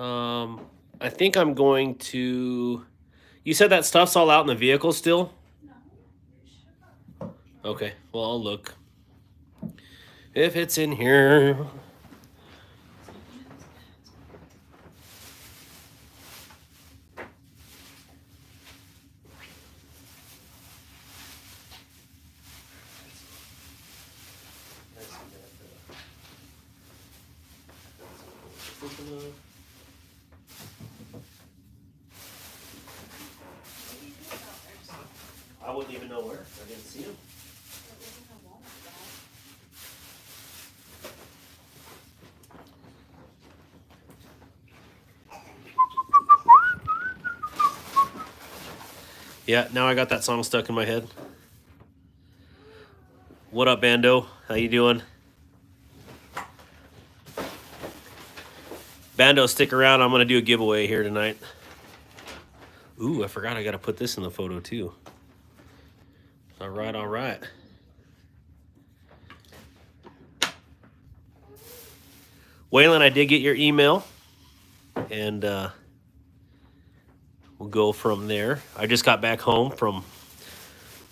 I think I'm going to... You said that stuff's all out in the vehicle still? Okay, well, I'll look. If it's in here... I wouldn't even know where. I didn't see him. Yeah, now I got that song stuck in my head. What up, Bando? How you doing? Bando, stick around. I'm going to do a giveaway here tonight. Ooh, I forgot I got to put this in the photo, too. All right, all right. Waylon, I did get your email. And we'll go from there. I just got back home from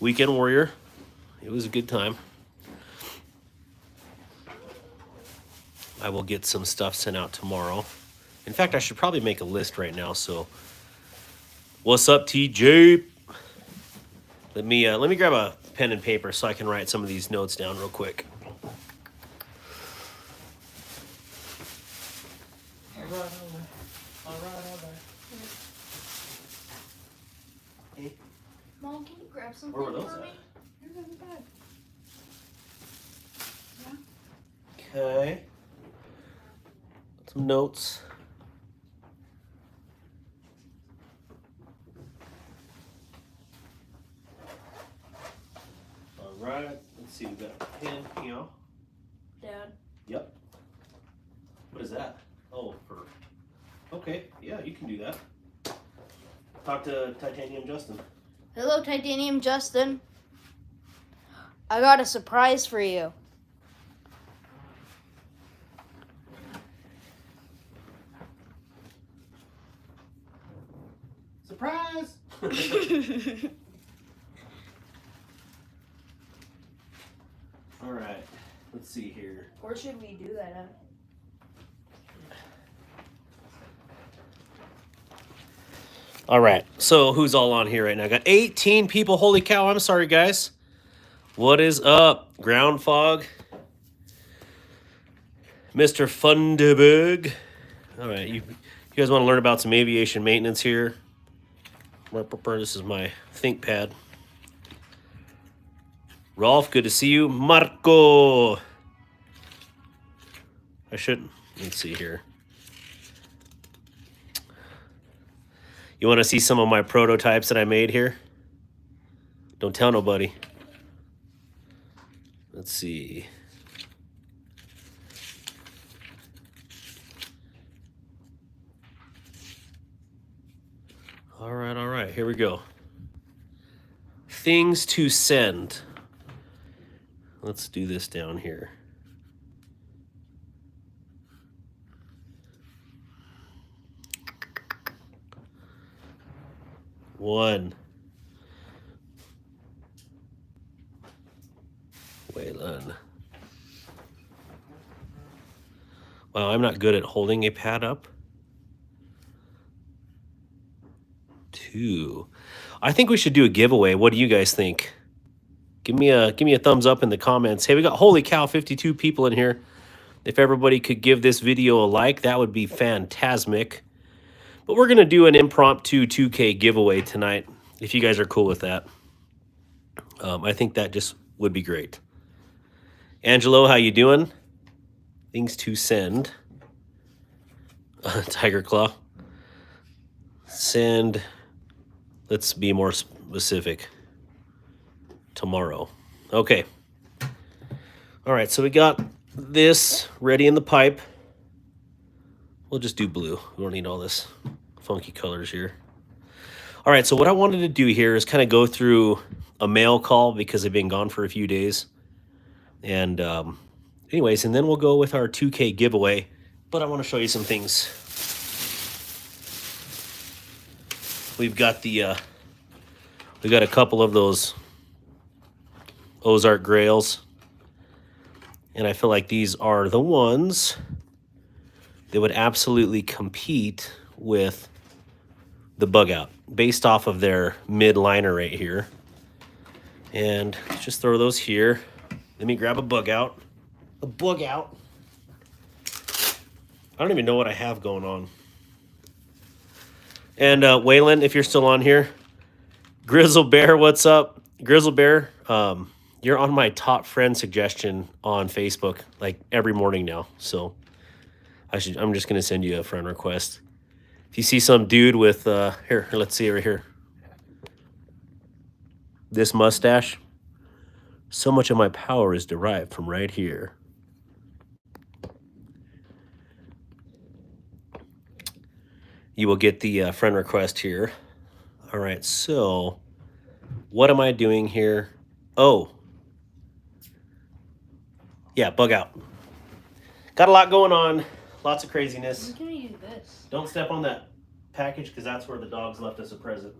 Weekend Warrior. It was a good time. I will get some stuff sent out tomorrow. In fact, I should probably make a list right now. So, what's up, TJ? Let me grab a pen and paper so I can write some of these notes down real quick. All right. Hey. Mom, can you grab something Where were those for at? me? They're in the bag. Yeah. Okay. Some notes. All right. Let's see. We got a pen here. Dad. Yep. What is that? Oh, for... Okay. Yeah, you can do that. Talk to Titanium Justin. Hello, Titanium Justin. I got a surprise for you. Surprise! All right. Let's see here. Where should we do that at? All right. So who's all on here right now? I got 18 people. Holy cow. I'm sorry, guys. What is up? Ground Fog. Mr. Funderberg. All right. You guys want to learn about some aviation maintenance here? This is my ThinkPad. Rolf, good to see you. Marco. I shouldn't. Let's see here. You want to see some of my prototypes that I made here? Don't tell nobody. Let's see. All right. Here we go. Things to send. Let's do this down here. One. Waylon. Wow, I'm not good at holding a pad up. 2. I think we should do a giveaway. What do you guys think? Give me a thumbs up in the comments. Hey, we got, holy cow, 52 people in here. If everybody could give this video a like, that would be phantasmic. But we're going to do an impromptu 2K giveaway tonight, if you guys are cool with that. I think that just would be great. Angelo, how you doing? Things to send. Tiger Claw. Send. Let's be more specific. Tomorrow. Okay. All right, so we got this ready in the pipe. We'll just do blue. We don't need all this funky colors here. All right, so what I wanted to do here is kind of go through a mail call because they've been gone for a few days. And anyways, and then we'll go with our 2K giveaway. But I want to show you some things we've got the we got a couple of those Ozark Grails, and I feel like these are the ones that would absolutely compete with the bug out based off of their mid liner right here. And let's just throw those here. Let me grab a bug out. A bug out. I don't even know what I have going on. And Waylon, if you're still on here, Grizzle Bear, what's up? Grizzle Bear, you're on my top friend suggestion on Facebook like every morning now. So I'm just gonna send you a friend request. If you see some dude with here, let's see right here. This mustache. So much of my power is derived from right here. You will get the friend request here. All right, so what am I doing here? Oh, yeah, bug out. Got a lot going on, lots of craziness. When can we do this? Don't step on that package because that's where the dogs left us a present.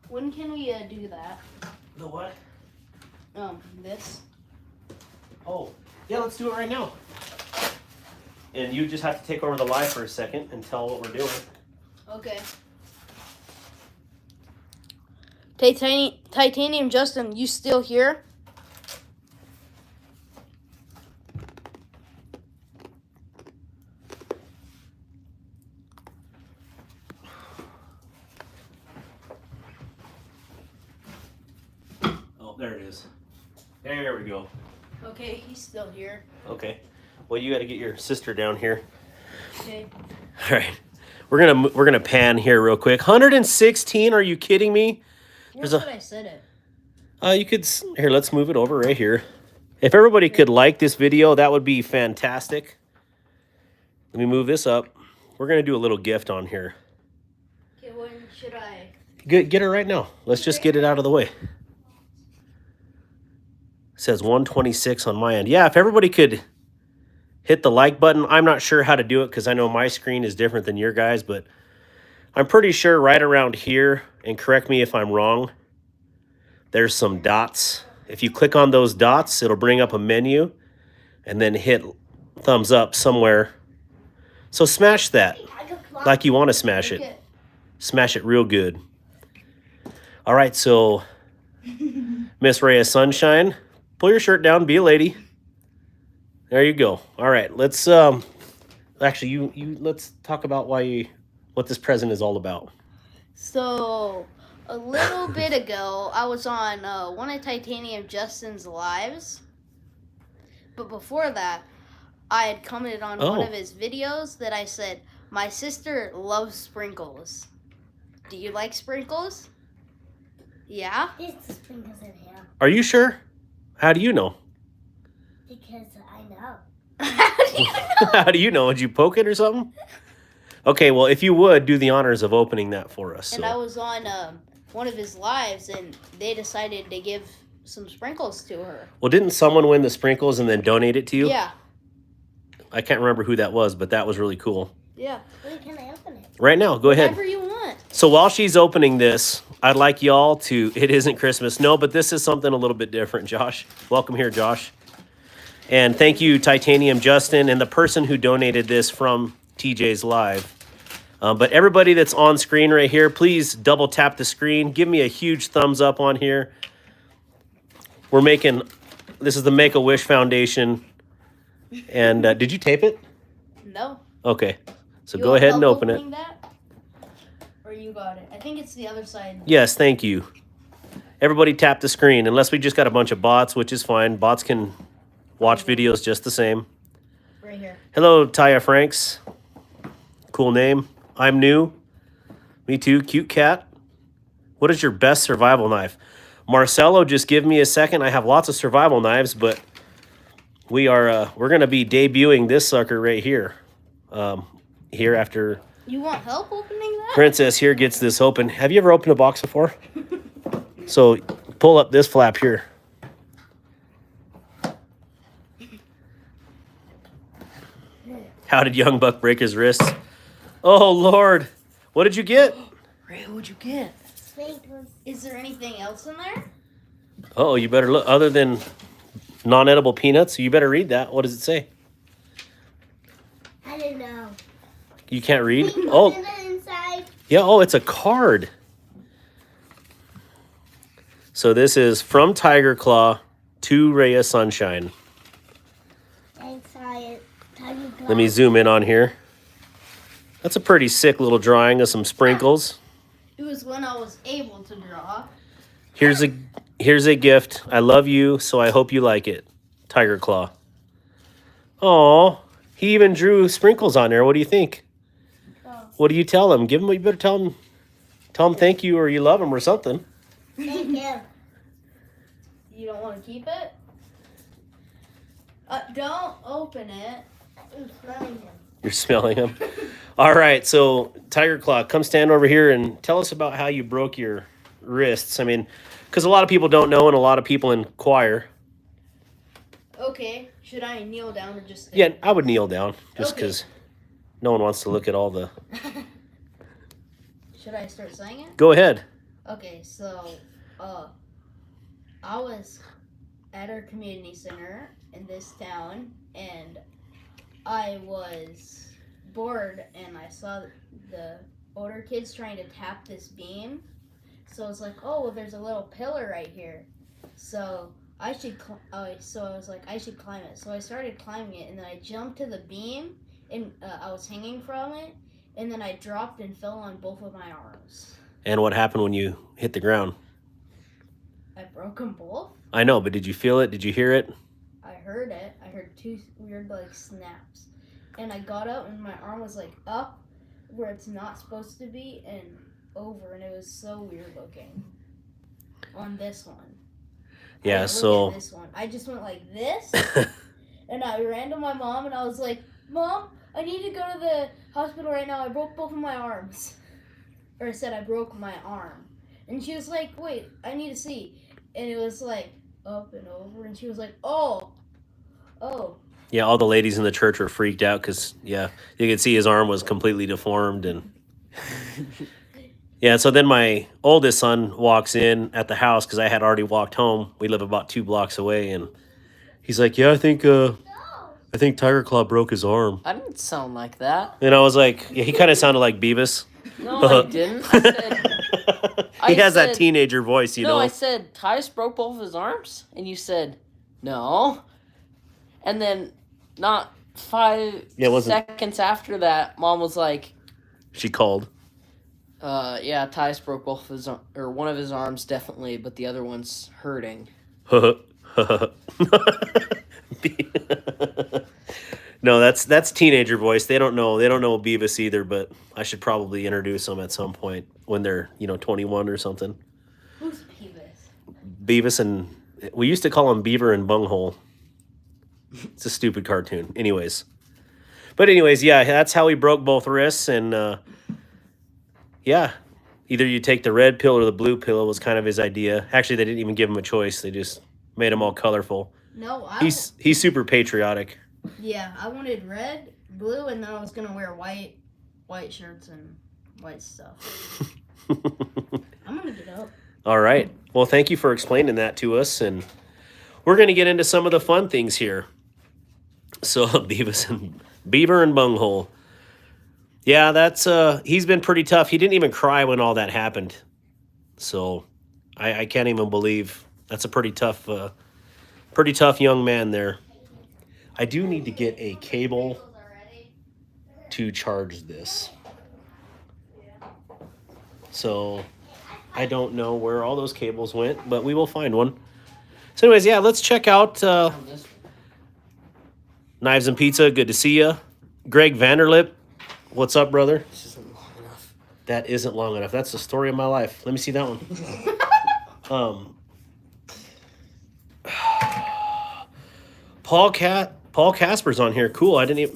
When can we do that? The what? This. Oh, yeah, let's do it right now. And you just have to take over the live for a second and tell what we're doing. Okay. Titanium Justin, you still here? Oh, there it is. There we go. Okay, he's still here. Okay. Well, you got to get your sister down here. Okay. All right. We're gonna pan here real quick. 116? Are you kidding me? That's what I said it. You could here. Let's move it over right here. If everybody could like this video, that would be fantastic. Let me move this up. We're gonna do a little gift on here. Okay, when should I? Get her right now. Let's just get it out of the way. It says 126 on my end. Yeah, if everybody could hit the like button. I'm not sure how to do it because I know my screen is different than your guys, but I'm pretty sure right around here, and correct me if I'm wrong, there's some dots. If you click on those dots, it'll bring up a menu and then hit thumbs up somewhere. So smash that like you want to smash it. Okay. Smash it real good. All right, so Miss Rhea Sunshine, pull your shirt down, be a lady. There you go. All right, let's actually you let's talk about what this present is all about. So, a little bit ago, I was on one of Titanium Justin's lives. But before that, I had commented on one of his videos that I said, my sister loves sprinkles. Do you like sprinkles? Yeah? There's sprinkles in here. Are you sure? How do you know? Because I know. How do you know? How do you know? Did you poke it or something? Okay, well, if you would, do the honors of opening that for us. And I was on one of his lives, and they decided to give some sprinkles to her. Well, didn't someone win the sprinkles and then donate it to you? Yeah. I can't remember who that was, but that was really cool. Yeah. Wait, can I open it? Right now, go ahead. Whatever you want. So while she's opening this, I'd like y'all to, it isn't Christmas. No, but this is something a little bit different, Josh. Welcome here, Josh. And thank you, Titanium Justin, and the person who donated this from TJ's Live. But everybody that's on screen right here, please double tap the screen. Give me a huge thumbs up on here. We're making, this is the Make-A-Wish Foundation. And did you tape it? No. Okay. So You go want ahead and help open it. opening that? Or you got it? I think it's the other side. Yes, thank you. Everybody tap the screen, unless we just got a bunch of bots, which is fine. Bots can watch videos just the same. Right here. Hello, Taya Franks. Cool name. I'm new. Me too. Cute cat. What is your best survival knife? Marcelo, just give me a second. I have lots of survival knives, but we're going to be debuting this sucker right here. Here after You want help opening that? Princess here gets this open. Have you ever opened a box before? So pull up this flap here. How did Young Buck break his wrist? Oh, Lord. What did you get? Ray, what'd you get? Sprinkles. Is there anything else in there? Oh, you better look. Other than non-edible peanuts, you better read that. What does it say? I don't know. You can't read? What's Oh, in the inside? yeah. Oh, it's a card. So this is from Tiger Claw to Raya Sunshine. Inside. Let me zoom in on here. That's a pretty sick little drawing of some sprinkles. It was when I was able to draw. Here's a gift. I love you, so I hope you like it. Tiger Claw. Oh, he even drew sprinkles on there. What do you think? Oh. What do you tell him? Give him. You better tell him thank you or you love him or something. Thank you. You don't want to keep it? Don't open it. I'm smelling him. You're smelling him. All right, so Tiger Claw, come stand over here and tell us about how you broke your wrists. I mean, because a lot of people don't know and a lot of people inquire. Okay. Should I kneel down or just stand? Yeah, I would kneel down just Okay. because no one wants to look at all the... Should I start saying it? Go ahead. Okay, so I was at our community center in this town, and I was bored, and I saw the older kids trying to tap this beam. So I was like, oh, well, there's a little pillar right here. So I should. So I was like, I should climb it. So I started climbing it, and then I jumped to the beam, and I was hanging from it, and then I dropped and fell on both of my arms. And what happened when you hit the ground? I broke them both. I know, but did you feel it? Did you hear it? I heard it. I heard two weird like snaps, and I got up and my arm was like up where it's not supposed to be and over, and it was so weird looking. On this one. Yeah, I didn't so... look at this one. I just went like this, and I ran to my mom and I was like, Mom, I need to go to the hospital right now. I broke both of my arms. Or I said I broke my arm. And she was like, wait, I need to see. And it was like up and over, and she was like, oh. Yeah, all the ladies in the church were freaked out because, yeah, you could see his arm was completely deformed. And yeah, so then my oldest son walks in at the house because I had already walked home. We live about 2 blocks away, and he's like, yeah, I think Tiger Claw broke his arm. I didn't sound like that. And I was like, yeah, he kind of sounded like Beavis. No, I didn't. I said... He has that teenager voice, you know. No, I said, Titus broke both of his arms? And you said, no. And then not 5 seconds after that, Mom was like... She called. Yeah, Titus broke both of his... Or one of his arms, definitely, but the other one's hurting. No, that's teenager voice. They don't know Beavis either, but I should probably introduce them at some point when they're, 21 or something. Who's Beavis? Beavis and we used to call him Beaver and Bunghole. It's a stupid cartoon. Anyways, yeah, that's how he broke both wrists, and yeah, either you take the red pill or the blue pill was kind of his idea. Actually, they didn't even give him a choice. They just made him all colorful. No, He's super patriotic. Yeah, I wanted red, blue, and then I was gonna wear white shirts and white stuff. I'm gonna get up. All right. Well, thank you for explaining that to us, and we're gonna get into some of the fun things here. So Beaver and Bunghole. Yeah, that's he's been pretty tough. He didn't even cry when all that happened. So I can't even believe that's a pretty tough young man there. I do need to get a cable to charge this. So I don't know where all those cables went, but we will find one. So anyways, yeah, let's check out Knives and Pizza. Good to see you. Greg Vanderlip, what's up, brother? This isn't long enough. That isn't long enough. That's the story of my life. Let me see that one. Paul Casper's on here. Cool. I didn't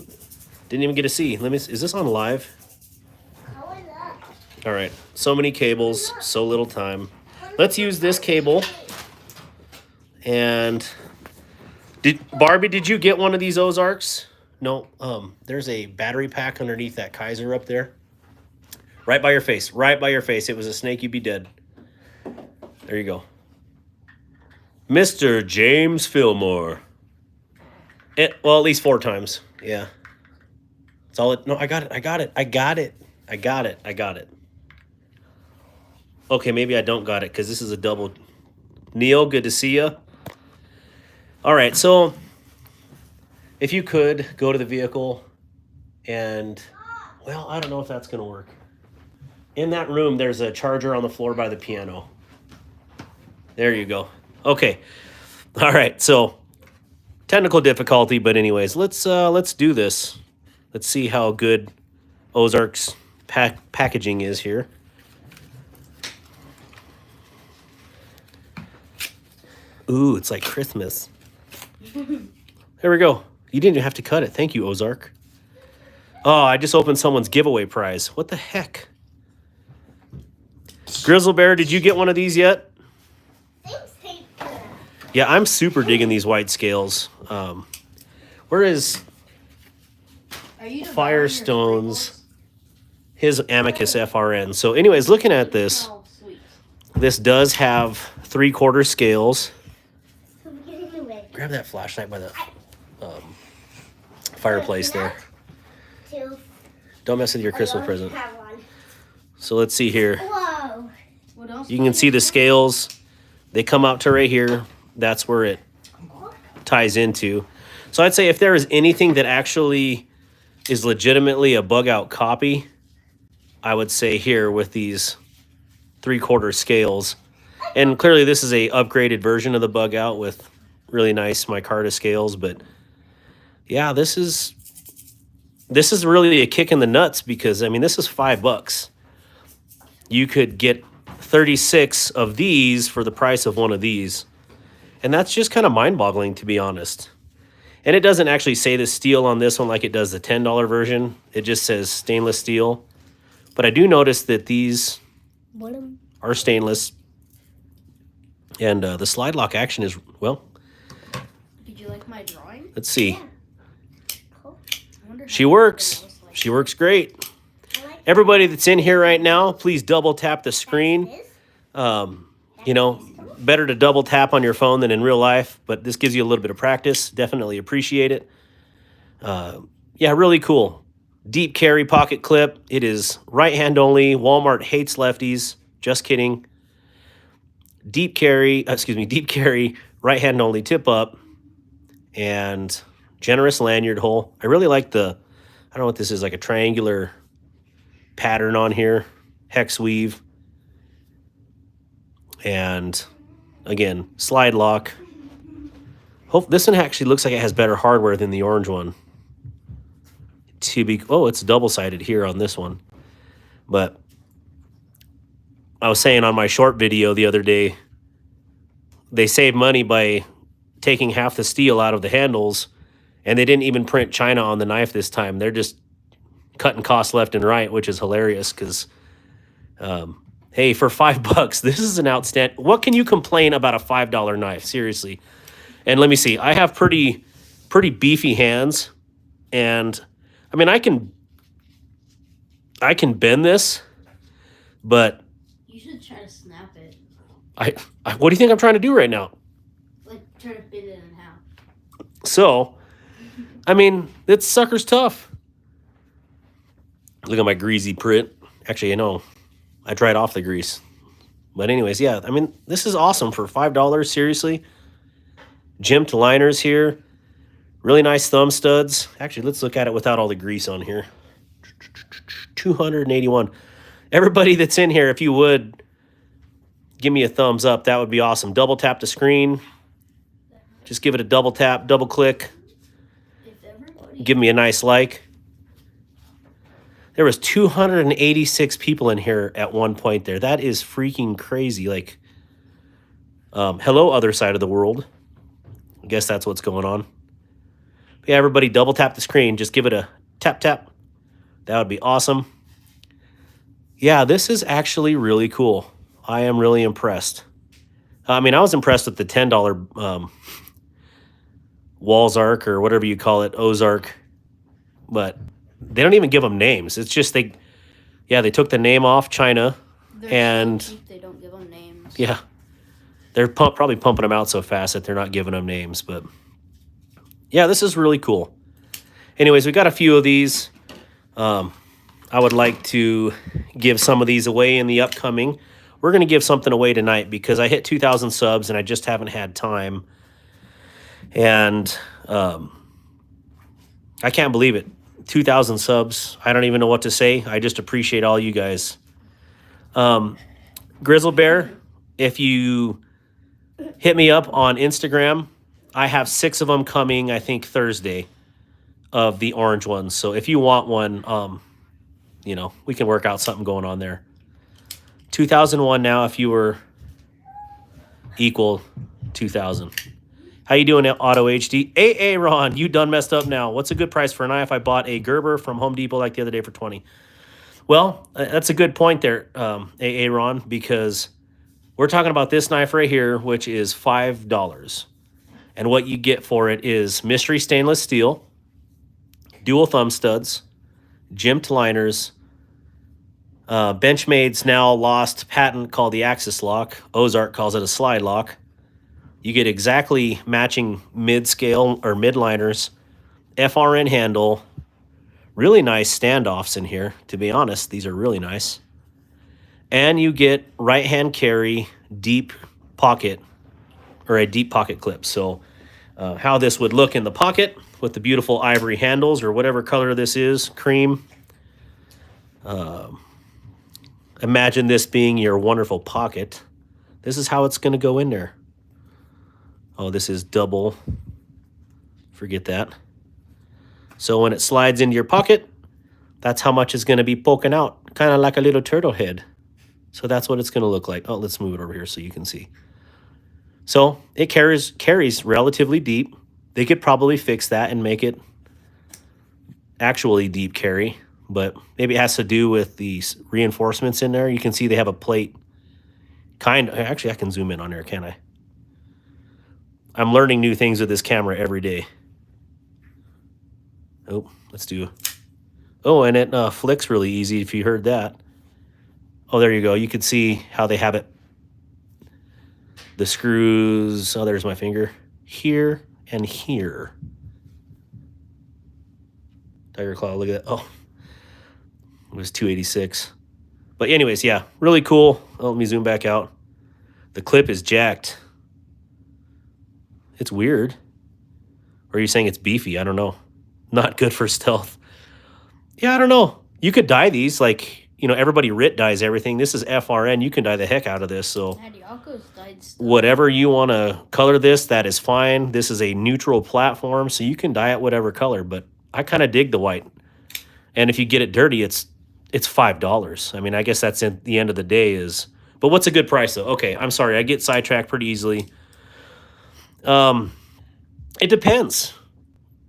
even get to see. Is this on live? All right. So many cables, so little time. Let's use this cable. And Barbie, did you get one of these Ozarks? No, there's a battery pack underneath that Kaiser up there. Right by your face. Right by your face. It was a snake, you'd be dead. There you go. Mr. James Fillmore. Well, at least 4 times. Yeah. That's all it. No, I got it. I got it. I got it. I got it. I got it. Okay, maybe I don't got it because this is a double. Neil, good to see you. All right, so if you could go to the vehicle and, well, I don't know if that's going to work. In that room, there's a charger on the floor by the piano. There you go. Okay. All right, so technical difficulty, but anyways, let's do this. Let's see how good Ozark's packaging is here. Ooh, it's like Christmas. There we go. You didn't have to cut it. Thank you, Ozark. Oh, I just opened someone's giveaway prize. What the heck? Grizzle Bear, did you get one of these yet? Yeah, I'm super digging these white scales. Where is Firestone's, his Amicus FRN? So anyways, looking at this, this does have 3/4 scales. Grab that flashlight by the fireplace there. Don't mess with your Christmas present. So let's see here. Whoa. You can see the scales. They come out to right here. That's where it ties into. So I'd say if there is anything that actually is legitimately a bug out copy, I would say here with these 3/4 scales. And clearly this is a upgraded version of the bug out with really nice micarta scales, but yeah, this is really a kick in the nuts because I mean this is $5. You could get 36 of these for the price of one of these. And that's just kind of mind-boggling, to be honest. And it doesn't actually say the steel on this one like it does the $10 version. It just says stainless steel. But I do notice that these are stainless. And the slide lock action is, well... Did you like my drawing? Let's see. Yeah. Cool. She works. She works great. Everybody that's in here right now, please double tap the screen. You know, better to double tap on your phone than in real life, but this gives you a little bit of practice. Definitely appreciate it. Yeah, really cool. Deep carry pocket clip. It is right hand only. Walmart hates lefties. Just kidding. Deep carry, right hand only tip up, and generous lanyard hole. I really like I don't know what this is, like a triangular pattern on here, hex weave, and again, slide lock. This one actually looks like it has better hardware than the orange one. It's double-sided here on this one. But I was saying on my short video the other day, they save money by taking half the steel out of the handles, and they didn't even print China on the knife this time. They're just cutting costs left and right, which is hilarious because, hey, for $5, this is an outstanding. What can you complain about a $5 knife? Seriously. And let me see. I have pretty beefy hands, and I mean I can bend this, but You should try to snap it. what do you think I'm trying to do right now? Like try to bend it in half. So, I mean, this sucker's tough. Look at my greasy print. Actually, I dried off the grease. But anyways, yeah, I mean, this is awesome for $5, seriously. Jimped liners here. Really nice thumb studs. Actually, let's look at it without all the grease on here. 281. Everybody that's in here, if you would, give me a thumbs up. That would be awesome. Double tap the screen. Just give it a double tap, double click. Give me a nice like. There was 286 people in here at one point there. That is freaking crazy. Like, hello, other side of the world. I guess that's what's going on. But yeah, everybody double tap the screen. Just give it a tap, tap. That would be awesome. Yeah, this is actually really cool. I am really impressed. I mean, I was impressed with the $10 Walzark or whatever you call it, Ozark but they don't even give them names. It's just they took the name off China, They're and so cheap, they don't give them names. yeah, they're probably pumping them out so fast that they're not giving them names. But yeah, this is really cool. Anyways, we got a few of these. I would like to give some of these away in the upcoming. We're going to give something away tonight because I hit 2,000 subs and I just haven't had time. And I can't believe it. 2,000 subs. I don't even know what to say. I just appreciate all you guys. Grizzle Bear, if you hit me up on Instagram, I have 6 of them coming, I think, Thursday, of the orange ones. So if you want one, you know, we can work out something going on there. 2001 now, if you were equal 2000. How you doing, Auto HD? AA Ron, you done messed up now. What's a good price for a knife? I bought a Gerber from Home Depot like the other day for 20. Well, that's a good point there, AA Ron, because we're talking about this knife right here, which is $5. And what you get for it is mystery stainless steel, dual thumb studs, jimped liners, Benchmade's now lost patent called the Axis lock. Ozark calls it a slide lock. You get exactly matching mid-scale or mid-liners, FRN handle, really nice standoffs in here, to be honest. These are really nice. And you get right-hand carry, deep pocket, or a deep pocket clip. So how this would look in the pocket with the beautiful ivory handles or whatever color this is, cream. Imagine this being your wonderful pocket. This is how it's going to go in there. Oh, this is double. Forget that. So when it slides into your pocket, that's how much is going to be poking out. Kind of like a little turtle head. So that's what it's going to look like. Oh, let's move it over here so you can see. So it carries relatively deep. They could probably fix that and make it actually deep carry. But maybe it has to do with the reinforcements in there. You can see they have a plate. Actually, I can zoom in on there, can't I? I'm learning new things with this camera every day. Oh, let's do. Oh, and it flicks really easy if you heard that. Oh, there you go. You can see how they have it. The screws. Oh, there's my finger. Here and here. Tiger Claw, look at that. Oh. It was 286. But anyways, yeah, really cool. Oh, let me zoom back out. The clip is jacked. It's weird. Or are you saying it's beefy? I don't know. Not good for stealth. Yeah, I don't know. You could dye these. Like, you know, everybody RIT dyes everything. This is FRN. You can dye the heck out of this. So whatever you want to color this, that is fine. This is a neutral platform, so you can dye it whatever color. But I kind of dig the white. And if you get it dirty, it's $5. I mean, I guess that's at the end of the day is... But what's a good price, though? Okay, I'm sorry. I get sidetracked pretty easily. It depends.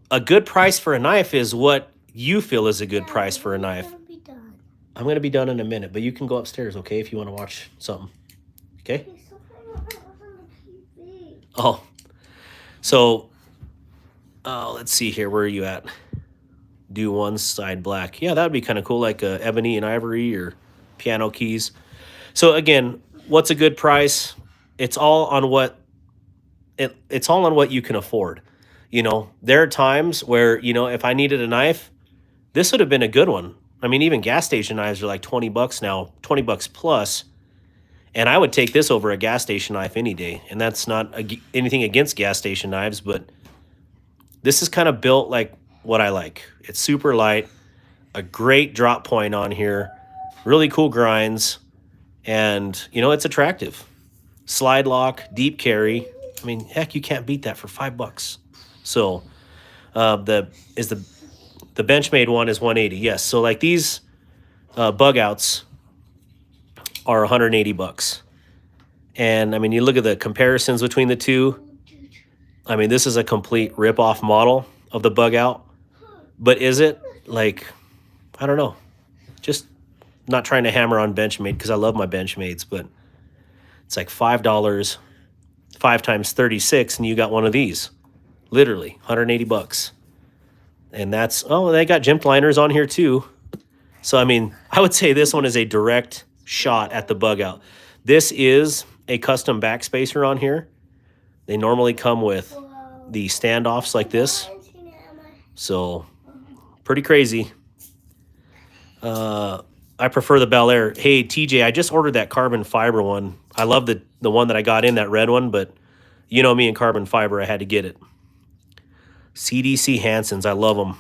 A good price for a knife is what you feel is a good price for a knife. I'm going to be done in a minute, but you can go upstairs, okay, if you want to watch something. Okay? Oh. So, let's see here. Where are you at? Do one side black. Yeah, that would be kind of cool, like ebony and ivory or piano keys. So again, what's a good price? It's all on what you can afford. You know, there are times where, you know, if I needed a knife, this would have been a good one. I mean, even gas station knives are like $20 now, $20 plus. And I would take this over a gas station knife any day. And that's not anything against gas station knives, but this is kind of built like what I like. It's super light, a great drop point on here, really cool grinds, and, you know, it's attractive. Slide lock, deep carry. I mean, heck, you can't beat that for $5. So the Benchmade one is 180. Yes. So like these bug outs are $180. And I mean, you look at the comparisons between the two. I mean, this is a complete rip-off model of the bug out. But is it? Like, I don't know. Just not trying to hammer on Benchmade because I love my Benchmades, but it's like $5, 5 times 36, and you got one of these. Literally, $180. And that's, oh, they got jimped liners on here too. So, I mean, I would say this one is a direct shot at the bug out. This is a custom backspacer on here. They normally come with the standoffs like this. So, pretty crazy. I prefer the Bel Air. Hey, TJ, I just ordered that carbon fiber one. I love the one that I got in, that red one, but you know me and carbon fiber, I had to get it. CDC Hansons, I love them.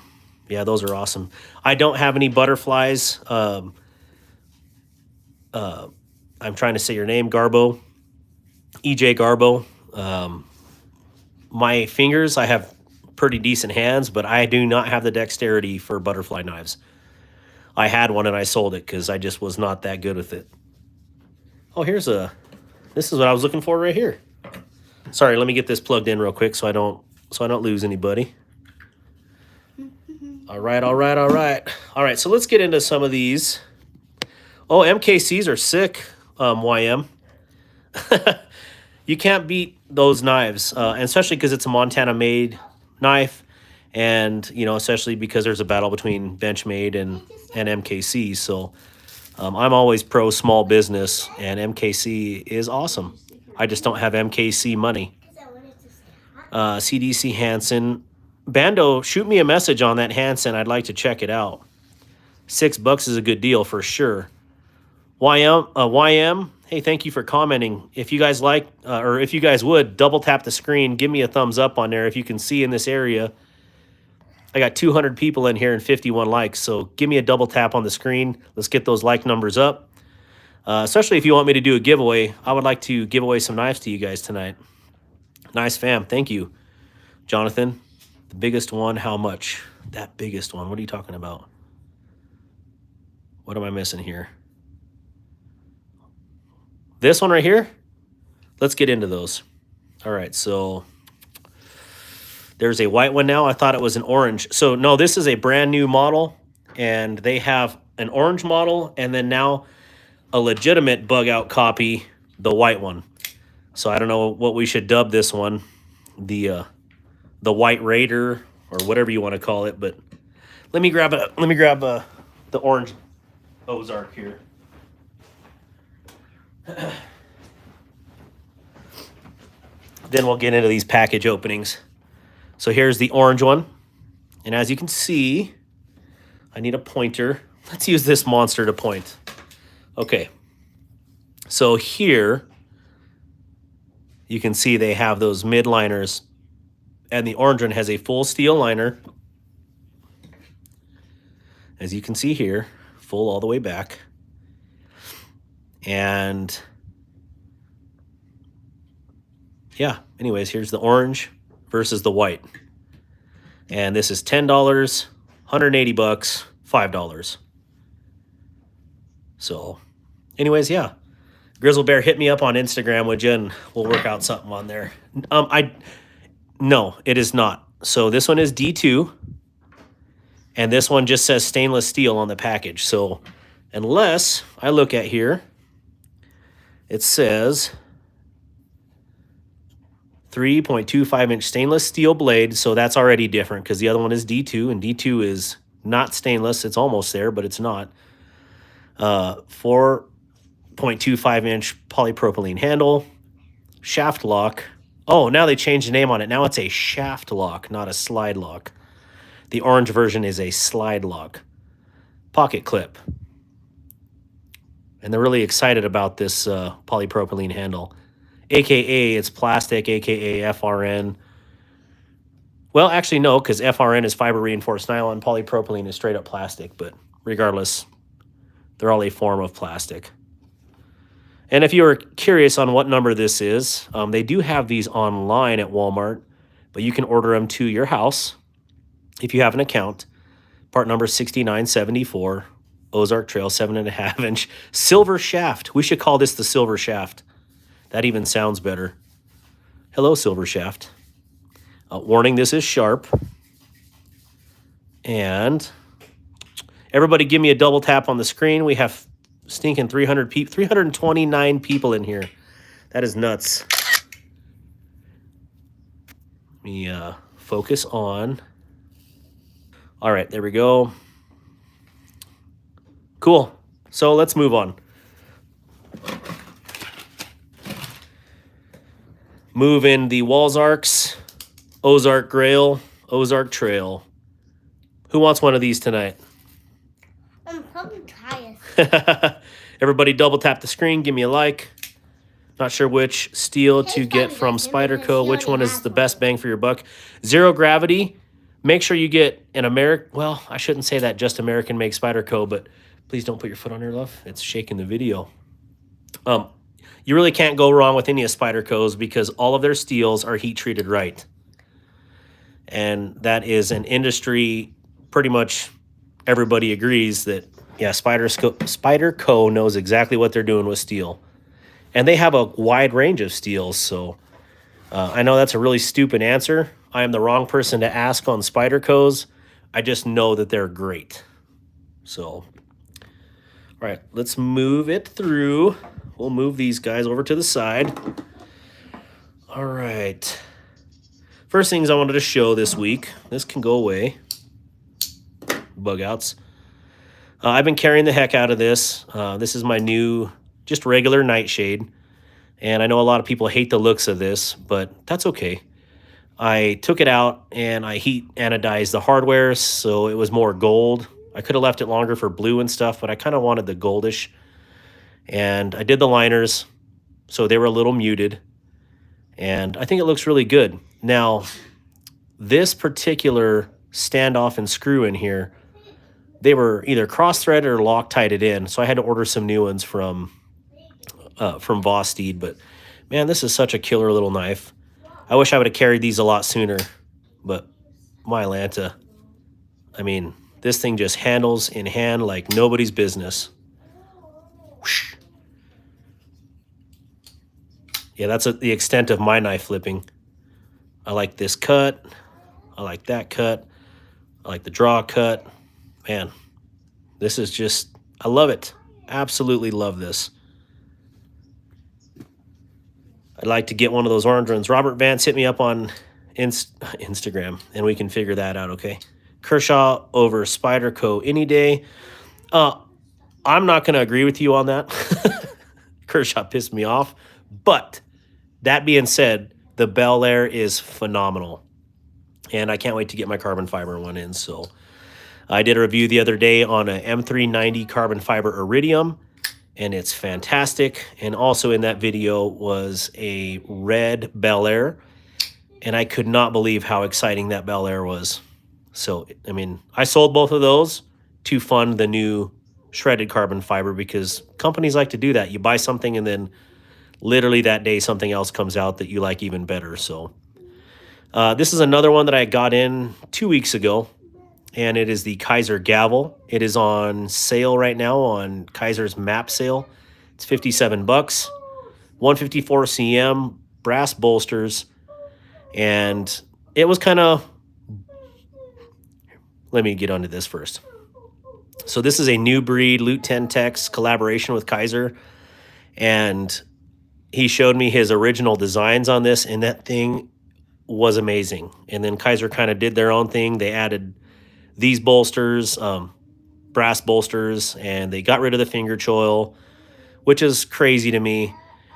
Yeah, those are awesome. I don't have any butterflies. I'm trying to say your name, Garbo. EJ Garbo. My fingers, I have pretty decent hands, but I do not have the dexterity for butterfly knives. I had one and I sold it because I just was not that good with it. Oh, this is what I was looking for right here. Sorry, let me get this plugged in real quick so I don't lose anybody. All right. All right, so let's get into some of these. Oh, MKCs are sick, YM. You can't beat those knives, and especially because it's a Montana-made knife, and, you know, especially because there's a battle between Benchmade and MKC. So I'm always pro small business, and MKC is awesome. I just don't have MKC money. CDC Hansen. Bando, shoot me a message on that Hansen. I'd like to check it out. $6 is a good deal for sure. YM, hey, thank you for commenting. If you guys like, or if you guys would, double tap the screen. Give me a thumbs up on there if you can see in this area. I got 200 people in here and 51 likes, so give me a double tap on the screen. Let's get those like numbers up. Especially if you want me to do a giveaway. I would like to give away some knives to you guys tonight. Nice, fam. Thank you. Jonathan, the biggest one, how much? That biggest one, what are you talking about? What am I missing here? This one right here? Let's get into those. All right, so there's a white one now. I thought it was an orange. So no, this is a brand new model, and they have an orange model and then now a legitimate bug out copy, the white one. So I don't know what we should dub this one, the White Raider or whatever you want to call it. But let me grab the orange Ozark here. Then we'll get into these package openings. So here's the orange one. And as you can see, I need a pointer. Let's use this monster to point. Okay. So here, you can see they have those mid liners. And the orange one has a full steel liner. As you can see here, full all the way back. And yeah, anyways, here's the orange versus the white. And this is $10, $180, $5. So anyways, yeah. Grizzle Bear, hit me up on Instagram, would you, and we'll work out something on there. No, it is not. So this one is D2, and this one just says stainless steel on the package. So unless I look at here, it says 3.25-inch stainless steel blade, so that's already different because the other one is D2, and D2 is not stainless. It's almost there, but it's not. 4.25-inch polypropylene handle, shaft lock. Oh, now they changed the name on it. Now it's a shaft lock, not a slide lock. The orange version is a slide lock. Pocket clip. And they're really excited about this polypropylene handle. AKA it's plastic, AKA FRN. Well, actually, no, because FRN is fiber reinforced nylon. Polypropylene is straight up plastic. But regardless, they're all a form of plastic. And if you were curious on what number this is, they do have these online at Walmart, but you can order them to your house if you have an account. Part number 6974, Ozark Trail, 7.5-inch silver shaft. We should call this the silver shaft. That even sounds better. Hello, silver shaft. Warning, this is sharp. And everybody give me a double tap on the screen. We have stinking 329 people in here. That is nuts. Let me focus on. All right, there we go. Cool. So let's move on. Move in the Ozarks, Ozark Grail, Ozark Trail. Who wants one of these tonight? I'm probably tired. Everybody double tap the screen. Give me a like. Not sure which steel to get from Spyderco. Which one is the best bang for your buck? Zero gravity. Make sure you get an American. Well, I shouldn't say that just American make Spyderco, but please don't put your foot on your love. It's shaking the video. You really can't go wrong with any of Spyderco's because all of their steels are heat treated right. And that is an industry, pretty much everybody agrees that, yeah, Spyderco knows exactly what they're doing with steel. And they have a wide range of steels, so I know that's a really stupid answer. I am the wrong person to ask on Spyderco's. I just know that they're great. So, all right, let's move it through. We'll move these guys over to the side. All right. First things I wanted to show this week. This can go away. Bug outs. I've been carrying the heck out of this. This is my new, just regular nightshade. And I know a lot of people hate the looks of this, but that's okay. I took it out and I heat anodized the hardware, so it was more gold. I could have left it longer for blue and stuff, but I kind of wanted the goldish. And I did the liners, so they were a little muted. And I think it looks really good. Now, this particular standoff and screw in here, they were either cross-threaded or Loctited in, so I had to order some new ones from Vosteed. But, man, this is such a killer little knife. I wish I would have carried these a lot sooner, but my Lanta, I mean, this thing just handles in hand like nobody's business. Whoosh. Yeah, that's the extent of my knife flipping. I like this cut. I like that cut. I like the draw cut. Man, this is just, I love it. Absolutely love this. I'd like to get one of those orange ones. Robert Vance hit me up on Instagram, and we can figure that out, okay? Kershaw over Spyderco any day. I'm not going to agree with you on that. Kershaw pissed me off. But that being said, the Bel Air is phenomenal. And I can't wait to get my carbon fiber one in. So I did a review the other day on a M390 carbon fiber iridium, and it's fantastic. And also in that video was a red Bel Air, and I could not believe how exciting that Bel Air was. So, I mean, I sold both of those to fund the new shredded carbon fiber because companies like to do that. You buy something and then literally that day something else comes out that you like even better. So this is another one that I got in 2 weeks ago, and it is the Kaiser gavel. It is on sale right now on Kaiser's map sale. It's $57, 154 cm, brass bolsters, and it was kind of, let me get onto this first. So this is a new breed Loot 10 Tech's collaboration with Kaiser, and he showed me his original designs on this, and that thing was amazing. And then Kaiser kind of did their own thing. They added these bolsters, brass bolsters, and they got rid of the finger choil, which is crazy to me.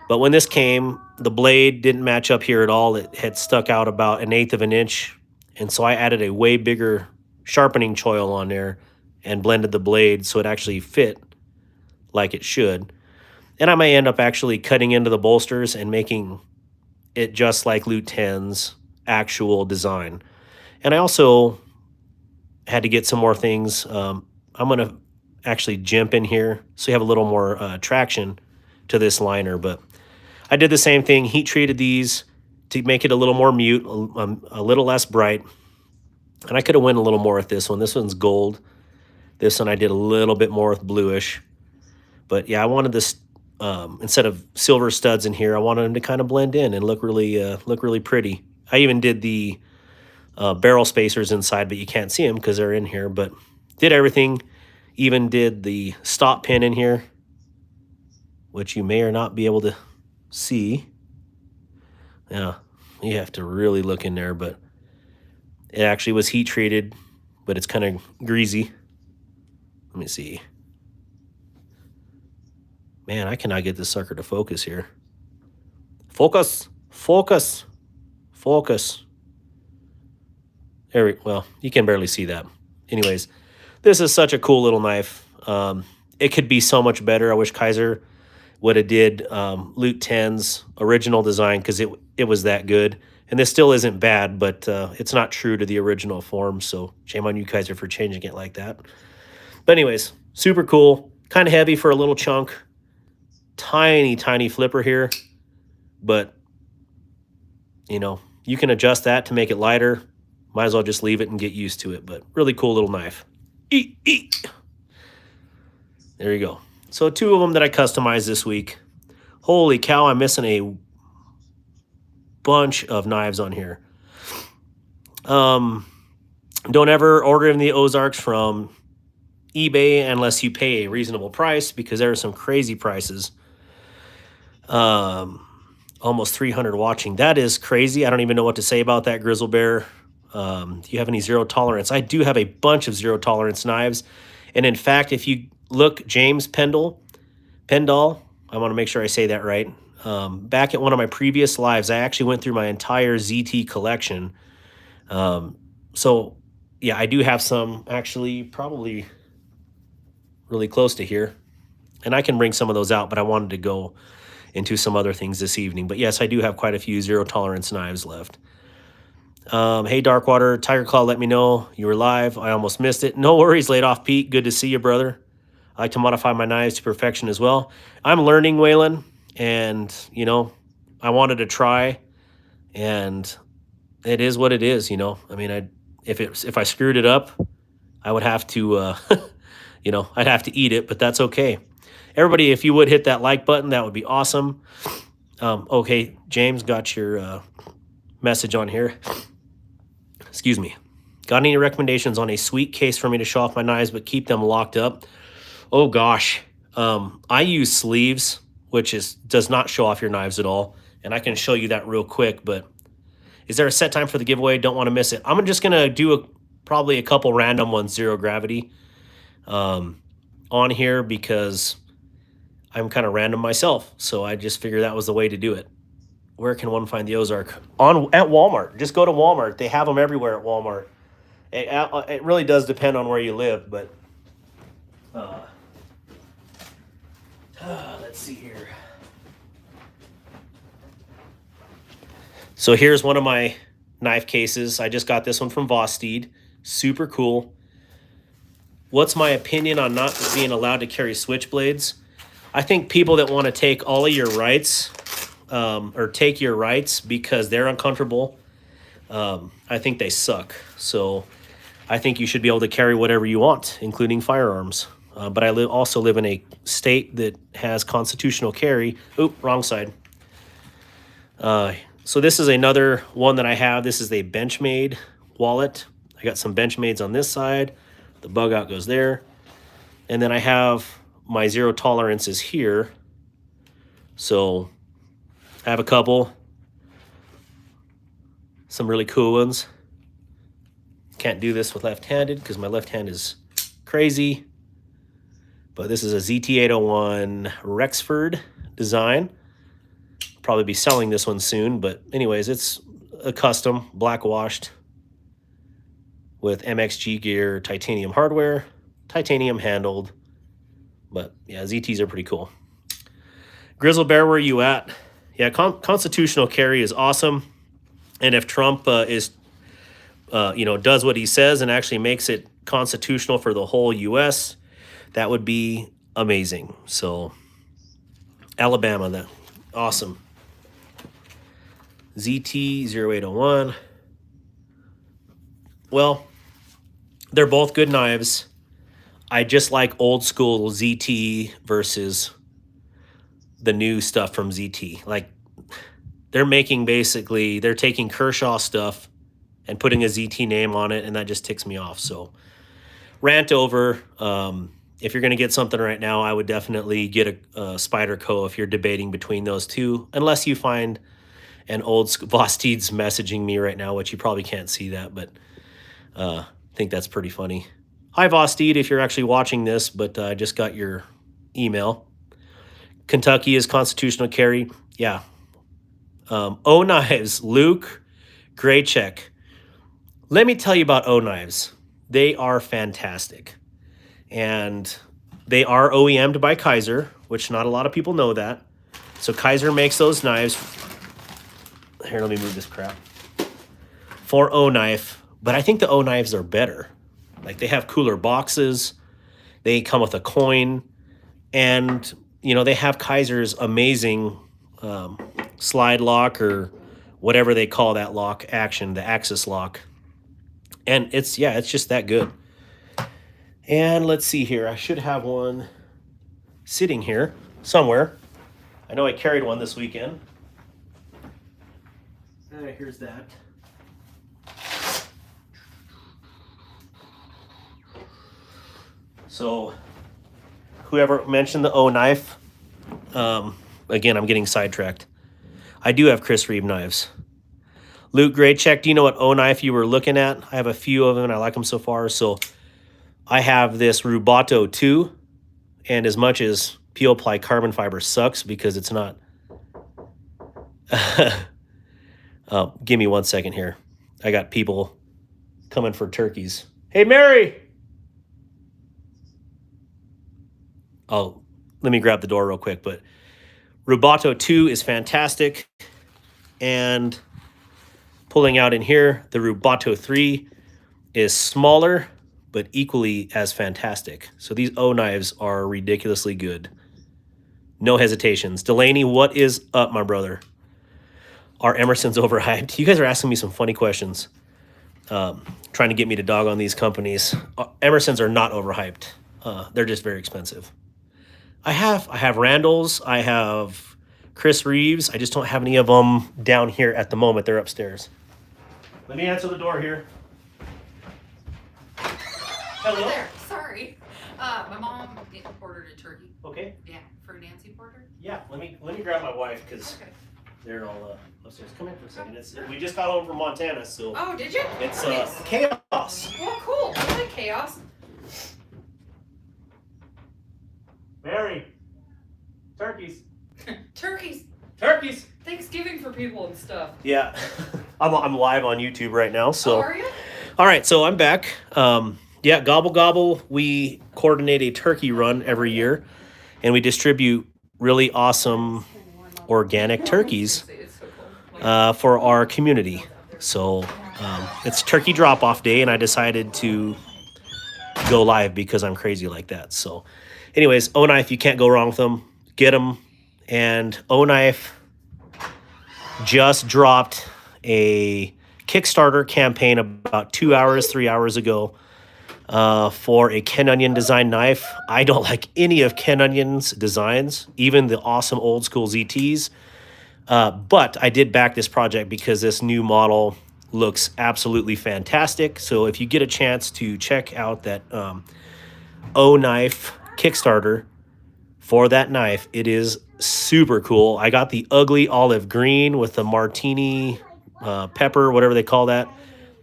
But when this came, the blade didn't match up here at all. It had stuck out about 1/8 of an inch, and so I added a way bigger sharpening choil on there and blended the blade so it actually fit like it should. And I may end up actually cutting into the bolsters and making it just like Loot 10's actual design. And I also had to get some more things. I'm going to actually jump in here so you have a little more traction to this liner. But I did the same thing, heat treated these to make it a little more mute, a little less bright. And I could have went a little more with this one. This one's gold. This one I did a little bit more with bluish. But yeah, I wanted this, instead of silver studs in here, I wanted them to kind of blend in and look really pretty. I even did the barrel spacers inside, but you can't see them because they're in here. But did everything. Even did the stop pin in here, which you may or not be able to see. Yeah, you have to really look in there, but it actually was heat treated but it's kind of greasy. Let me see. Man, I cannot get this sucker to focus here. Focus, focus, focus. Well, you can barely see that. Anyways, this is such a cool little knife. It could be so much better. I wish Kaiser would have did Loot 10's original design, because it was that good. And this still isn't bad, but it's not true to the original form. So shame on you, Kaiser, for changing it like that. But anyways, super cool. Kind of heavy for a little chunk. Tiny, tiny flipper here. But, you know, you can adjust that to make it lighter. Might as well just leave it and get used to it. But really cool little knife. Eat. There you go. So 2 of them that I customized this week. Holy cow, I'm missing a bunch of knives on here. Don't ever order in the Ozarks from eBay unless you pay a reasonable price, because there are some crazy prices. Almost 300 watching. That is crazy. I don't even know what to say about that, Grizzle Bear. Do you have any zero tolerance? I do have a bunch of zero tolerance knives. And in fact, if you look, James Pendall, I want to make sure I say that right. Back at one of my previous lives, I actually went through my entire ZT collection. So yeah, I do have some actually probably really close to here. And I can bring some of those out, but I wanted to go into some other things this evening. But yes, I do have quite a few zero tolerance knives left. Hey, Darkwater, Tiger Claw, let me know you were live. I almost missed it. No worries, laid off Pete. Good to see you, brother. I like to modify my knives to perfection as well. I'm learning, Waylon, and, you know, I wanted to try, and it is what it is, you know. I mean, if I screwed it up, I would have to, you know, I'd have to eat it, but that's okay. Everybody, if you would hit that like button, that would be awesome. Okay, James, got your message on here. Excuse me. Got any recommendations on a sweet case for me to show off my knives but keep them locked up? Oh gosh. I use sleeves, which does not show off your knives at all. And I can show you that real quick, but is there a set time for the giveaway? Don't want to miss it. I'm just going to do probably a couple random ones, zero gravity, on here, because I'm kind of random myself. So I just figured that was the way to do it. Where can one find the Ozark? At Walmart. Just go to Walmart. They have them everywhere at Walmart. It really does depend on where you live, but let's see here. So here's one of my knife cases. I just got this one from Vosteed. Super cool. What's my opinion on not being allowed to carry switchblades? I think people that want to take all of your rights, or take your rights because they're uncomfortable, I think they suck. So I think you should be able to carry whatever you want, including firearms. But I also live in a state that has constitutional carry. Oop, wrong side. So this is another one that I have. This is a Benchmade wallet. I got some Benchmades on this side. The bug out goes there. And then I have my zero tolerances here. So I have a couple. Some really cool ones. Can't do this with left-handed because my left hand is crazy. But this is a ZT801 Rexford design. Probably be selling this one soon, but anyways, it's a custom, black washed with MXG gear, titanium hardware, titanium handled. But yeah, ZTs are pretty cool. Grizzle Bear, where are you at? Yeah, constitutional carry is awesome. And if Trump does what he says and actually makes it constitutional for the whole U.S., that would be amazing. So Alabama, that awesome. ZT0801. Well, they're both good knives. I just like old school ZT versus the new stuff from ZT. Like, they're taking Kershaw stuff and putting a ZT name on it, and that just ticks me off. So rant over. If you're going to get something right now, I would definitely get a Spyderco if you're debating between those two, unless you find an old Vosteed's messaging me right now, which you probably can't see that, but I think that's pretty funny. Hi, Vosteed, if you're actually watching this, but I just got your email. Kentucky is constitutional carry. Yeah. O Knives, Luke, great check. Let me tell you about O Knives. They are fantastic. And they are OEM'd by Kaiser, which not a lot of people know that. So Kaiser makes those knives. Here, let me move this crap. For O Knife. But I think the O Knives are better. Like, they have cooler boxes. They come with a coin. And, you know, they have Kaiser's amazing slide lock, or whatever they call that lock action, the axis lock. And it's just that good. And let's see here. I should have one sitting here somewhere. I know I carried one this weekend. Here's that. So, whoever mentioned the O knife, again, I'm getting sidetracked. I do have Chris Reeve knives. Luke, great check. Do you know what O knife you were looking at? I have a few of them, and I like them so far. So, I have this Rubato 2, and as much as peel ply carbon fiber sucks because it's not. Give me 1 second here. I got people coming for turkeys. Hey, Mary! Oh, let me grab the door real quick. But Rubato 2 is fantastic. And pulling out in here, the Rubato 3 is smaller, but equally as fantastic. So these O knives are ridiculously good. No hesitations. Delaney, what is up, my brother? Are Emerson's overhyped? You guys are asking me some funny questions. Trying to get me to dog on these companies. Emerson's are not overhyped. They're just very expensive. I have Randall's. I have Chris Reeves. I just don't have any of them down here at the moment. They're upstairs. Let me answer the door here. Hello. Hi there. Sorry. My mom ordered a turkey. Okay. Yeah, for Nancy Porter. Yeah. Let me grab my wife because they're all upstairs. Come in for a second. We just got home from Montana, so. Oh, did you? It's Nice. chaos. Well, cool. I like chaos. Mary. Turkeys. Turkeys. Turkeys. Thanksgiving for people and stuff. Yeah. I'm live on YouTube right now, so. Oh, are you? All right, so I'm back. Yeah, Gobble Gobble, we coordinate a turkey run every year, and we distribute really awesome organic turkeys It's so cool. for our community. So it's turkey drop-off day, and I decided to go live because I'm crazy like that. So anyways, O-Knife, you can't go wrong with them. Get them. And O-Knife just dropped a Kickstarter campaign about 2 hours, 3 hours ago for a Ken Onion design knife. I don't like any of Ken Onion's designs, even the awesome old school ZTs. But I did back this project because this new model looks absolutely fantastic. So if you get a chance to check out that O-Knife Kickstarter for that knife, it is super cool. I got the ugly olive green with the martini pepper, whatever they call that.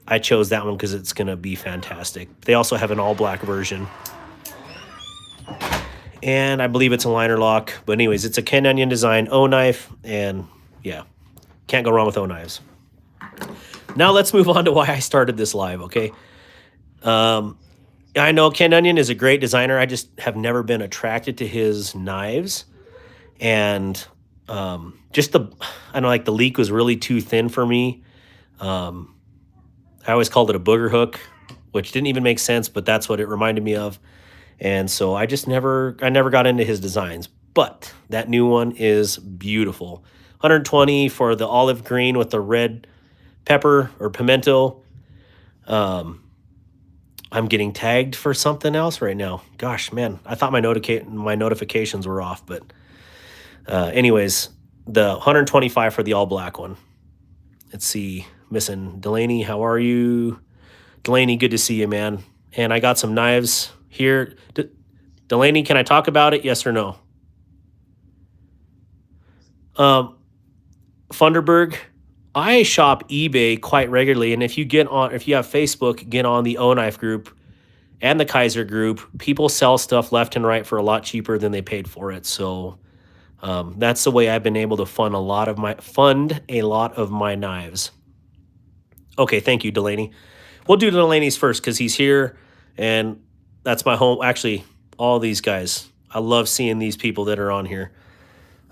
I chose that one because it's going to be fantastic. They also have an all-black version. And I believe it's a liner lock. But anyways, it's a Ken Onion design O-Knife. And yeah, can't go wrong with O-Knives. Now let's move on to why I started this live, okay? I know Ken Onion is a great designer. I just have never been attracted to his knives. And just the leak was really too thin for me. I always called it a booger hook, which didn't even make sense, but that's what it reminded me of. And so I never got into his designs. But that new one is beautiful. 120 for the olive green with the red pepper or pimento. I'm getting tagged for something else right now. Gosh, man, I thought my notifications were off, but anyways, the 125 for the all black one. Let's see, missing Delaney. How are you, Delaney? Good to see you, man. And I got some knives here. Delaney, can I talk about it? Yes or no? Funderburg, I shop eBay quite regularly, and if you have Facebook, get on the O Knife group and the Kaiser group. People sell stuff left and right for a lot cheaper than they paid for it. So that's the way I've been able to fund a lot of my knives. Okay, thank you, Delaney. We'll do Delaney's first because he's here, and that's my home. Actually, all these guys. I love seeing these people that are on here.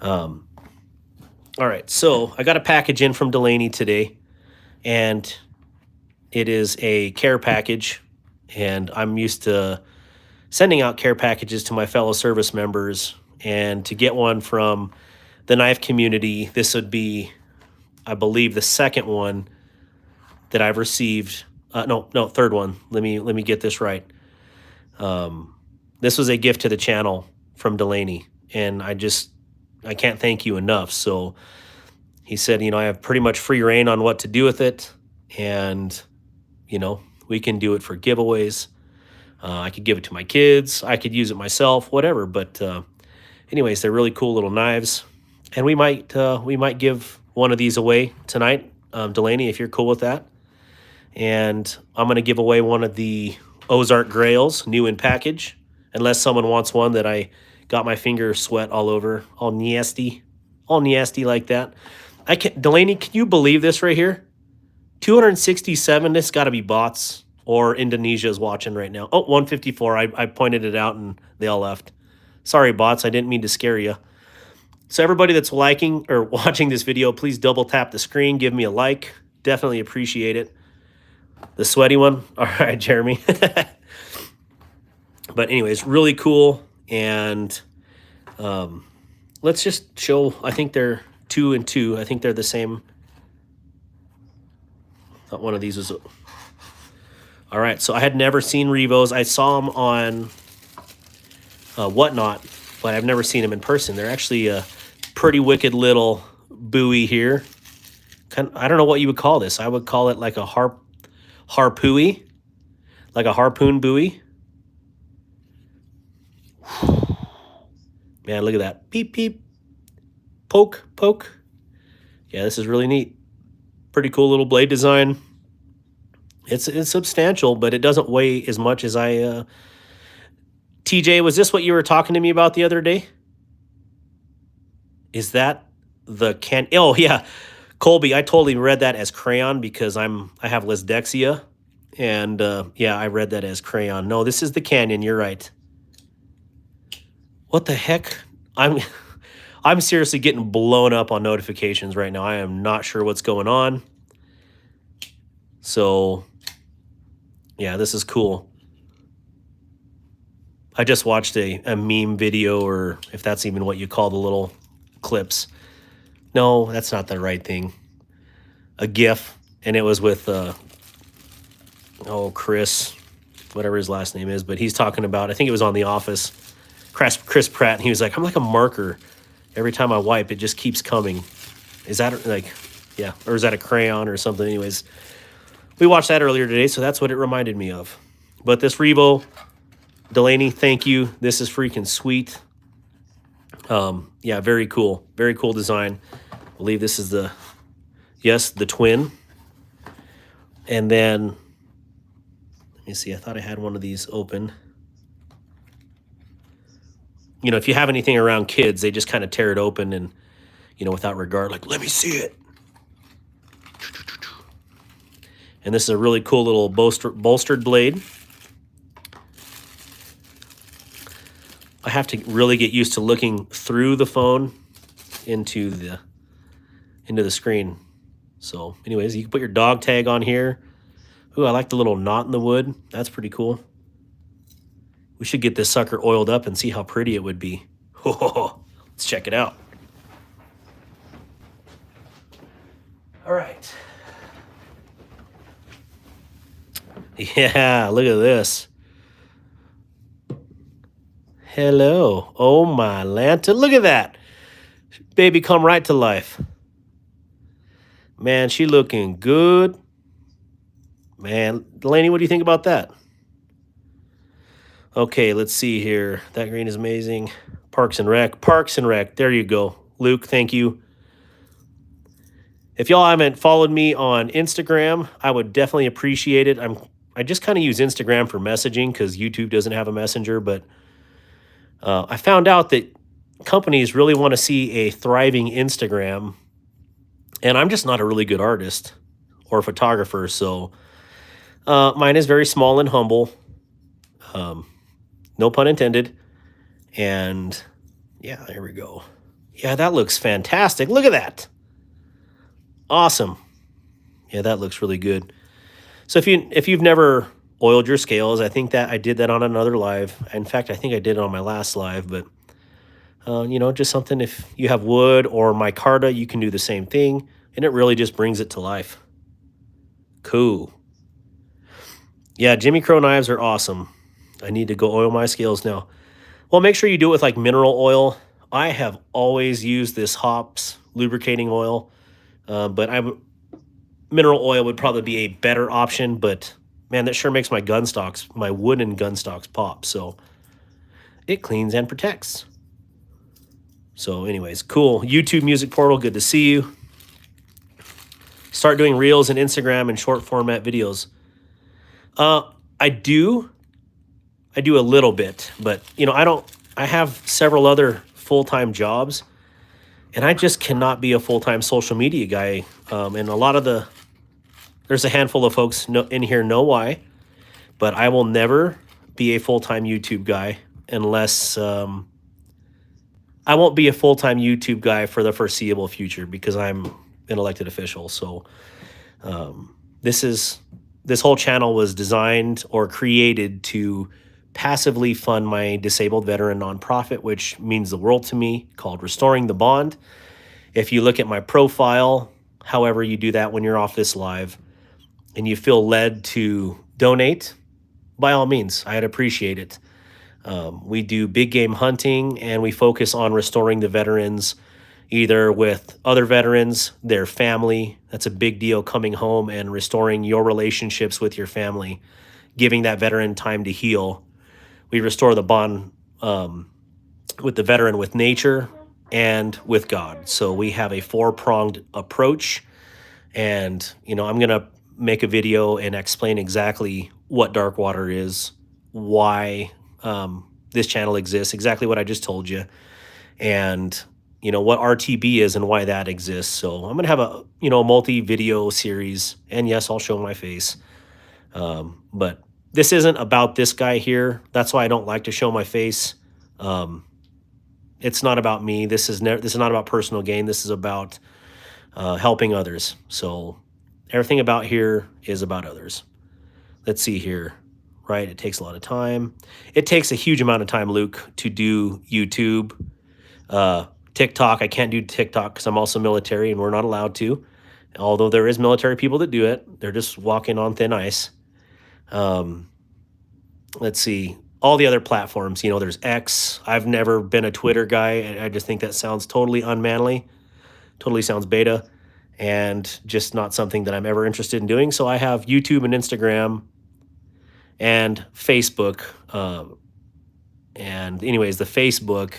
All right, so I got a package in from Delaney today, and it is a care package, and I'm used to sending out care packages to my fellow service members, and to get one from the knife community, this would be, I believe, the second one that I've received. No, third one. Let me get this right. This was a gift to the channel from Delaney, and I can't thank you enough. So he said, I have pretty much free reign on what to do with it, and we can do it for giveaways. I could give it to my kids. I could use it myself, whatever. But anyways, they're really cool little knives, and we might give one of these away tonight, Delaney, if you're cool with that. And I'm going to give away one of the Ozark Grails, new in package, unless someone wants one that I got my finger sweat all over, all nasty like that. Delaney, can you believe this right here? 267. This got to be bots, or Indonesia is watching right now. Oh, 154. I pointed it out and they all left. Sorry, bots. I didn't mean to scare you. So everybody that's liking or watching this video, please double tap the screen. Give me a like. Definitely appreciate it. The sweaty one. All right, Jeremy. But anyways, really cool. And let's just show. I think they're 2 and 2. I think they're the same. Thought one of these was. All right, so I had never seen Revos. I saw them on Whatnot, but I've never seen them in person. They're actually a pretty wicked little buoy here. I don't know what you would call this. I would call it like a harpooey, like a harpoon buoy. Man, look at that. Beep, beep. Poke, poke. Yeah, this is really neat. Pretty cool little blade design. It's substantial, but it doesn't weigh as much as I... TJ, was this what you were talking to me about the other day? Is that the can... Oh, yeah. Colby, I totally read that as crayon because I have lysdexia. And, yeah, I read that as crayon. No, this is the Canyon. You're right. What the heck? I'm seriously getting blown up on notifications right now. I am not sure what's going on. So, yeah, this is cool. I just watched a meme video, or if that's even what you call the little clips. No, that's not the right thing. A GIF, and it was with, Chris, whatever his last name is, but he's talking about, I think it was on The Office, Chris Pratt, and he was like, I'm like a marker. Every time I wipe, it just keeps coming. Is that like, yeah, or is that a crayon or something? Anyways, we watched that earlier today, so that's what it reminded me of. But this Revo, Delaney, thank you. This is freaking sweet. Yeah, very cool. Very cool design. I believe this is the twin. And then, let me see, I thought I had one of these open. If you have anything around kids, they just kind of tear it open and, without regard, like, let me see it. And this is a really cool little bolstered blade. I have to really get used to looking through the phone into the screen. So anyways, you can put your dog tag on here. Ooh, I like the little knot in the wood. That's pretty cool. We should get this sucker oiled up and see how pretty it would be. Let's check it out. All right. Yeah, look at this. Hello. Oh, my Lanta. Look at that. Baby come right to life. Man, she looking good. Man, Delaney, what do you think about that? Okay, let's see here. That green is amazing. Parks and Rec. Parks and Rec. There you go. Luke, thank you. If y'all haven't followed me on Instagram, I would definitely appreciate it. I just kind of use Instagram for messaging because YouTube doesn't have a messenger, but I found out that companies really want to see a thriving Instagram, and I'm just not a really good artist or photographer, so mine is very small and humble. No pun intended. And yeah, there we go. Yeah, that looks fantastic. Look at that. Awesome. Yeah, that looks really good. So if you've never oiled your scales, I think that I did that on another live. In fact, I think I did it on my last live, but you know, just something, if you have wood or micarta, you can do the same thing, and it really just brings it to life. Cool. Yeah, Jimmy Crow knives are awesome. I need to go oil my scales now. Well, make sure you do it with like mineral oil. I have always used this hops lubricating oil, but mineral oil would probably be a better option, but man, that sure makes my gun stocks, my wooden gun stocks pop. So it cleans and protects. So anyways, cool. YouTube Music Portal, good to see you. Start doing reels and Instagram and short format videos. I do a little bit, but you know, I have several other full-time jobs, and I just cannot be a full-time social media guy. And there's a handful of folks in here know why, but I will never be a full-time YouTube guy unless, I won't be a full-time YouTube guy for the foreseeable future because I'm an elected official. So, this whole channel was designed or created to passively fund my disabled veteran nonprofit, which means the world to me, called Restoring the Bond. If you look at my profile, however you do that when you're off this live, and you feel led to donate, by all means, I'd appreciate it. We do big game hunting, and we focus on restoring the veterans, either with other veterans, their family. That's a big deal, coming home and restoring your relationships with your family, giving that veteran time to heal. We restore the bond with the veteran, with nature, and with God. So we have a 4-pronged approach. And, you know, I'm going to make a video and explain exactly what dark water is, why this channel exists, exactly what I just told you, and, you know, what RTB is and why that exists. So I'm going to have a multi-video series, and yes, I'll show my face. But this isn't about this guy here. That's why I don't like to show my face. It's not about me. This is not about personal gain. This is about helping others. So everything about here is about others. Let's see here, right? It takes a lot of time. It takes a huge amount of time, Luke, to do YouTube. TikTok, I can't do TikTok because I'm also military and we're not allowed to. Although there is military people that do it. They're just walking on thin ice. Let's see. All the other platforms, you know, there's X. I've never been a Twitter guy. I just think that sounds totally unmanly. Totally sounds beta. And just not something that I'm ever interested in doing. So I have YouTube and Instagram and Facebook. And anyways, the Facebook,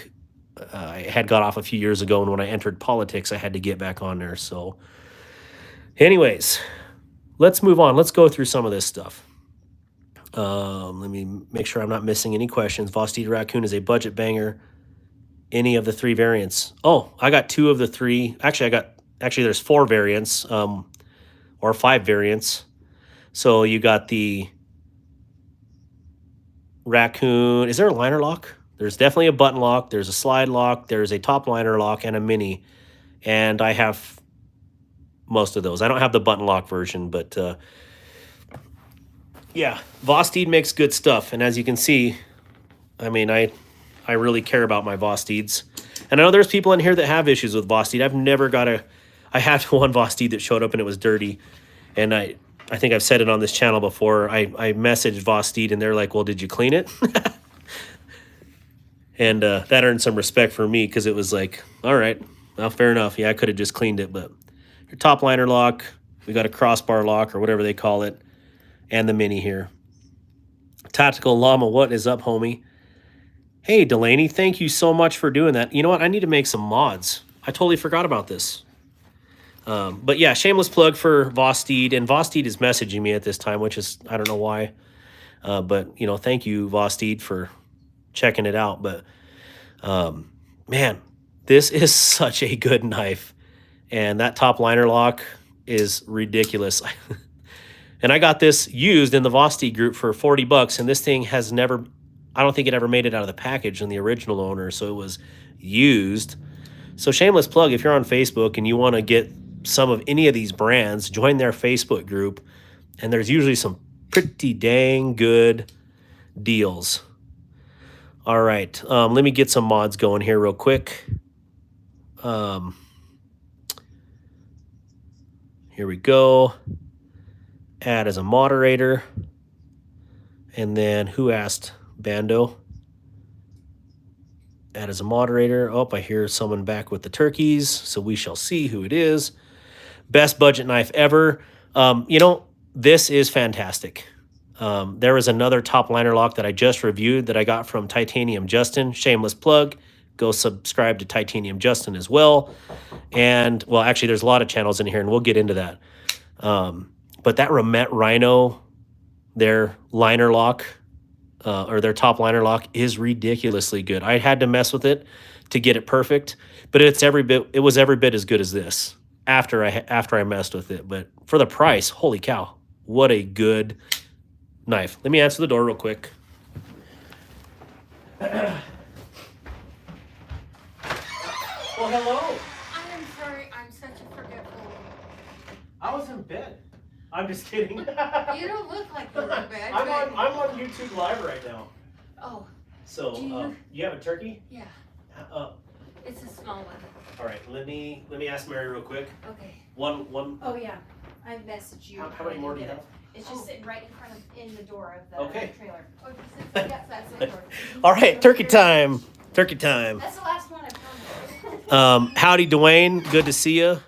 I had got off a few years ago, and when I entered politics, I had to get back on there. So anyways, let's move on. Let's go through some of this stuff. Let me make sure I'm not missing any questions. Vostede Raccoon is a budget banger. Any of the 3 variants? Oh, I got 2 of the 3. Actually, there's 4 variants, or 5 variants. So you got the Raccoon. Is there a liner lock? There's definitely a button lock. There's a slide lock. There's a top liner lock and a mini. And I have most of those. I don't have the button lock version, but yeah, Vostede makes good stuff. And as you can see, I mean, I really care about my Vostedes. And I know there's people in here that have issues with Vostede. I had one Vostede that showed up and it was dirty. And I think I've said it on this channel before. I messaged Vostede and they're like, well, did you clean it? And that earned some respect for me because it was like, all right, well, fair enough. Yeah, I could have just cleaned it. But your top liner lock, we got a crossbar lock or whatever they call it, and the mini here. Tactical Llama, what is up, homie? Hey, Delaney, thank you so much for doing that. You know what? I need to make some mods. I totally forgot about this. But yeah, shameless plug for Vosteed, and Vosteed is messaging me at this time, which is, I don't know why. But, you know, thank you, Vosteed, for checking it out. But, man, this is such a good knife. And that top liner lock is ridiculous. And I got this used in the Vosteed group for $40, and this thing has never, I don't think it ever made it out of the package in the original owner, so it was used. So shameless plug, if you're on Facebook and you want to get some of any of these brands, join their Facebook group, and there's usually some pretty dang good deals. All right, let me get some mods going here real quick. Here we go. Add as a moderator. And then who asked? Bando. Add as a moderator. Oh, I hear someone back with the turkeys, so we shall see who it is. Best budget knife ever. You know, this is fantastic. There was another top liner lock that I just reviewed that I got from Titanium Justin. Shameless plug. Go subscribe to Titanium Justin as well. And, well, actually, there's a lot of channels in here, and we'll get into that. But that Remet Rhino, their liner lock, or their top liner lock, is ridiculously good. I had to mess with it to get it perfect, but it was every bit as good as this after I messed with it. But for the price, holy cow, what a good knife. Let me answer the door real quick. Well, hello. I am sorry, I'm such a forgetful. I was in bed. I'm just kidding. You don't look like you're in bed. I'm on YouTube Live right now. Oh, So, you have a turkey? yeah, Uh, it's a small one. all right. Let me ask Mary real quick. Okay. One. Oh yeah, I messaged you. How many more do you have? It's just sitting right in front of, in the door of the Okay. trailer. Oh, yes, that's it. All right, turkey time. Turkey time. That's the last one I've done. Howdy, Dwayne. Good to see you.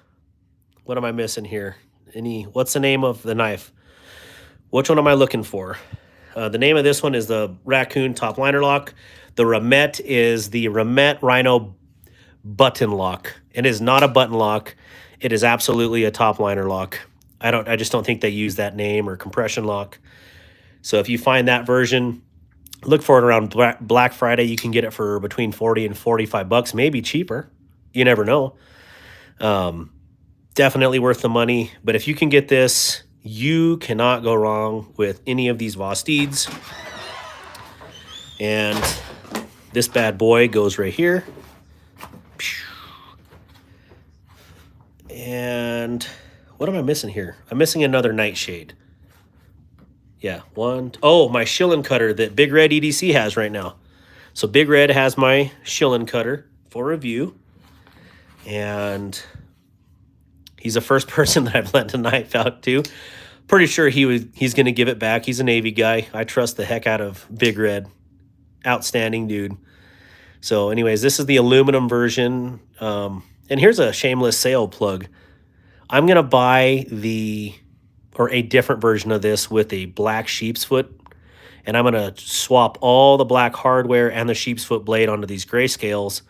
What am I missing here? What's the name of the knife? Which one am I looking for? The name of this one is the Raccoon top liner lock. The Remet is the Remet Rhino button lock. It is not a button lock. It is absolutely a top liner lock. I just don't think they use that name, or compression lock. So if you find that version, look for it around Black Friday. You can get it for between $40 and $45, maybe cheaper. You never know. Definitely worth the money. But if you can get this, you cannot go wrong with any of these Vosteeds. And this bad boy goes right here. And what am I missing here? I'm missing another nightshade. Yeah, oh, my shilling cutter that Big Red EDC has right now. So Big Red has my shilling cutter for review. And he's the first person that I've lent a knife out to. Pretty sure he's going to give it back. He's a Navy guy. I trust the heck out of Big Red. Outstanding dude. So anyways, this is the aluminum version. And here's a shameless sale plug. I'm going to buy a different version of this with a black sheep's foot. And I'm going to swap all the black hardware and the sheep's foot blade onto these grayscales,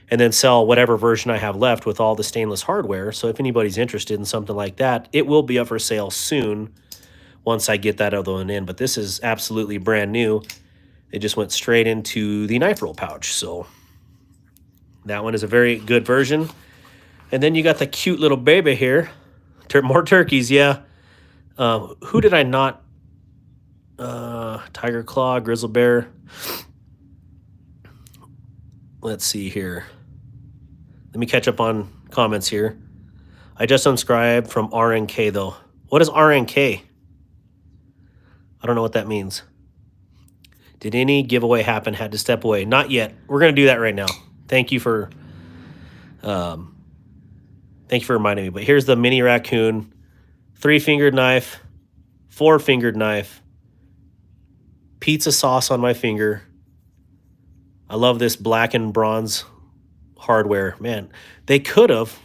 and then sell whatever version I have left with all the stainless hardware. So if anybody's interested in something like that, it will be up for sale soon once I get that other one in. But this is absolutely brand new. It just went straight into the knife roll pouch. So that one is a very good version. And then you got the cute little baby here. More turkeys, yeah. Who did I not? Tiger Claw, Grizzle Bear. Let's see here. Let me catch up on comments here. I just unscribed from RNK, though. What is RNK? I don't know what that means. Did any giveaway happen? Had to step away. Not yet. We're going to do that right now. Thank you for reminding me. But here's the mini Raccoon. 3-fingered knife. 4-fingered knife. Pizza sauce on my finger. I love this black and bronze hardware. Man, they could have,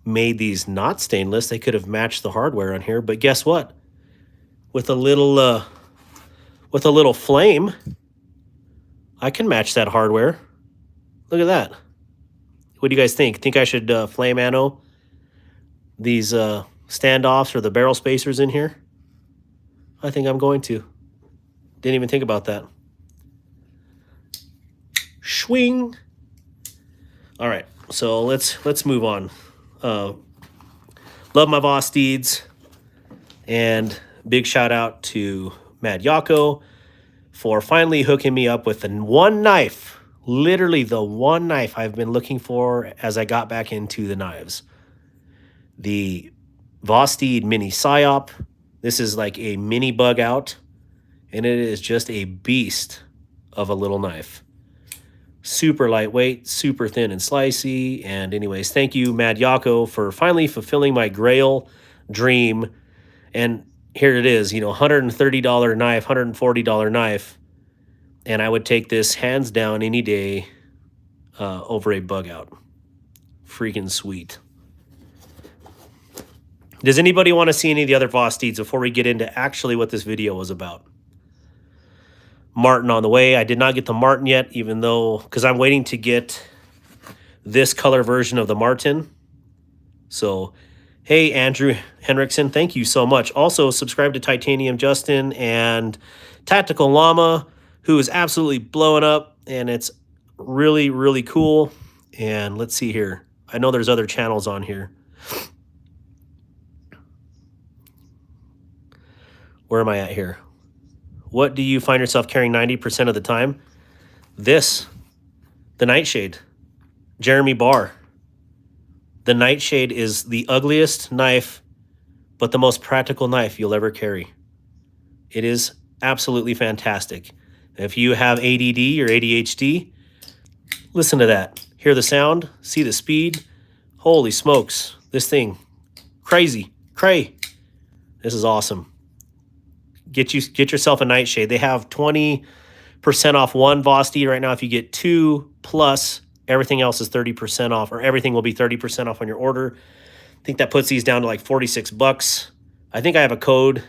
made these not stainless. They could have matched the hardware on here. But guess what? With a little flame, I can match that hardware. Look at that. What do you guys think? Think I should flame ammo these standoffs or the barrel spacers in here? I think I'm going to. Didn't even think about that. Swing. All right, so let's move on. Love my Voss Steeds, and big shout out to Mad Yako for finally hooking me up with the one knife, literally the one knife I've been looking for as I got back into the knives. The Voss Steed Mini Psyop. This is like a mini bug out, and it is just a beast of a little knife. Super lightweight, super thin and slicey. And anyways, thank you, Mad Yako, for finally fulfilling my Grail dream. And here it is, you know, $130 knife, $140 knife. And I would take this hands down any day over a bug out. Freaking sweet. Does anybody want to see any of the other Voss Steeds before we get into actually what this video was about? Martin on the way. I did not get the Martin yet, even though, because I'm waiting to get this color version of the Martin. So, hey, Andrew Henriksen, thank you so much. Also, subscribe to Titanium Justin and Tactical Llama, who is absolutely blowing up, and it's really, really cool. And let's see here. I know there's other channels on here. Where am I at here? What do you find yourself carrying 90% of the time? This, the Nightshade, Jeremy Barr. The Nightshade is the ugliest knife, but the most practical knife you'll ever carry. It is absolutely fantastic. If you have ADD or ADHD, listen to that. Hear the sound, see the speed. Holy smokes, this thing, crazy, cray. This is awesome. Get yourself a Nightshade. They have 20% off one Voss Steed right now. If you get two plus, everything else is 30% off, or everything will be 30% off on your order. I think that puts these down to like $46. I think I have a code,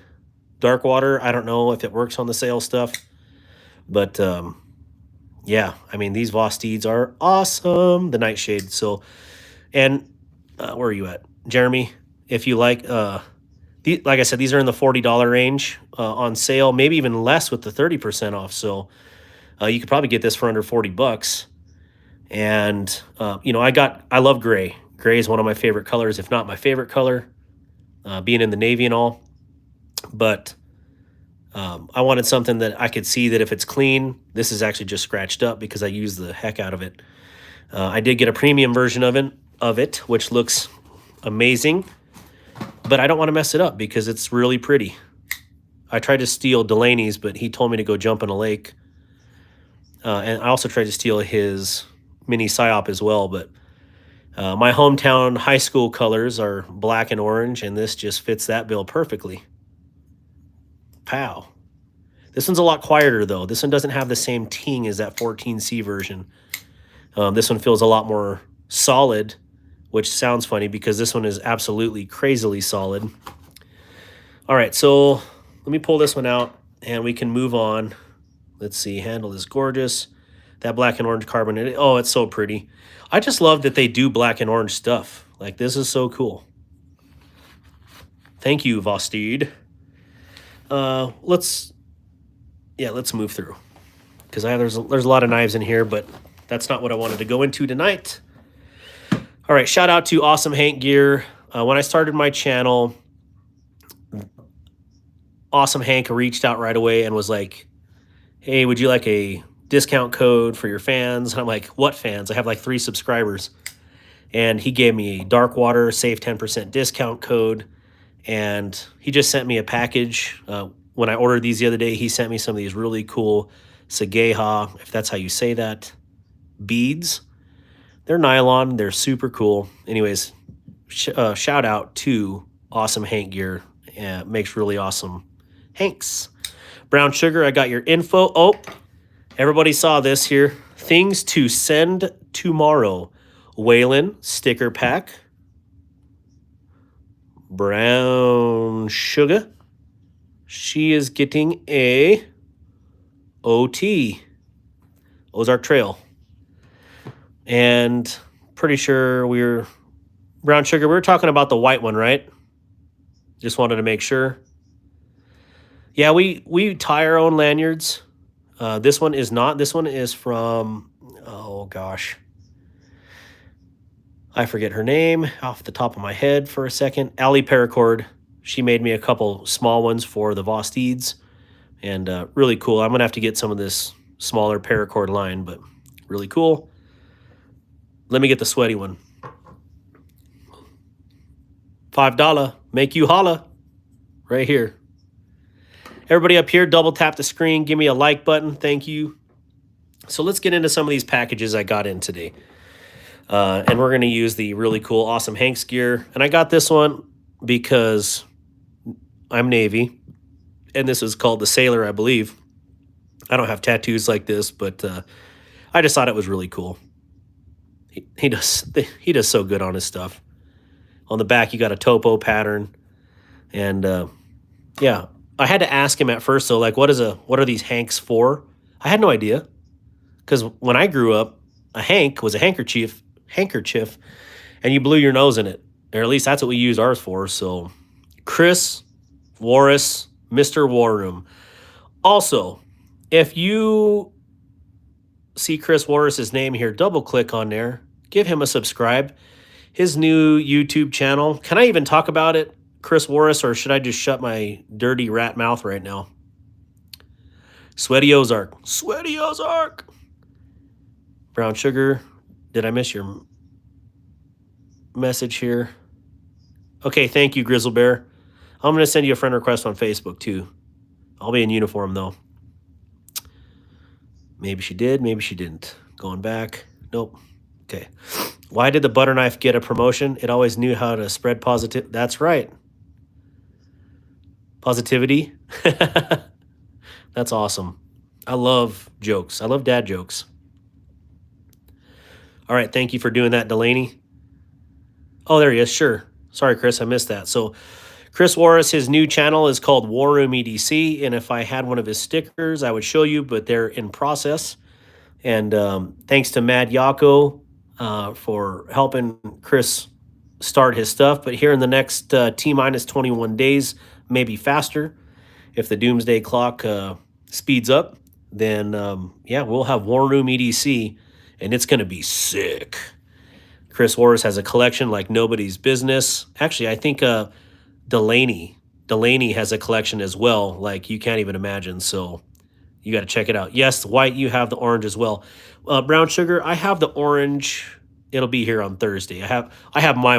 Darkwater. I don't know if it works on the sale stuff, but yeah, I mean, these Voss Steeds are awesome. The Nightshade. So, and where are you at, Jeremy? If you like, like I said, these are in the $40 range on sale, maybe even less with the 30% off. So you could probably get this for under $40. And, you know, I love gray. Gray is one of my favorite colors, if not my favorite color, being in the Navy and all. But I wanted something that I could see that if it's clean, this is actually just scratched up because I used the heck out of it. I did get a premium version of it, which looks amazing. But I don't want to mess it up because it's really pretty. I tried to steal Delaney's, but he told me to go jump in a lake. And I also tried to steal his mini Psyop as well. But my hometown high school colors are black and orange, and this just fits that bill perfectly. Pow. This one's a lot quieter, though. This one doesn't have the same ting as that 14C version. This one feels a lot more solid, which sounds funny because this one is absolutely crazily solid. All right, so let me pull this one out and we can move on. Let's see, handle is gorgeous. That black and orange carbon, oh, it's so pretty. I just love that they do black and orange stuff. Like, this is so cool. Thank you, Voss Steed. Let's move through. Because there's a lot of knives in here, but that's not what I wanted to go into tonight. All right, shout out to Awesome Hank Gear. When I started my channel, Awesome Hank reached out right away and was like, hey, would you like a discount code for your fans? And I'm like, what fans? I have like 3 subscribers. And he gave me a Darkwater save 10% discount code. And he just sent me a package. When I ordered these the other day, he sent me some of these really cool Sageha, if that's how you say that, beads. They're nylon. They're super cool. Anyways, shout out to Awesome Hank Gear. Makes really awesome hanks. Brown Sugar, I got your info. Oh, everybody saw this here. Things to send tomorrow. Waylon sticker pack. Brown Sugar. She is getting a OT. Ozark Trail. And pretty sure Brown Sugar, we were talking about the white one, right? Just wanted to make sure. Yeah, we tie our own lanyards. This one is not. This one is from, oh gosh, I forget her name off the top of my head for a second. Ali Paracord. She made me a couple small ones for the Vosteeds, and really cool. I'm gonna have to get some of this smaller paracord line, but really cool. Let me get the sweaty one. $5, make you holla, right here. Everybody up here, double tap the screen, give me a like button, thank you. So let's get into some of these packages I got in today. And we're gonna use the really cool, awesome Hank's gear. And I got this one because I'm Navy, and this is called the Sailor, I believe. I don't have tattoos like this, but I just thought it was really cool. He does so good on his stuff. On the back, you got a topo pattern, and yeah, I had to ask him at first though, like, what are these hanks for? I had no idea, because when I grew up, a hank was a handkerchief, and you blew your nose in it, or at least that's what we used ours for. So, Chris Warris, Mr. War Room. Also, if you see Chris Warris's name here, double click on there, give him a subscribe. His new YouTube channel. Can I even talk about it, Chris Warris, or should I just shut my dirty rat mouth right now? Sweaty Ozark. Sweaty Ozark. Brown Sugar. Did I miss your message here? Okay, thank you, Grizzle Bear. I'm going to send you a friend request on Facebook, too. I'll be in uniform, though. Maybe she did, maybe she didn't. Going back. Nope. Okay. Why did the butter knife get a promotion? It always knew how to spread positive. That's right. Positivity. That's awesome. I love jokes. I love dad jokes. All right. Thank you for doing that, Delaney. Oh, there he is. Sure. Sorry, Chris. I missed that. So Chris Warris, his new channel is called War Room EDC. And if I had one of his stickers, I would show you, but they're in process. And thanks to Mad Yako for helping Chris start his stuff. But here in the next T-minus 21 days, maybe faster, if the doomsday clock speeds up, then yeah, we'll have War Room EDC, and it's going to be sick. Chris Warris has a collection like nobody's business. Actually, I think Delaney has a collection as well, like you can't even imagine. So you got to check it out. Yes, white, you have the orange as well. Brown Sugar, I have the orange. It'll be here on Thursday. I have my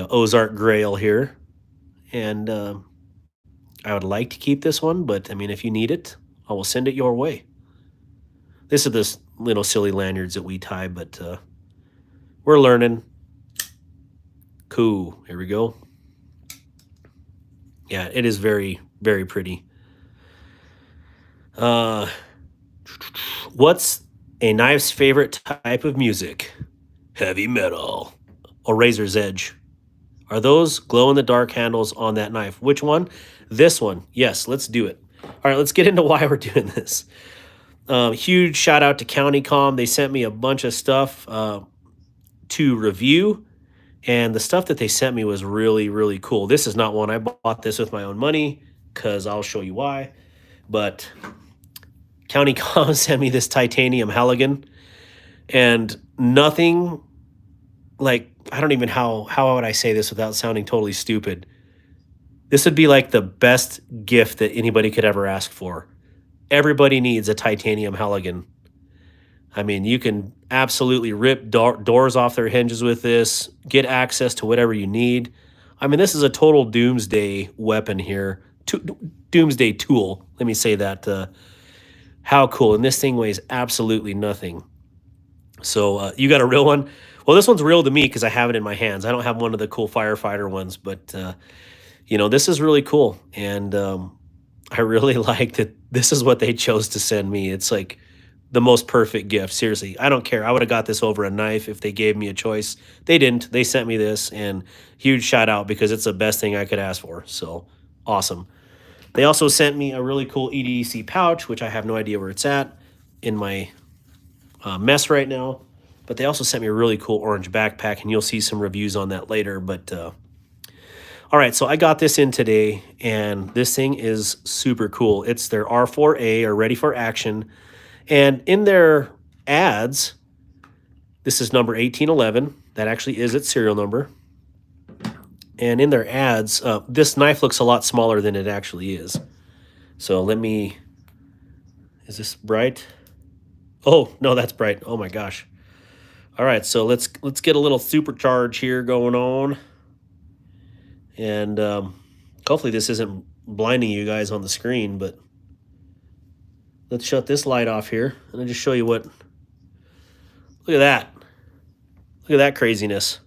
Ozark Grail here, and I would like to keep this one, but I mean, if you need it, I will send it your way. This is this little silly lanyards that we tie, but we're learning. Cool. Here we go. Yeah, it is very, very pretty. What's a knife's favorite type of music? Heavy metal or razor's edge? Are those glow-in-the-dark handles on that knife? Which one? This one. Yes, let's do it. All right, let's get into why we're doing this. Huge shout out to CountyCom. They sent me a bunch of stuff to review, and the stuff that they sent me was really, really cool. This is not one. I bought this with my own money because I'll show you why. But CountyCom sent me this titanium Halligan, and nothing like, I don't even how would I say this without sounding totally stupid. This would be like the best gift that anybody could ever ask for. Everybody needs a titanium Halligan. I mean, you can absolutely rip doors off their hinges with this, get access to whatever you need. I mean, this is a total doomsday weapon here. Doomsday tool. Let me say that. How cool. And this thing weighs absolutely nothing. So you got a real one? Well, this one's real to me because I have it in my hands. I don't have one of the cool firefighter ones, but, you know, this is really cool. And I really like that this is what they chose to send me. It's like the most perfect gift. Seriously, I don't care. I would have got this over a knife if they gave me a choice. They didn't. They sent me this, and huge shout out because it's the best thing I could ask for. So awesome. They also sent me a really cool EDC pouch, which I have no idea where it's at in my mess right now. But they also sent me a really cool orange backpack, and you'll see some reviews on that later. But all right, so I got this in today, and this thing is super cool. It's their R4A, or Ready for Action. And in their ads, this is number 1811. That actually is its serial number. And in their ads, this knife looks a lot smaller than it actually is. So let me... Is this bright? Oh, no, that's bright. Oh, my gosh. All right, so let's get a little supercharge here going on. And hopefully this isn't blinding you guys on the screen, but let's shut this light off here and I'll just show you what. Look at that. Look at that craziness.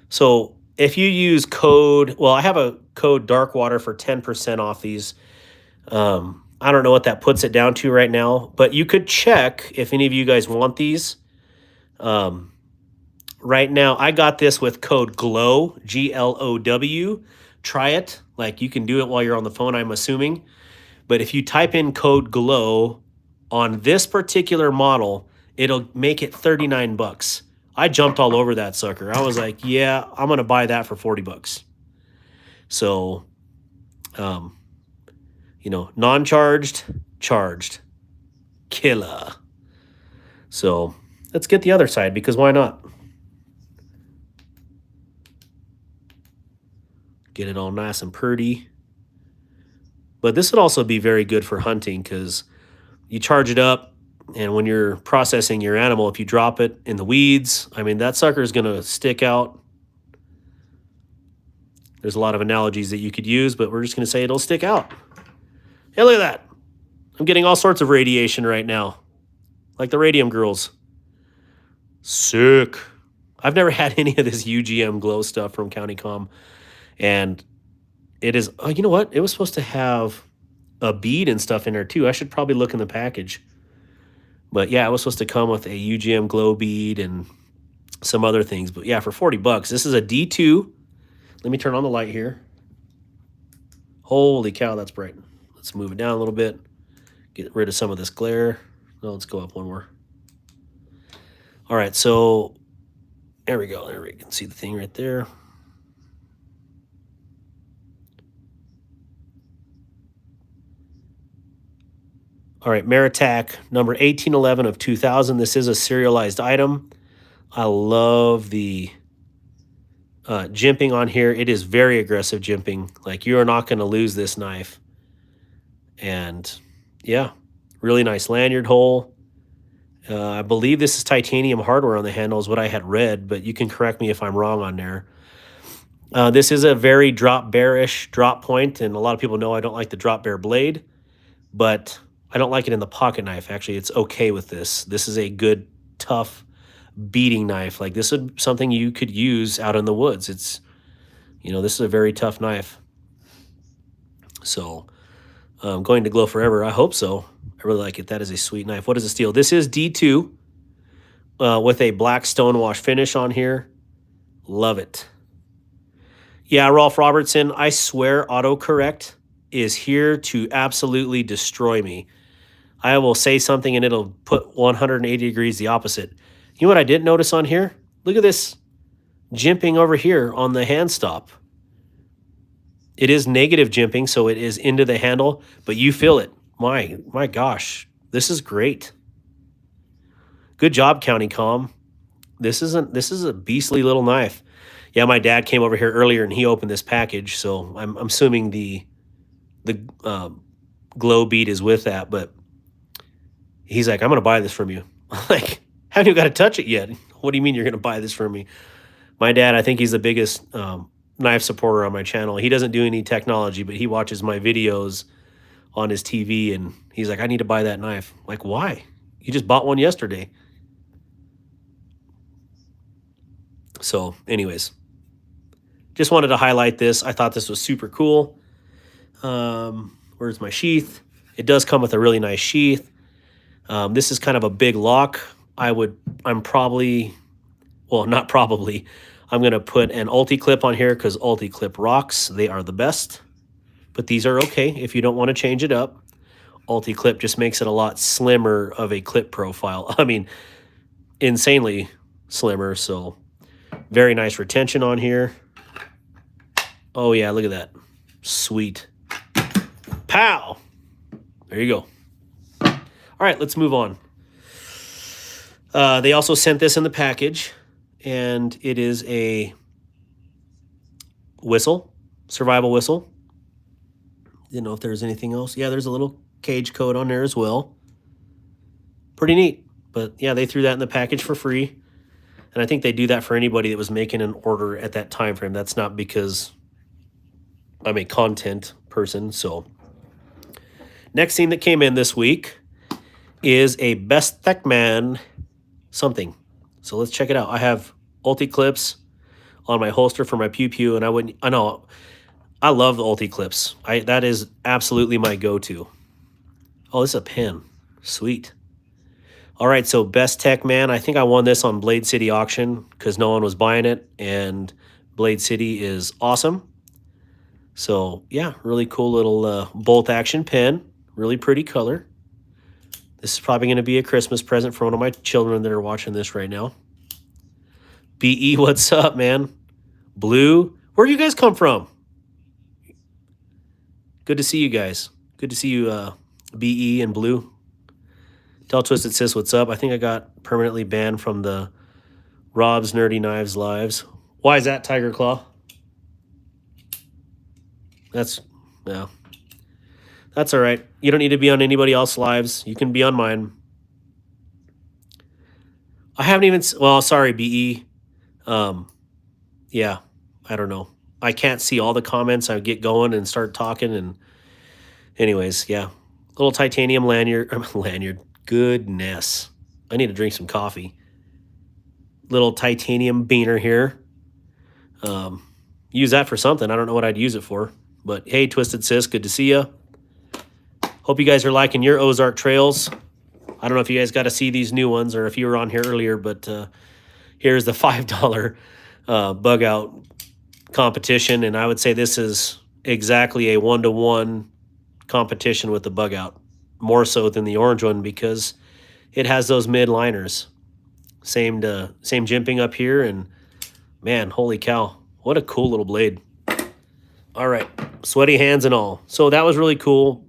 So if you use code, well, I have a code Darkwater for 10% off these. I don't know what that puts it down to right now, but you could check if any of you guys want these. Right now, I got this with code GLOW, Glow. Try it. Like, you can do it while you're on the phone, I'm assuming. But if you type in code GLOW on this particular model, it'll make it 39 bucks. I jumped all over that sucker. I was like, yeah, I'm going to buy that for 40 bucks. So, you know, non-charged, charged. Killer. So, let's get the other side, because why not? Get it all nice and pretty. But this would also be very good for hunting, because you charge it up, and when you're processing your animal, if you drop it in the weeds, I mean, that sucker is going to stick out. There's a lot of analogies that you could use, but we're just going to say it'll stick out. Hey, look at that. I'm getting all sorts of radiation right now, like the Radium Girls. Sick. I've never had any of this UGM glow stuff from CountyCom. And it is, oh, you know what? It was supposed to have a bead and stuff in there too. I should probably look in the package. But yeah, it was supposed to come with a UGM glow bead and some other things. But yeah, for 40 bucks, this is a D2. Let me turn on the light here. Holy cow, that's bright. Let's move it down a little bit. Get rid of some of this glare. No, let's go up one more. All right, so there we go. There we can see the thing right there. All right, Maritac, number 1811 of 2000. This is a serialized item. I love the jimping on here. It is very aggressive jimping. Like, you are not going to lose this knife. And, yeah, really nice lanyard hole. I believe this is titanium hardware on the handle is what I had read, but you can correct me if I'm wrong on there. This is a very drop bearish drop point, and a lot of people know I don't like the drop bear blade, but I don't like it in the pocket knife. Actually, it's okay with this. This is a good, tough beating knife. Like, this is something you could use out in the woods. It's, you know, this is a very tough knife. So, going to glow forever. I hope so. I really like it. That is a sweet knife. What is the steel? This is D2 with a black stonewash finish on here. Love it. Yeah, Rolf Robertson, I swear autocorrect is here to absolutely destroy me. I will say something and it'll put 180 degrees the opposite. You know what I did notice on here? Look at this jimping over here on the hand stop. It is negative jimping, so it is into the handle, but you feel it. My gosh, this is great. Good job, CountyCom. This is a beastly little knife. Yeah, my dad came over here earlier and he opened this package, so I'm assuming the glow bead is with that, but he's like, I'm going to buy this from you. Like, haven't even got to touch it yet. What do you mean you're going to buy this from me? My dad, I think he's the biggest knife supporter on my channel. He doesn't do any technology, but he watches my videos on his TV, and he's like, I need to buy that knife. I'm like, why? You just bought one yesterday. So, anyways, just wanted to highlight this. I thought this was super cool. Where's my sheath? It does come with a really nice sheath. This is kind of a big lock. I'm probably, well, not probably. I'm going to put an ulti-clip on here because ulti-clip rocks. They are the best. But these are okay if you don't want to change it up. Ulti-clip just makes it a lot slimmer of a clip profile. I mean, insanely slimmer. So very nice retention on here. Oh yeah, look at that. Sweet. Pow! There you go. All right, let's move on. They also sent this in the package, and it is a whistle, survival whistle. Didn't know if there's anything else. Yeah, there's a little cage coat on there as well. Pretty neat. But yeah, they threw that in the package for free. And I think they do that for anybody that was making an order at that time frame. That's not because I'm a content person. So next thing that came in this week is a Best Techman something. So let's check it out. I have Ulti clips on my holster for my pew pew, and I know I love the Ulti clips. That is absolutely my go-to. Oh, this is a pen. Sweet. All right, so Best Techman. I think I won this on Blade City auction because no one was buying it, and Blade City is awesome. So yeah, really cool little bolt action pen. Really pretty color. This is probably going to be a Christmas present for one of my children that are watching this right now. BE, what's up, man? Blue, where do you guys come from? Good to see you guys. Good to see you, BE and Blue. Tell Twisted Sis what's up. I think I got permanently banned from the Rob's Nerdy Knives lives. Why is that, Tiger Claw? That's all right. You don't need to be on anybody else's lives. You can be on mine. I haven't even, well, sorry, BE. Yeah, I don't know. I can't see all the comments. I get going and start talking, and anyways, yeah. Little titanium lanyard. Goodness. I need to drink some coffee. Little titanium beaner here. Use that for something. I don't know what I'd use it for. But hey, Twisted Sis, good to see you. Hope you guys are liking your Ozark Trails. I don't know if you guys got to see these new ones or if you were on here earlier, but here's the $5 bug out competition. And I would say this is exactly a 1-to-1 competition with the bug out. More so than the orange one because it has those mid liners. Same jimping up here, and man, holy cow, what a cool little blade. All right, sweaty hands and all. So that was really cool.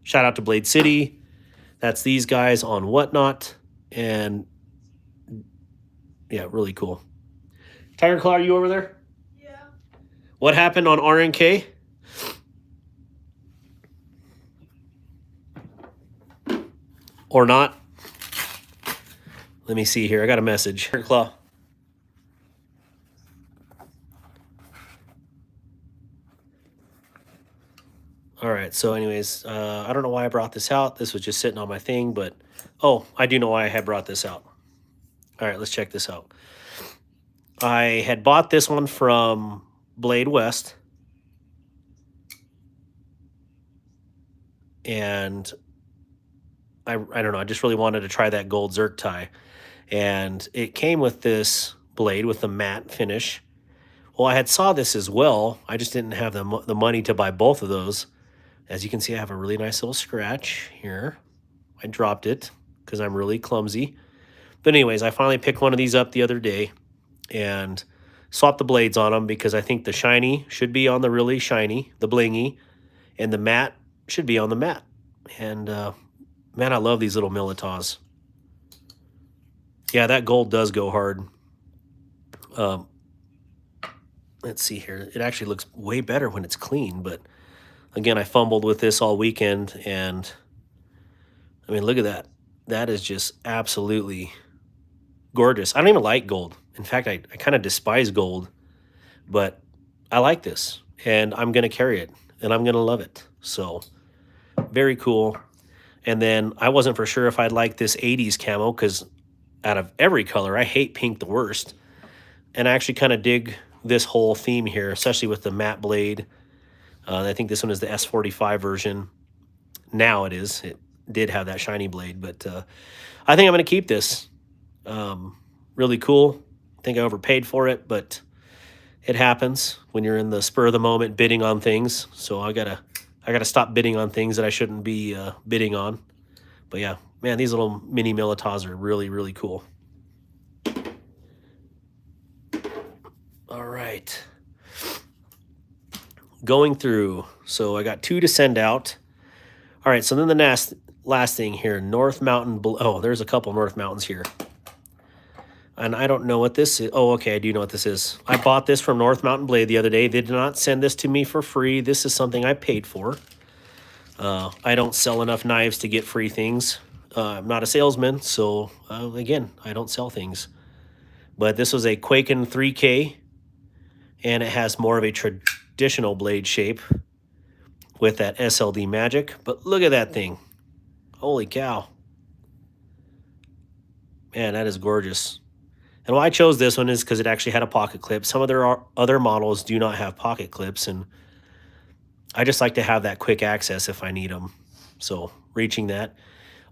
Shout out to Blade City. That's these guys on Whatnot, and yeah, really cool. Tiger Claw, are you over there? Yeah. What happened on RNK? Or not? Let me see here. I got a message. Claw. All right. So anyways, I don't know why I brought this out. This was just sitting on my thing, but oh, I do know why I had brought this out. All right, let's check this out. I had bought this one from Blade West. And I don't know, I just really wanted to try that gold Zerk tie. And it came with this blade with the matte finish. Well, I had saw this as well. I just didn't have the money to buy both of those. As you can see, I have a really nice little scratch here. I dropped it because I'm really clumsy. But anyways, I finally picked one of these up the other day and swapped the blades on them because I think the shiny should be on the really shiny, the blingy, and the matte should be on the matte. And man, I love these little Militas. Yeah, that gold does go hard. Let's see here. It actually looks way better when it's clean, but again, I fumbled with this all weekend, and I mean, look at that. That is just absolutely gorgeous. I don't even like gold. In fact, I kind of despise gold, but I like this, and I'm going to carry it, and I'm going to love it. So very cool. And then I wasn't for sure if I'd like this 80s camo because out of every color, I hate pink the worst. And I actually kind of dig this whole theme here, especially with the matte blade. I think this one is the S45 version. Now it is. It did have that shiny blade, but I think I'm going to keep this. Really cool. I think I overpaid for it, but it happens when you're in the spur of the moment bidding on things. So I gotta stop bidding on things that I shouldn't be bidding on. But yeah, man, these little mini Militas are really, really cool. right. Going through. So I got 2 to send out. All right, so then the last thing here, North Mountain. Oh, there's a couple North Mountains here. And I don't know what this is. Oh, okay, I do know what this is. I bought this from North Mountain Blade the other day. They did not send this to me for free. This is something I paid for. I don't sell enough knives to get free things. I'm not a salesman, so again, I don't sell things. But this was a Quaken 3K, and it has more of a traditional blade shape with that SLD magic. But look at that thing. Holy cow. Man, that is gorgeous. And why I chose this one is because it actually had a pocket clip. Some of their other models do not have pocket clips, and I just like to have that quick access if I need them. So reaching that.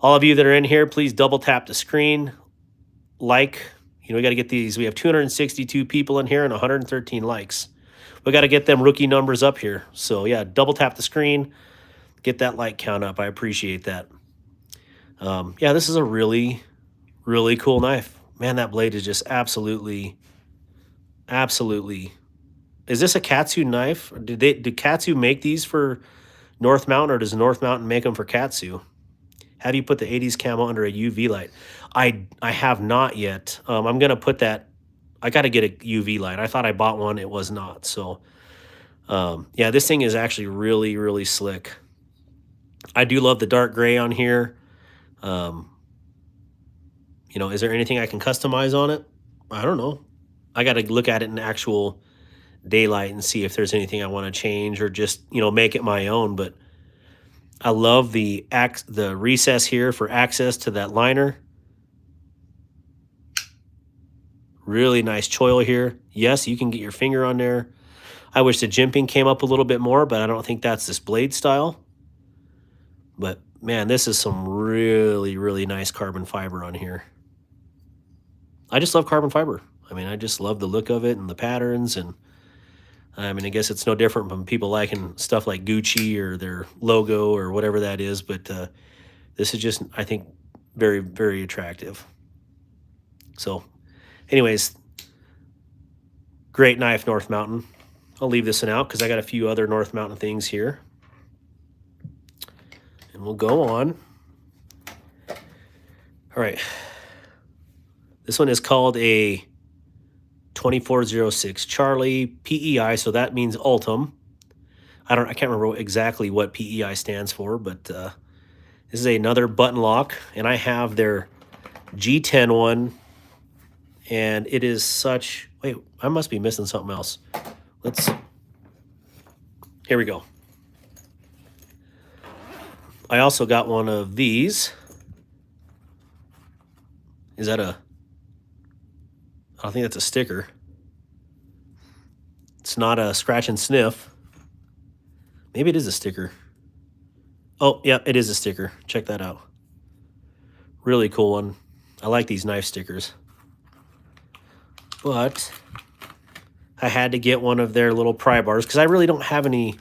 All of you that are in here, please double tap the screen. Like, we got to get these. We have 262 people in here and 113 likes. We got to get them rookie numbers up here. So yeah, double tap the screen. Get that like count up. I appreciate that. Yeah, this is a really, really cool knife. Man, that blade is just absolutely. Is this a Katsu knife? Do Katsu make these for North Mountain, or does North Mountain make them for Katsu? Have you put the 80s camo under a UV light? I have not yet. I'm going to put that. I got to get a UV light. I thought I bought one. It was not. So, yeah, this thing is actually really, really slick. I do love the dark gray on here. Is there anything I can customize on it? I don't know. I got to look at it in actual daylight and see if there's anything I want to change or just, make it my own. But I love the recess here for access to that liner. Really nice choil here. Yes, you can get your finger on there. I wish the jimping came up a little bit more, but I don't think that's this blade style. But man, this is some really, really nice carbon fiber on here. I just love carbon fiber. I mean, I just love the look of it and the patterns. And I mean, I guess it's no different from people liking stuff like Gucci or their logo or whatever that is. But this is just, I think, very, very attractive. So anyways, great knife, North Mountain. I'll leave this one out because I got a few other North Mountain things here. And we'll go on. All right. This one is called a 2406 Charlie PEI, so that means Ultim. I can't remember exactly what PEI stands for, but this is another button lock, and I have their G10 one, and it is such. Wait, I must be missing something else. Here we go. I also got one of these. Is that a? I don't think that's a sticker. It's not a scratch and sniff. Maybe it is a sticker. Oh, yeah, it is a sticker. Check that out. Really cool one. I like these knife stickers. But I had to get one of their little pry bars because I really don't have any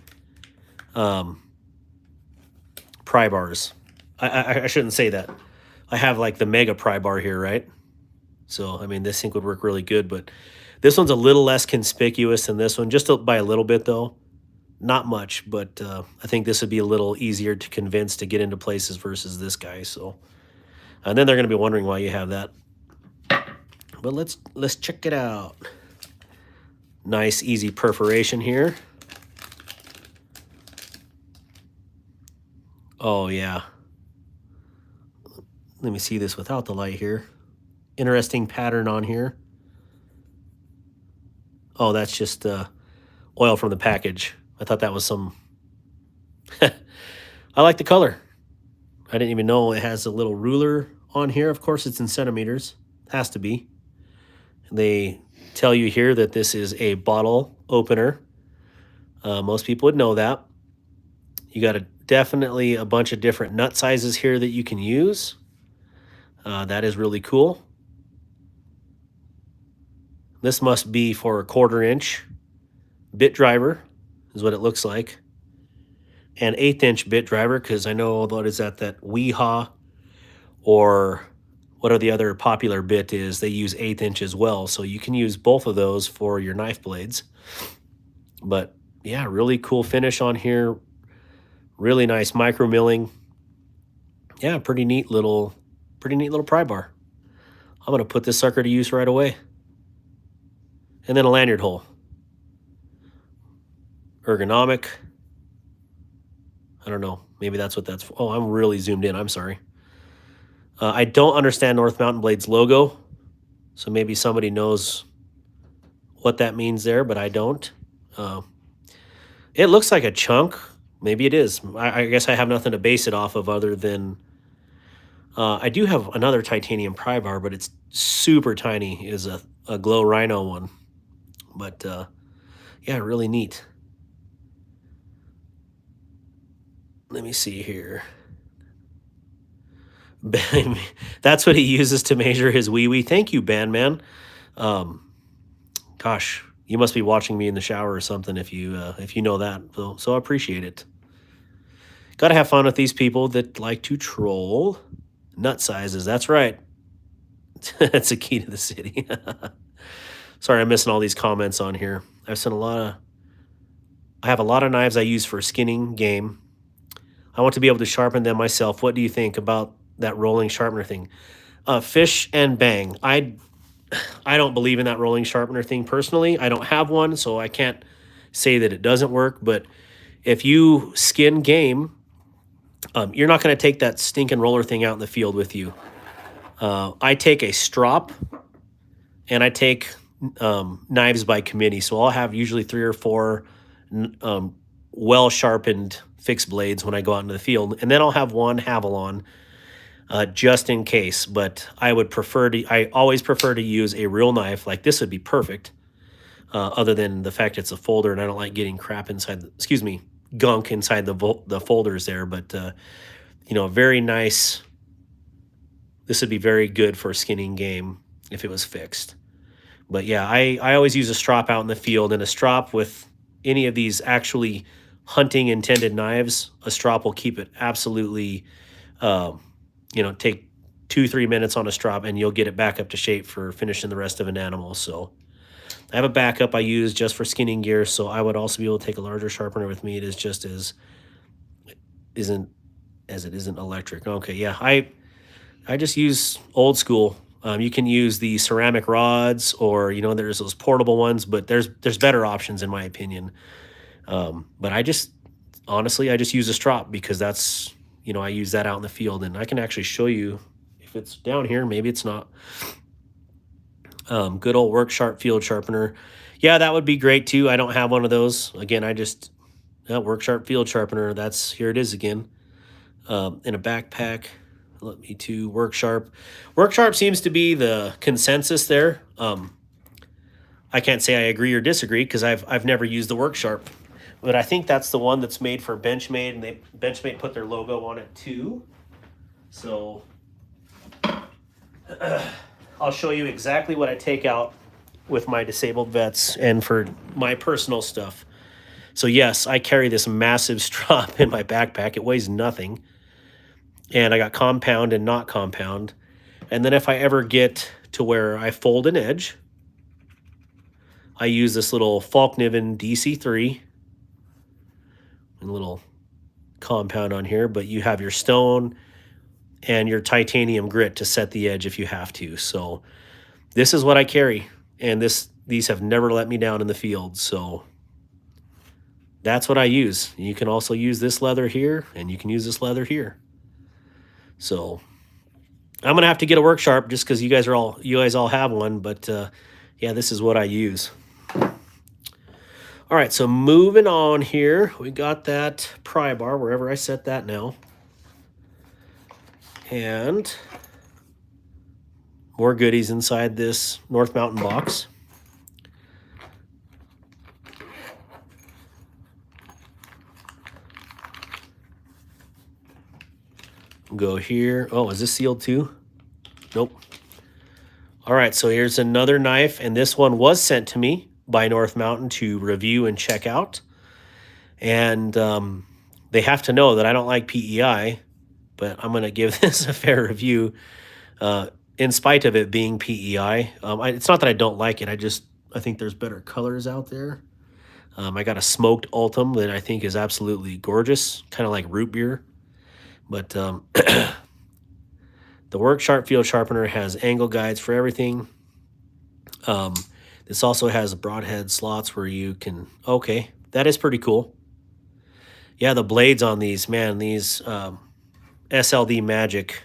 pry bars. I shouldn't say that. I have like the mega pry bar here, right? So, I mean, this thing would work really good, but this one's a little less conspicuous than this one, just by a little bit, though. Not much, but I think this would be a little easier to convince to get into places versus this guy. So, and then they're going to be wondering why you have that. But let's check it out. Nice, easy perforation here. Oh, yeah. Let me see this without the light here. Interesting pattern on here. Oh, that's just oil from the package. I thought that was some... I like the color. I didn't even know it has a little ruler on here. Of course, it's in centimeters. Has to be. They tell you here that this is a bottle opener. Most people would know that. You got definitely a bunch of different nut sizes here that you can use. That is really cool. This must be for a 1/4 inch bit driver, is what it looks like. And 1/8 inch bit driver, because I know what is that WeHa or what are the other popular bit is they use 1/8 inch as well. So you can use both of those for your knife blades. But yeah, really cool finish on here. Really nice micro milling. Yeah, pretty neat little pry bar. I'm going to put this sucker to use right away. And then a lanyard hole. Ergonomic. I don't know. Maybe that's what that's for. Oh, I'm really zoomed in. I'm sorry. I don't understand North Mountain Blade's logo. So maybe somebody knows what that means there, but I don't. It looks like a chunk. Maybe it is. I guess I have nothing to base it off of other than... I do have another titanium pry bar, but it's super tiny. It is a Glow Rhino one. But yeah, really neat. Let me see here. That's what he uses to measure his wee-wee. Thank you, Bandman. Gosh, you must be watching me in the shower or something if you know that. So I appreciate it. Got to have fun with these people that like to troll. Nut sizes, that's right. That's a key to the city. Sorry, I'm missing all these comments on here. I have a lot of knives I use for skinning game. I want to be able to sharpen them myself. What do you think about that rolling sharpener thing? Fish and bang. I don't believe in that rolling sharpener thing personally. I don't have one, so I can't say that it doesn't work. But if you skin game, you're not going to take that stinking roller thing out in the field with you. I take a strop, and I take knives by committee. So I'll have usually 3 or 4 well-sharpened fixed blades when I go out into the field. And then I'll have one Havalon just in case. But I always prefer to use a real knife. Like this would be perfect. Other than the fact it's a folder and I don't like getting crap inside, gunk inside the folders there. But, very nice. This would be very good for skinning game if it was fixed. But yeah, I always use a strop out in the field, and a strop with any of these actually hunting intended knives, a strop will keep it absolutely, take 2-3 minutes on a strop and you'll get it back up to shape for finishing the rest of an animal. So I have a backup I use just for skinning gear, so I would also be able to take a larger sharpener with me. It is just as it isn't electric. Okay, yeah, I just use old school. You can use the ceramic rods, or there's those portable ones, but there's better options in my opinion. But I just use a strop because that's I use that out in the field, and I can actually show you if it's down here. Maybe it's not. Good old Work Sharp field sharpener. Yeah, that would be great too. I don't have one of those. Again, Work Sharp field sharpener. Here it is again. In a backpack. Let me to Work Sharp. Work Sharp seems to be the consensus there. I can't say I agree or disagree because I've never used the Work Sharp, but I think that's the one that's made for Benchmade, and Benchmade put their logo on it too. So I'll show you exactly what I take out with my disabled vets and for my personal stuff. So yes, I carry this massive strop in my backpack. It weighs nothing. And I got compound and not compound. And then if I ever get to where I fold an edge, I use this little Falkniven DC3. And a little compound on here, but you have your stone and your titanium grit to set the edge if you have to. So this is what I carry. And these have never let me down in the field. So that's what I use. You can also use this leather here, and you can use this leather here. So I'm gonna have to get a Work Sharp just because you guys all have one, but yeah, this is what I use. All right, so moving on here, we got that pry bar wherever I set that now, and more goodies inside this North Mountain box. Go here. Oh, is this sealed too? Nope. All right, so here's another knife, and this one was sent to me by North Mountain to review and check out. And they have to know that I don't like PEI, but I'm going to give this a fair review. in spite of it being PEI. It's not that I don't like it. I think there's better colors out there. I got a smoked Ultim that I think is absolutely gorgeous, kind of like root beer. But the Work Sharp Field Sharpener has angle guides for everything. This also has broadhead slots where you can, okay, that is pretty cool. Yeah, the blades on these, man, these SLD Magic,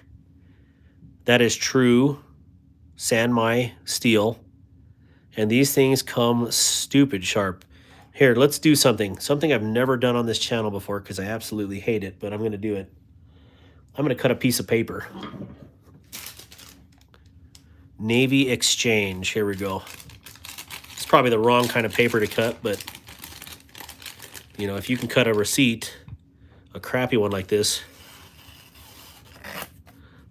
that is true Sanmai steel. And these things come stupid sharp. Here, let's do something I've never done on this channel before because I absolutely hate it, but I'm going to do it. I'm going to cut a piece of paper. Navy Exchange. Here we go. It's probably the wrong kind of paper to cut, but you know, if you can cut a receipt, a crappy one like this.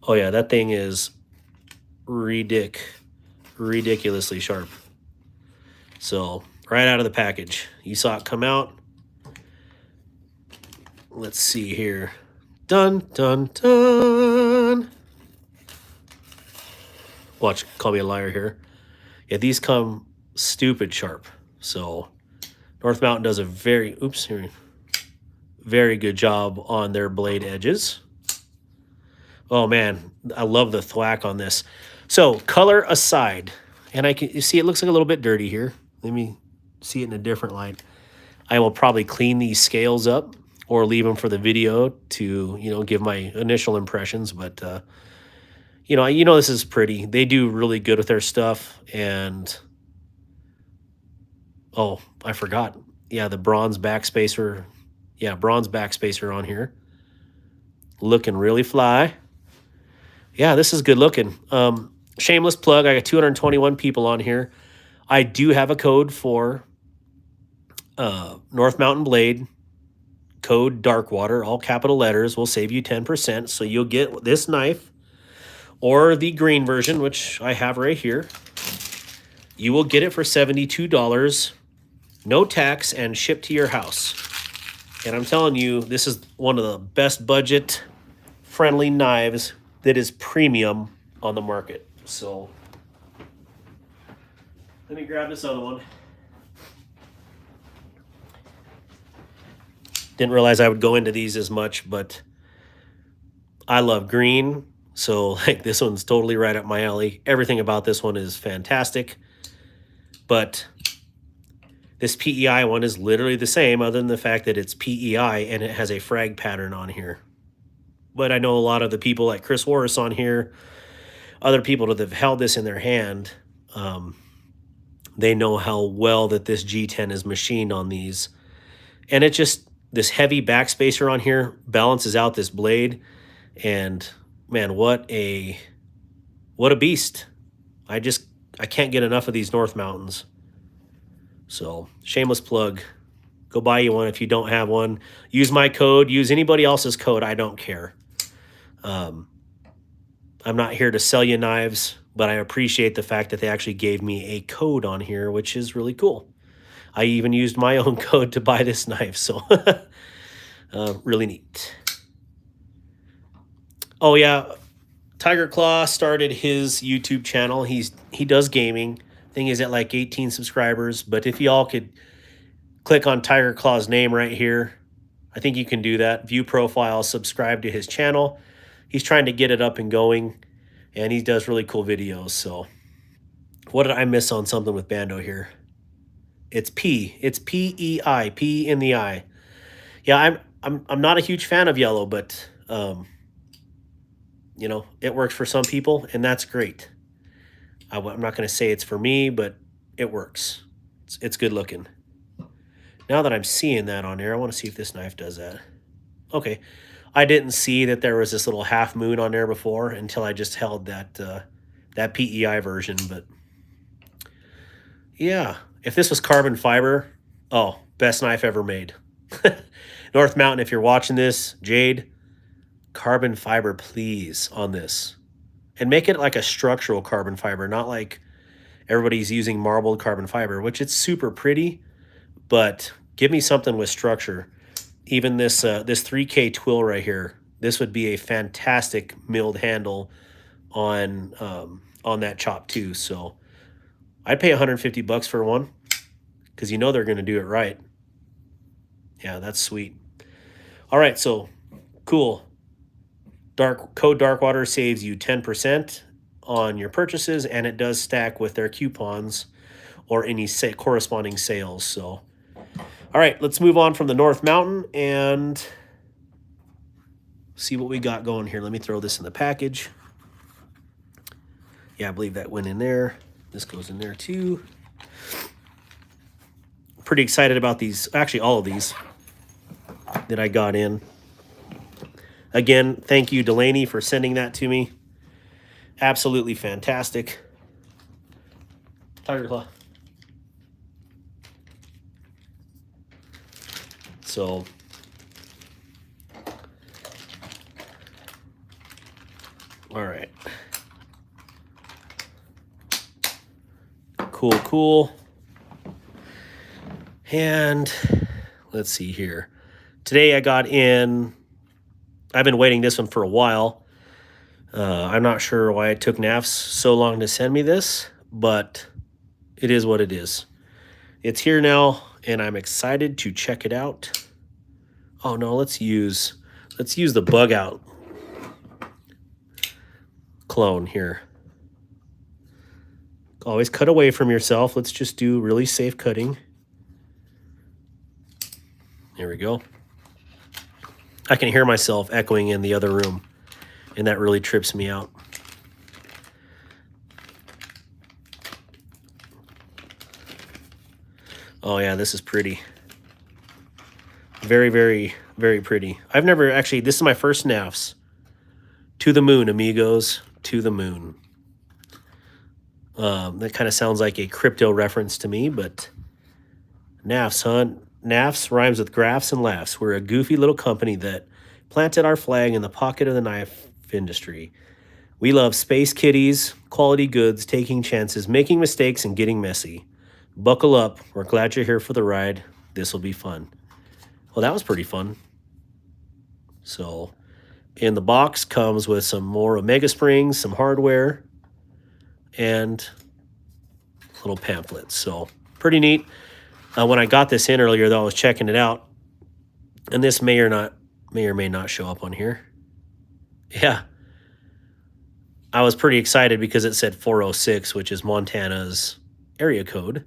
Oh yeah, that thing is ridiculously sharp. So right out of the package, you saw it come out. Let's see here. Dun, dun, dun. Watch, call me a liar here. Yeah, these come stupid sharp. So North Mountain does a very good job on their blade edges. Oh man, I love the thwack on this. So color aside, and you see it looks like a little bit dirty here. Let me see it in a different light. I will probably clean these scales up or leave them for the video to, you know, give my initial impressions. But, you know, this is pretty. They do really good with their stuff. And, oh, I forgot. Yeah, the bronze backspacer. Yeah, bronze backspacer on here. Looking really fly. Yeah, this is good looking. Shameless plug. I got 221 people on here. I do have a code for North Mountain Blade. Code Darkwater, all capital letters, will save you 10%. So you'll get this knife or the green version, which I have right here. You will get it for $72, no tax, and shipped to your house. And I'm telling you, this is one of the best budget-friendly knives that is premium on the market. So let me grab this other one. Didn't realize I would go into these as much, but I love green. So like this one's totally right up my alley. Everything about this one is fantastic. But this PEI one is literally the same other than the fact that it's PEI and it has a frag pattern on here. But I know a lot of the people like Chris Warris on here, other people that have held this in their hand, they know how well that this G10 is machined on these. And it just, this heavy backspacer on here balances out this blade. And man, what a beast. I can't get enough of these North Mountains. So shameless plug. Go buy you one if you don't have one. Use my code. Use anybody else's code. I don't care. I'm not here to sell you knives, but I appreciate the fact that they actually gave me a code on here, which is really cool. I even used my own code to buy this knife, so really neat. Oh yeah, Tiger Claw started his YouTube channel. He does gaming. I think he's at like 18 subscribers, but if y'all could click on Tiger Claw's name right here, I think you can do that. View profile, subscribe to his channel. He's trying to get it up and going, and he does really cool videos. So what did I miss on something with Bando here? It's P. It's P-E-I. P in the eye. Yeah, I'm not a huge fan of yellow, but you know, it works for some people, and that's great. I'm not going to say it's for me, but it works. It's good looking. Now that I'm seeing that on there, I want to see if this knife does that. Okay. I didn't see that there was this little half moon on there before until I just held that that PEI version. But yeah, if this was carbon fiber, oh, best knife ever made. North Mountain, if you're watching this, Jade, carbon fiber, please, on this. And make it like a structural carbon fiber, not like everybody's using marbled carbon fiber, which it's super pretty, but give me something with structure. Even this 3K twill right here, this would be a fantastic milled handle on that chop too. So I'd pay $150 for one because you know they're going to do it right. Yeah, that's sweet. All right, so cool. Code Darkwater saves you 10% on your purchases, and it does stack with their coupons or any corresponding sales. So, all right, let's move on from the North Mountain and see what we got going here. Let me throw this in the package. Yeah, I believe that went in there. This goes in there too. Pretty excited about these. Actually, all of these that I got in. Again, thank you, Delaney, for sending that to me. Absolutely fantastic. Tiger Claw. So, all right. Cool, cool. And let's see here. Today I got in, I've been waiting this one for a while. I'm not sure why it took Nafs so long to send me this, but it is what it is. It's here now, and I'm excited to check it out. Oh no, let's use the bug out clone here. Always cut away from yourself. Let's just do really safe cutting. There we go. I can hear myself echoing in the other room, and that really trips me out. Oh yeah, this is pretty. Very, very, very pretty. I've never actually, this is my first Nafs. To the moon, amigos. To the moon. That kind of sounds like a crypto reference to me, but Nafs, huh? Nafs rhymes with graphs and laughs. We're a goofy little company that planted our flag in the pocket of the knife industry. We love space kitties, quality goods, taking chances, making mistakes, and getting messy. Buckle up. We're glad you're here for the ride. This will be fun. Well, that was pretty fun. So, in the box comes with some more Omega Springs, some hardware, and little pamphlets. So, pretty neat. When I got this in earlier, though, I was checking it out, and this may or may not show up on here. Yeah. I was pretty excited because it said 406, which is Montana's area code.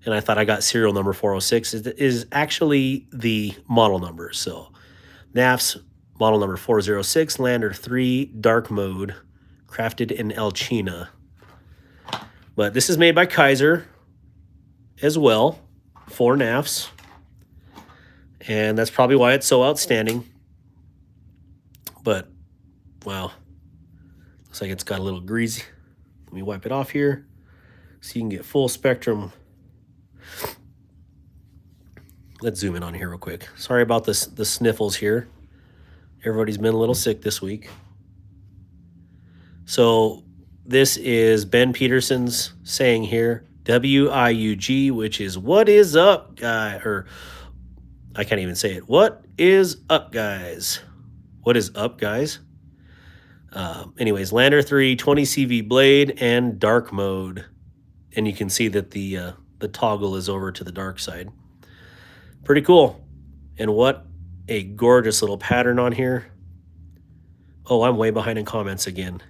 And I thought I got serial number 406. It is actually the model number. So Nafs model number 406, Lander 3, dark mode, crafted in Elchina. But this is made by Kaiser as well for Nafs. And that's probably why it's so outstanding. But, wow. Looks like it's got a little greasy. Let me wipe it off here so you can get full spectrum. Let's zoom in on here real quick. Sorry about the sniffles here. Everybody's been a little sick this week. So this is Ben Peterson's saying here, WIUG, which is what is up, guy? Or I can't even say it. What is up, guys? What is up, guys? Anyways, Lander 3, 20 CV blade, and dark mode. And you can see that the toggle is over to the dark side. Pretty cool. And what a gorgeous little pattern on here. Oh, I'm way behind in comments again.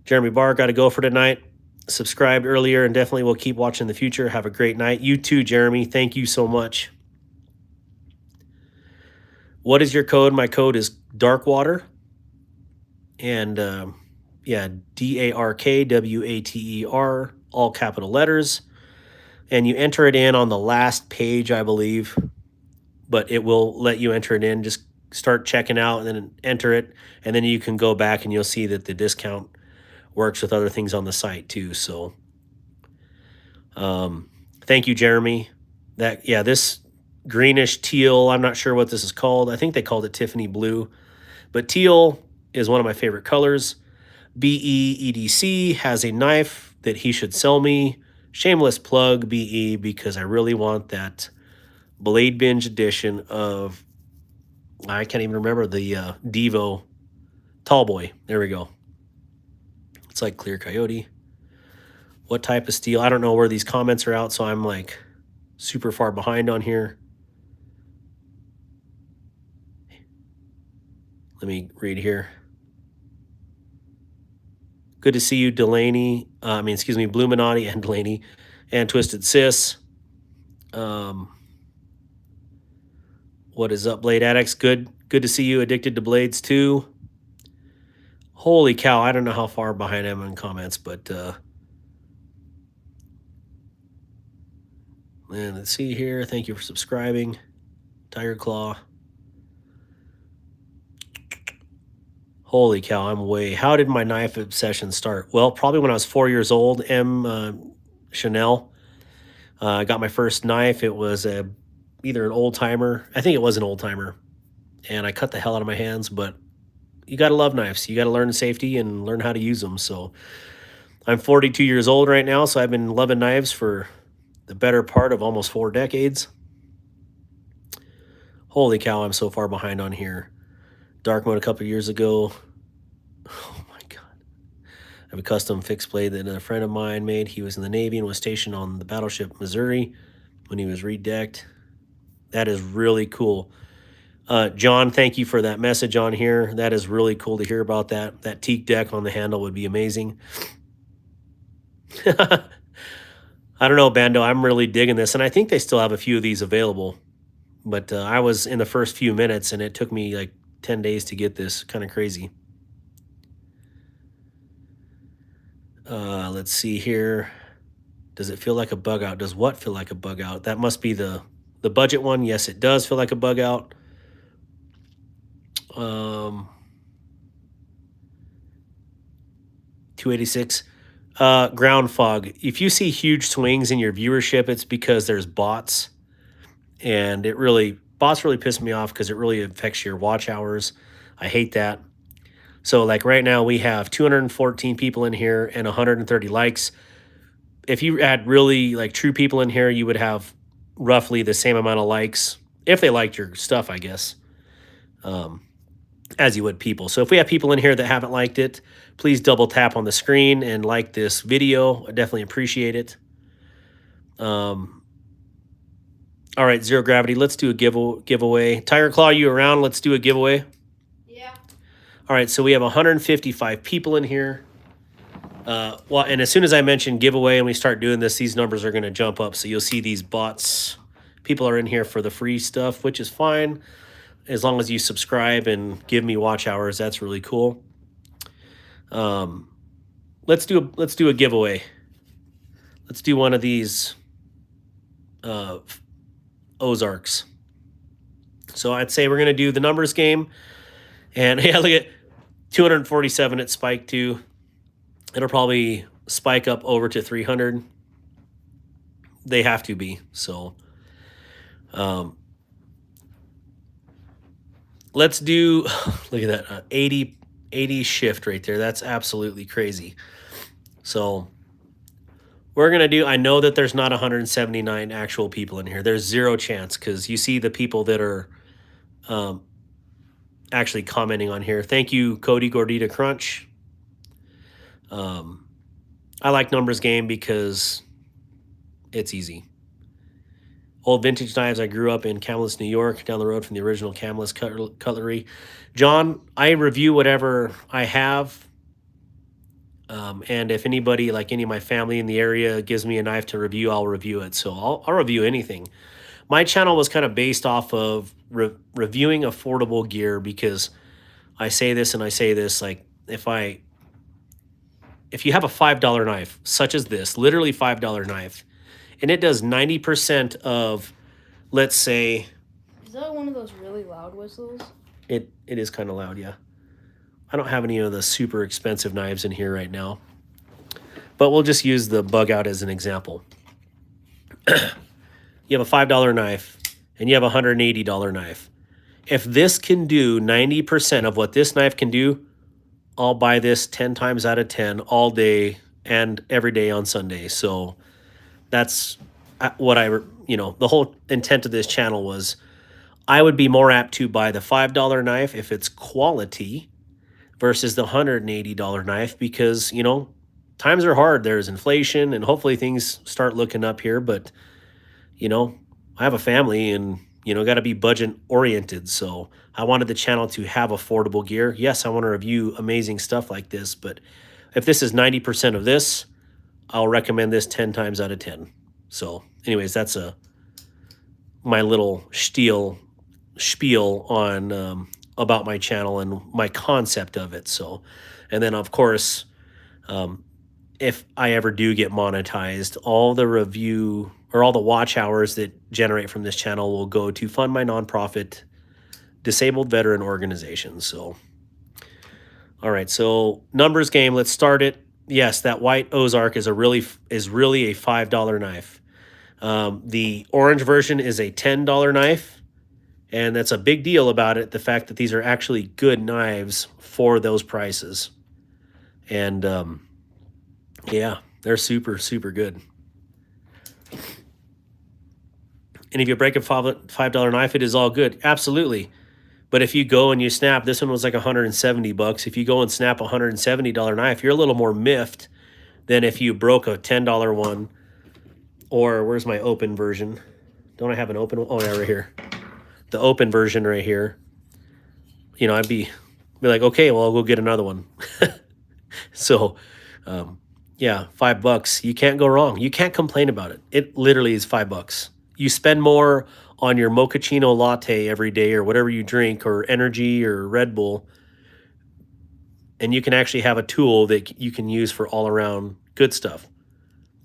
Jeremy Barr, got to go for tonight. Subscribed earlier and definitely will keep watching in the future. Have a great night. You too, Jeremy. Thank you so much. What is your code? My code is Darkwater. And yeah, DARKWATER, all capital letters. And you enter it in on the last page, I believe. But it will let you enter it in. Just start checking out and then enter it. And then you can go back and you'll see that the discount works with other things on the site too. So thank you, Jeremy. This greenish teal, I'm not sure what this is called. I think they called it Tiffany blue. But teal is one of my favorite colors. BEEDC has a knife that he should sell me. Shameless plug, BE, because I really want that Blade Binge edition of, I can't even remember the Devo Tall boy. There we go. It's like clear coyote. What type of steel? I don't know where these comments are out, so I'm like super far behind on here. Let me read here. Good to see you, Delaney. Bluminati and Delaney and Twisted Sis. What is up, Blade Addicts? Good to see you. Addicted to Blades too. Holy cow, I don't know how far behind I am in comments, but and let's see here. Thank you for subscribing. Tiger Claw. Holy cow, I'm way. How did my knife obsession start? Well, probably when I was 4 years old. Chanel. I got my first knife. It was either an old timer. I think it was an old timer. And I cut the hell out of my hands, but you got to love knives. You got to learn safety and learn how to use them. So I'm 42 years old right now, so I've been loving knives for the better part of almost 4 decades. Holy cow, I'm so far behind on here. Dark mode a couple of years ago. Oh my God. I have a custom fixed blade that a friend of mine made. He was in the Navy and was stationed on the battleship Missouri when he was redecked. That is really cool. John, thank you for that message on here. That is really cool to hear about that. That teak deck on the handle would be amazing. I don't know, Bando. I'm really digging this. And I think they still have a few of these available. But I was in the first few minutes, and it took me like 10 days to get this. Kind of crazy. Let's see here. Does it feel like a bug out? Does what feel like a bug out? That must be the budget one. Yes, it does feel like a bug out. 286. Ground fog. If you see huge swings in your viewership, it's because there's bots. And bots really piss me off because it really affects your watch hours. I hate that. So like right now we have 214 people in here and 130 likes. If you had really like true people in here, you would have roughly the same amount of likes if they liked your stuff, I guess, as you would people. So if we have people in here that haven't liked it, please double tap on the screen and like this video. I definitely appreciate it. All right, Zero Gravity, let's do a giveaway. Tiger Claw, you around? Let's do a giveaway. Yeah. All right, so we have 155 people in here. And as soon as I mention giveaway and we start doing this, these numbers are going to jump up. So you'll see these bots. People are in here for the free stuff, which is fine. As long as you subscribe and give me watch hours, that's really cool. Let's do a giveaway. Let's do one of these Ozarks. So I'd say we're going to do the numbers game. And yeah, look at 247 at spike 2. It'll probably spike up over to 300. They have to be. So let's do, look at that, 80 shift right there. That's absolutely crazy. So we're going to do, I know that there's not 179 actual people in here. There's zero chance because you see the people that are actually commenting on here. Thank you, Cody Gordita Crunch. I like numbers game because it's easy. Old vintage knives. I grew up in Camillus, New York, down the road from the original Camillus cutlery. John, I review whatever I have. And if anybody, like any of my family in the area, gives me a knife to review, I'll review it. So I'll review anything. My channel was kind of based off of reviewing affordable gear because I say this and I say this, like if you have a $5 knife, such as this, literally $5 knife, and it does 90% of, let's say... Is that one of those really loud whistles? It is kind of loud, yeah. I don't have any of the super expensive knives in here right now, but we'll just use the bug out as an example. You have a $5 knife, and you have a $180 knife. If this can do 90% of what this knife can do, I'll buy this 10 times out of 10 all day and every day on Sunday. So that's what the whole intent of this channel was I would be more apt to buy the $5 knife if it's quality versus the $180 knife because, you know, times are hard. There's inflation and hopefully things start looking up here. But, you know, I have a family and, you know, got to be budget oriented. So I wanted the channel to have affordable gear. Yes, I want to review amazing stuff like this. But if this is 90% of this, I'll recommend this 10 times out of 10. So anyways, that's my little spiel on about my channel and my concept of it. So, and then of course, if I ever do get monetized, all the review or all the watch hours that generate from this channel will go to fund my nonprofit disabled veteran organization. So, all right, so numbers game, let's start it. Yes, that white Ozark is really a $5 knife. The orange version is a $10 knife, and that's a big deal about it, the fact that these are actually good knives for those prices. And yeah, they're super, super good. And if you break a $5 knife, it is all good. Absolutely. But if you go and you snap, this one was like $170. If you go and snap a $170 knife, you're a little more miffed than if you broke a $10 one. Or where's my open version? Don't I have an open one? Oh, yeah, right here. The open version right here. You know, I'd be like, okay, well, I'll go get another one. So, yeah, $5. You can't go wrong. You can't complain about it. It literally is $5. You spend more on your mochaccino latte every day or whatever you drink or energy or Red Bull, and you can actually have a tool that you can use for all around good stuff.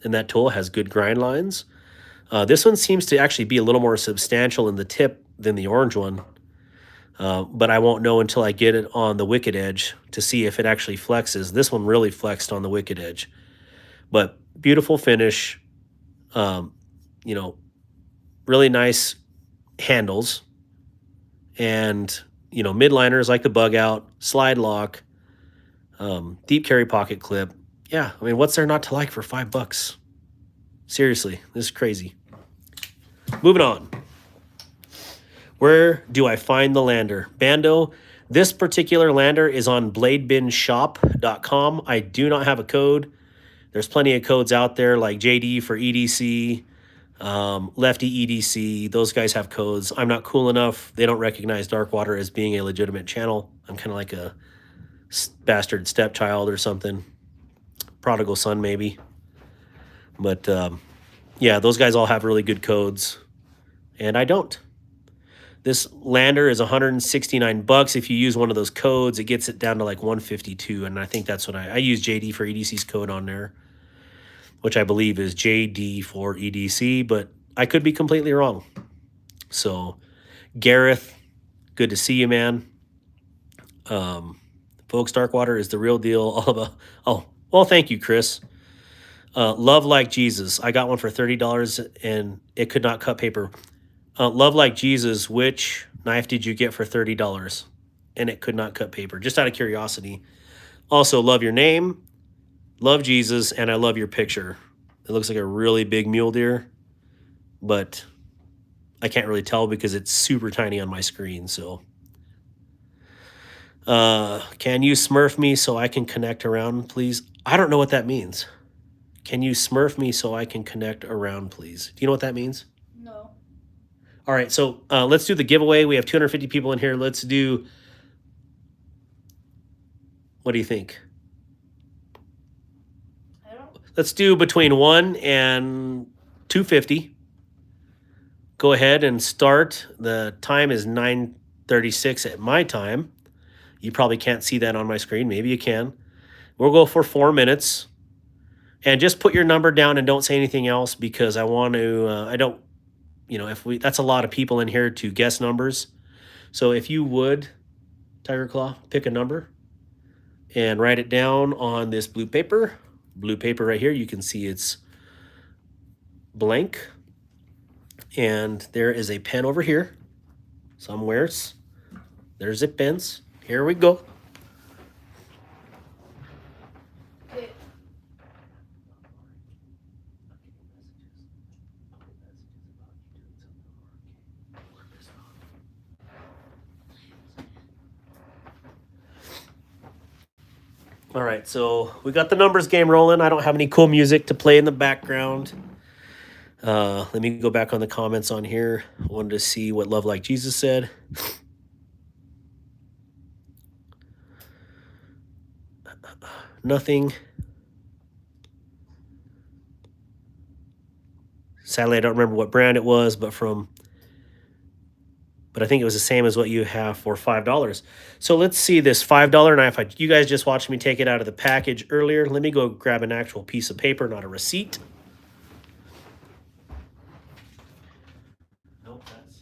And that tool has good grind lines. This one seems to actually be a little more substantial in the tip than the orange one. But I won't know until I get it on the wicked edge to see if it actually flexes. This one really flexed on the wicked edge. But beautiful finish. You know, really nice handles. And, you know, midliners like the bug out, slide lock, deep carry pocket clip. Yeah, I mean, what's there not to like for $5? Seriously, this is crazy. Moving on. Where do I find the Lander? Bando, this particular Lander is on bladebinshop.com. I do not have a code. There's plenty of codes out there like JD for EDC, Lefty EDC. Those guys have codes. I'm not cool enough. They don't recognize Darkwater as being a legitimate channel. I'm kind of like a bastard stepchild or something. Prodigal son, maybe. But, yeah, those guys all have really good codes. And I don't. This Lander is $169. If you use one of those codes, it gets it down to like $152. And I think that's what I use JD for EDC's code on there, which I believe is JD for EDC, but I could be completely wrong. So, Gareth, good to see you, man. Folks, Darkwater is the real deal. All about, oh, well, thank you, Chris. Love Like Jesus. I got one for $30 and it could not cut paper. Love Like Jesus, which knife did you get for $30? And it could not cut paper. Just out of curiosity. Also, love your name, love Jesus, and I love your picture. It looks like a really big mule deer, but I can't really tell because it's super tiny on my screen. So, can you smurf me so I can connect around, please? I don't know what that means. Can you smurf me so I can connect around, please? Do you know what that means? No. All right, so let's do the giveaway. We have 250 people in here. Let's do, what do you think? I don't. Let's do between 1 and 250. Go ahead and start. The time is 9:36 at my time. You probably can't see that on my screen. Maybe you can. We'll go for 4 minutes. And just put your number down and don't say anything else because I want to, I don't, you know, that's a lot of people in here to guess numbers. So if you would, Tiger Claw, pick a number and write it down on this blue paper. Blue paper right here, you can see it's blank. And there is a pen over here somewhere. There's a pens. Here we go. All right, so we got the numbers game rolling. I don't have any cool music to play in the background. Let me go back on the comments on here. I wanted to see what Love Like Jesus said. Nothing. Sadly, I don't remember what brand it was, but I think it was the same as what you have for $5. So let's see this $5 knife. You guys just watched me take it out of the package earlier. Let me go grab an actual piece of paper, not a receipt. Nope, that's...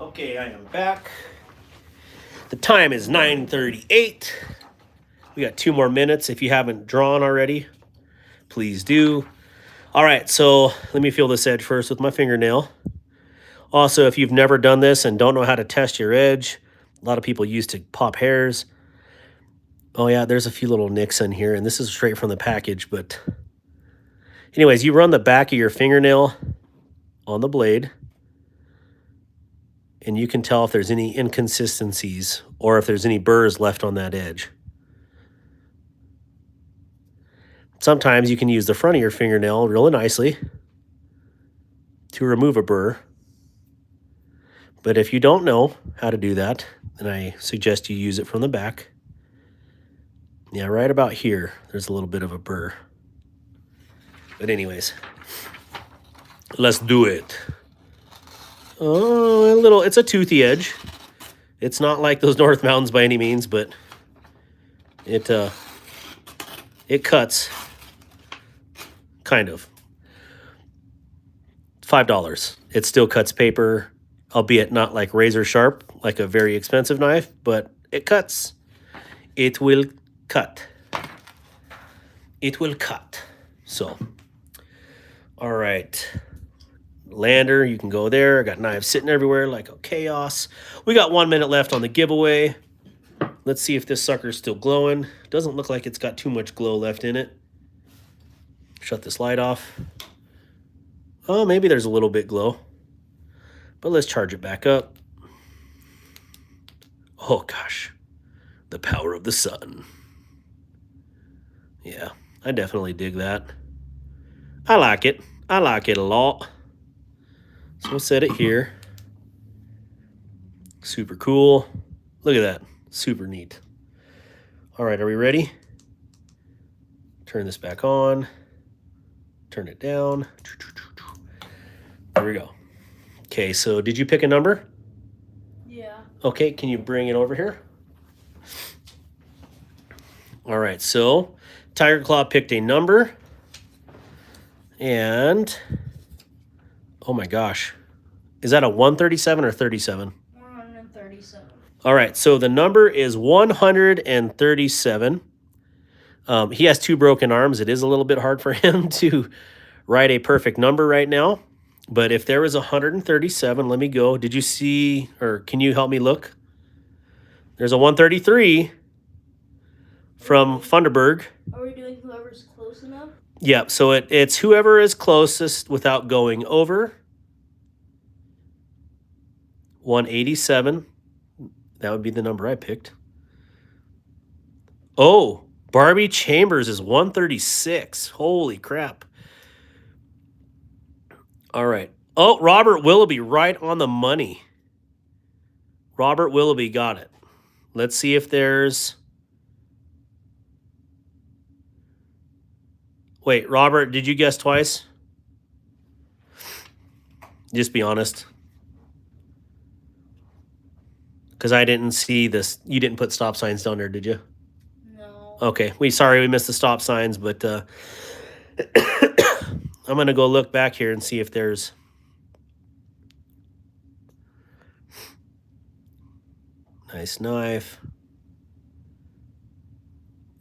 Okay, I am back. The time is 9:38. We got 2 more minutes. If you haven't drawn already, please do. All right, so let me feel this edge first with my fingernail. Also, if you've never done this and don't know how to test your edge, a lot of people used to pop hairs. Oh yeah, there's a few little nicks in here, and this is straight from the package, but anyways, you run the back of your fingernail on the blade, and you can tell if there's any inconsistencies or if there's any burrs left on that edge. Sometimes you can use the front of your fingernail really nicely to remove a burr. But if you don't know how to do that, then I suggest you use it from the back. Yeah, right about here, there's a little bit of a burr. But anyways, let's do it. Oh, it's a toothy edge. It's not like those North Mountains by any means, but it cuts, kind of. $5. It still cuts paper, albeit not like razor sharp, like a very expensive knife, but it cuts. It will cut. It will cut. So, all right. Lander, you can go there. I got knives sitting everywhere like a chaos. We got 1 minute left on the giveaway. Let's see if this sucker's still glowing. Doesn't look like it's got too much glow left in it. Shut this light off. Oh, maybe there's a little bit glow. But let's charge it back up. Oh gosh, the power of the sun. Yeah, I definitely dig that. I like it. I like it a lot. So we'll set it here. Super cool. Look at that. Super neat. All right, are we ready? Turn this back on. Turn it down. There we go. Okay, so did you pick a number? Yeah. Okay, can you bring it over here? All right, so Tiger Claw picked a number. And, oh my gosh. Is that a 137 or 37? 137. All right, so the number is 137. He has 2 broken arms. It is a little bit hard for him to write a perfect number right now. But if there was 137, let me go. Did you see, or can you help me look? There's a 133 from Funderburg. Are we doing whoever's close enough? Yeah, so it's whoever is closest without going over. 187. That would be the number I picked. Oh, Barbie Chambers is 136. Holy crap. All right. Oh, Robert Willoughby right on the money. Robert Willoughby got it. Let's see if there's... Wait, Robert, did you guess twice? Just be honest. Because I didn't see this. You didn't put stop signs down there, did you? No. Okay. Sorry we missed the stop signs, but I'm going to go look back here and see if there's... Nice knife.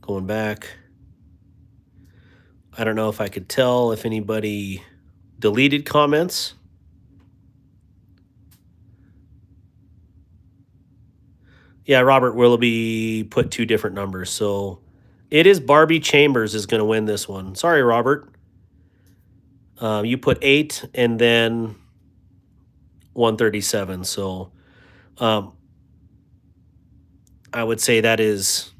Going back. I don't know if I could tell if anybody deleted comments. Yeah, Robert Willoughby put 2 different numbers. So it is Barbie Chambers is going to win this one. Sorry, Robert. You put 8 and then 137. So I would say that is,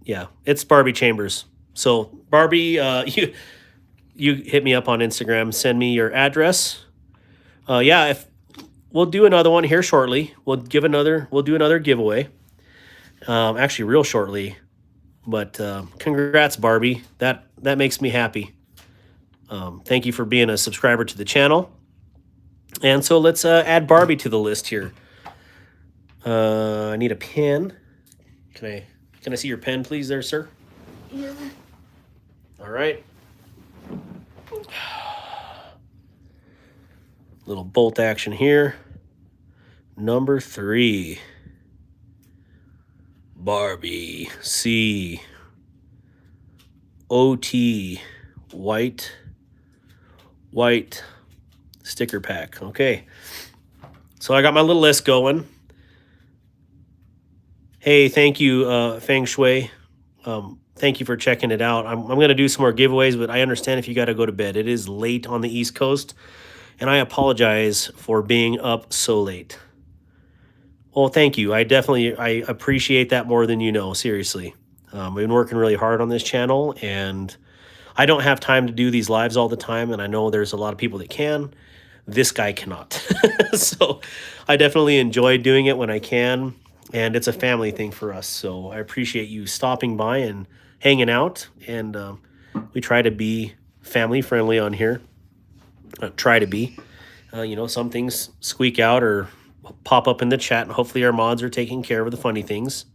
yeah, it's Barbie Chambers. So Barbie, you hit me up on Instagram, send me your address. Yeah, if we'll do another one here shortly. We'll do another giveaway. Actually real shortly. But congrats, Barbie. That makes me happy. Thank you for being a subscriber to the channel. And so let's add Barbie to the list here. I need a pen. Can I see your pen, please, there, sir? Yeah. All right. Little bolt action here. Number 3. Barbie C. OT. White sticker pack. Okay. So I got my little list going. Hey, thank you, Feng Shui. Thank you for checking it out. I'm going to do some more giveaways, but I understand if you got to go to bed. It is late on the East Coast, and I apologize for being up so late. Well, thank you. I appreciate that more than you know, seriously. We've been working really hard on this channel, and I don't have time to do these lives all the time, and I know there's a lot of people that can. This guy cannot. So I definitely enjoy doing it when I can, and it's a family thing for us. So I appreciate you stopping by and hanging out, and we try to be family friendly on here. Try to be. Some things squeak out or pop up in the chat, and hopefully our mods are taking care of the funny things.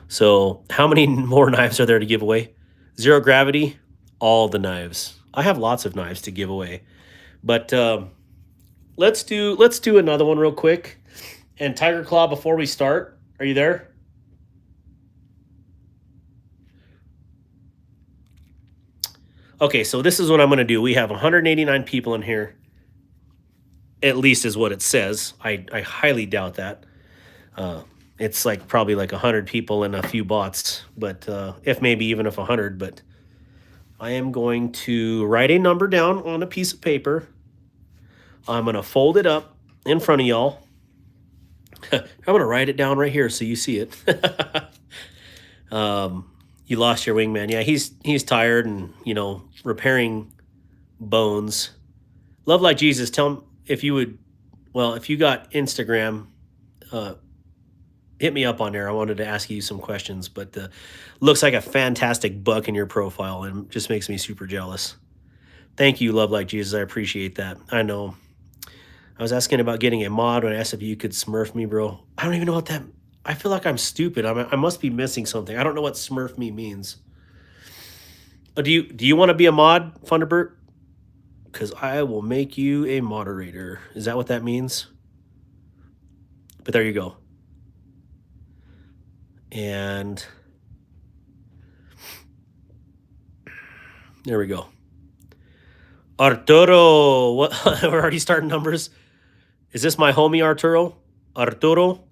So how many more knives are there to give away? Zero gravity, all the knives. I have lots of knives to give away, but let's do another one real quick. And Tiger Claw, before we start, are you there? Okay, so this is what I'm going to do. We have 189 people in here. At least is what it says. I highly doubt that. It's like probably like 100 people and a few bots, but if 100. But I am going to write a number down on a piece of paper. I'm going to fold it up in front of y'all. I'm going to write it down right here so you see it. You lost your wingman. Yeah, he's tired and, repairing bones. Love Like Jesus, tell him if you would, if you got Instagram, hit me up on there. I wanted to ask you some questions, but looks like a fantastic buck in your profile and just makes me super jealous. Thank you, Love Like Jesus. I appreciate that. I know. I was asking about getting a mod when I asked if you could smurf me, bro. I don't even know what that... I feel like I'm stupid. I must be missing something. I don't know what smurf me means. Do you want to be a mod, Thunderbird? Because I will make you a moderator. Is that what that means? But there you go. And there we go. Arturo, what? We're already starting numbers. Is this my homie Arturo? Arturo?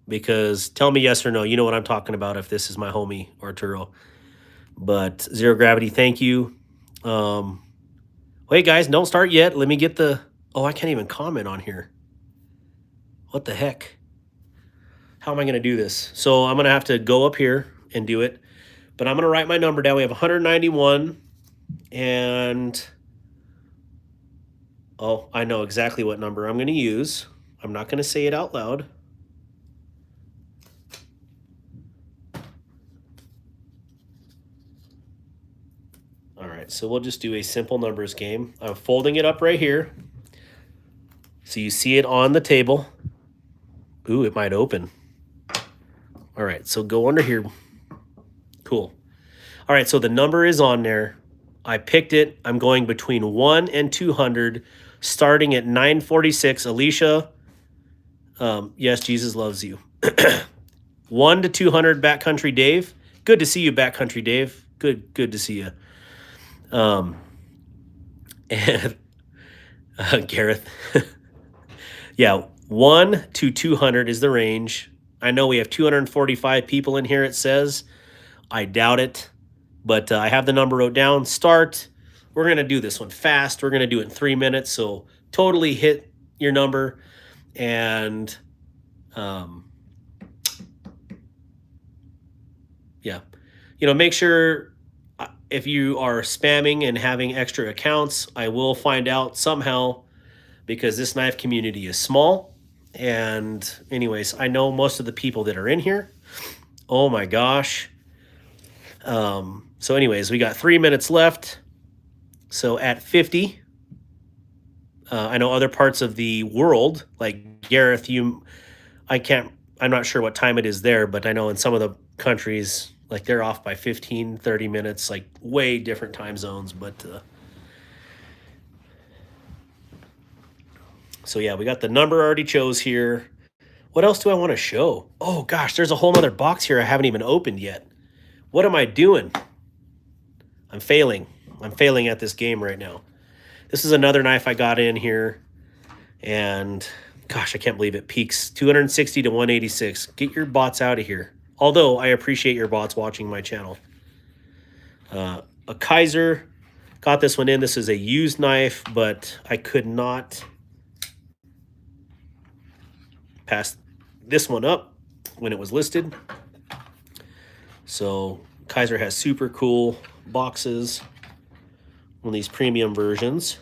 Because tell me yes or no. You know what I'm talking about if this is my homie Arturo. But Zero Gravity, thank you. Wait, guys, don't start yet. Let me get the... Oh, I can't even comment on here. What the heck? How am I going to do this? So I'm going to have to go up here and do it. But I'm going to write my number down. We have 191. And... Oh, I know exactly what number I'm going to use. I'm not going to say it out loud. All right, so we'll just do a simple numbers game. I'm folding it up right here. So you see it on the table. Ooh, it might open. All right, so go under here. Cool. All right, so the number is on there. I picked it. I'm going between 1 and 200, starting at 946. Alicia, yes, Jesus loves you. 1 to 200, Backcountry Dave. Good to see you, Backcountry Dave. Good to see you. And Gareth. Yeah, 1 to 200 is the range. I know we have 245 people in here, it says. I doubt it, but I have the number wrote down. Start. We're going to do this one fast. We're going to do it in 3 minutes, so totally hit your number. And yeah, make sure if you are spamming and having extra accounts, I will find out somehow, because this knife community is small. And anyways, I know most of the people that are in here. Oh my gosh. So anyways, we got 3 minutes left. So at 50, I know other parts of the world, like Gareth, I'm not sure what time it is there, but I know in some of the countries, like they're off by 15, 30 minutes, like way different time zones. But so yeah, we got the number already chose here. What else do I want to show? Oh gosh, there's a whole other box here I haven't even opened yet. What am I doing? I'm failing. I'm failing at this game right now. This is another knife I got in here. And gosh, I can't believe it peaks 260 to 186. Get your bots out of here. Although I appreciate your bots watching my channel. A Kaiser. Got this one in. This is a used knife, but I could not pass this one up when it was listed. So Kaiser has super cool boxes on these premium versions.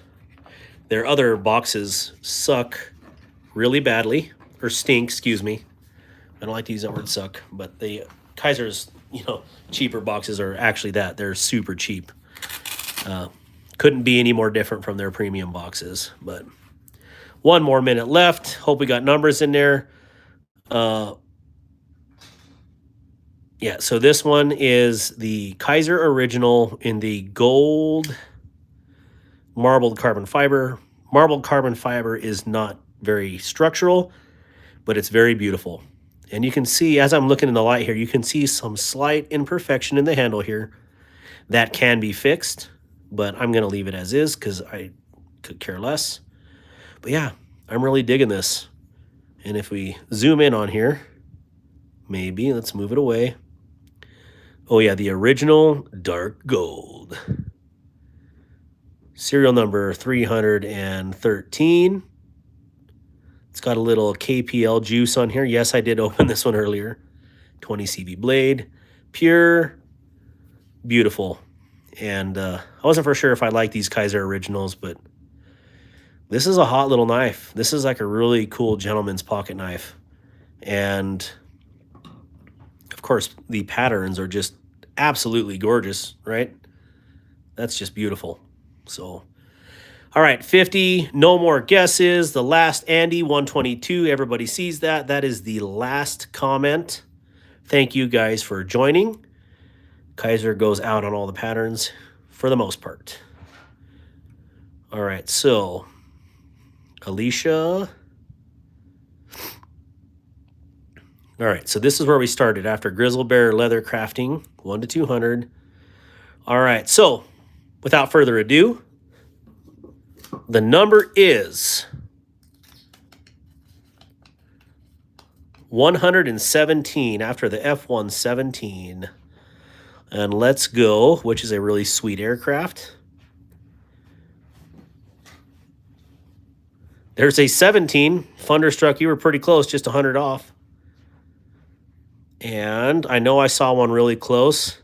Their other boxes suck really badly, or stink, excuse me. I don't like to use that word suck, but the Kaiser's, cheaper boxes are actually that. They're super cheap. Couldn't be any more different from their premium boxes. But 1 more minute left. Hope we got numbers in there. Yeah, so this one is the Kaiser original in the gold marbled carbon fiber. Marbled carbon fiber is not very structural, but it's very beautiful. And you can see, as I'm looking in the light here, you can see some slight imperfection in the handle here. That can be fixed, but I'm going to leave it as is because I could care less. But yeah, I'm really digging this. And if we zoom in on here, maybe, let's move it away. Oh yeah, the original dark gold. Serial number 313. It's got a little KPL juice on here. Yes, I did open this one earlier. 20 CV blade. Pure. Beautiful. And I wasn't for sure if I liked these Kaiser originals, but this is a hot little knife. This is like a really cool gentleman's pocket knife. And of course, the patterns are just absolutely gorgeous, right? That's just beautiful. So, all right, 50, no more guesses. The last Andy, 122. Everybody sees that. That is the last comment. Thank you guys for joining. Kaiser goes out on all the patterns for the most part. All right, so Alicia. All right, so this is where we started after Grizzle Bear Leather Crafting, 1 to 200. All right, so without further ado, the number is 117 after the F-117. And let's go, which is a really sweet aircraft. There's a 17. Thunderstruck, you were pretty close, just 100 off. And I know I saw one really close.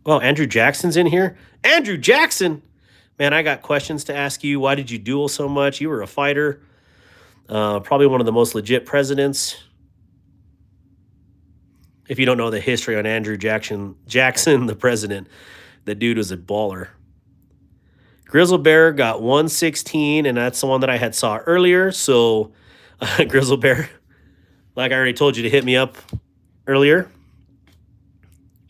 Well, Andrew Jackson's in here. Andrew Jackson! Man, I got questions to ask you. Why did you duel so much? You were a fighter. Probably one of the most legit presidents. If you don't know the history on Andrew Jackson, the president, the dude was a baller. Grizzle Bear got 116, and that's the one that I had saw earlier. So, Grizzle Bear, like I already told you to hit me up earlier.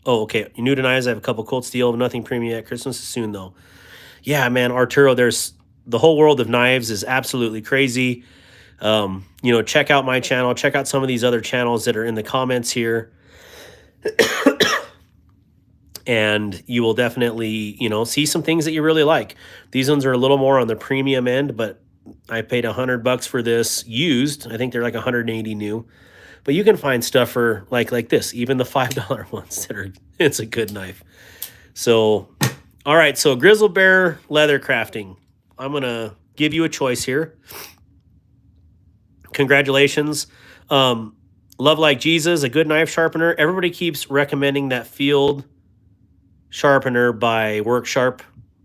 Oh, okay. You're new to knives. I have a couple Cold Steel, nothing premium yet. Christmas is soon, though. Yeah, man, Arturo, there's the whole world of knives is absolutely crazy. You know, check out my channel. Check out some of these other channels that are in the comments here. And you will definitely, you know, see some things that you really like. These ones are a little more on the premium end, but I paid $100 for this used. I think they're like 180 new. But you can find stuff for like this, even the $5 ones that are, it's a good knife. So, all right, so Grizzle Bear leather crafting. I'm going to give you a choice here. Congratulations. Love Like Jesus, a good knife sharpener. Everybody keeps recommending that field sharpener by Work Sharp.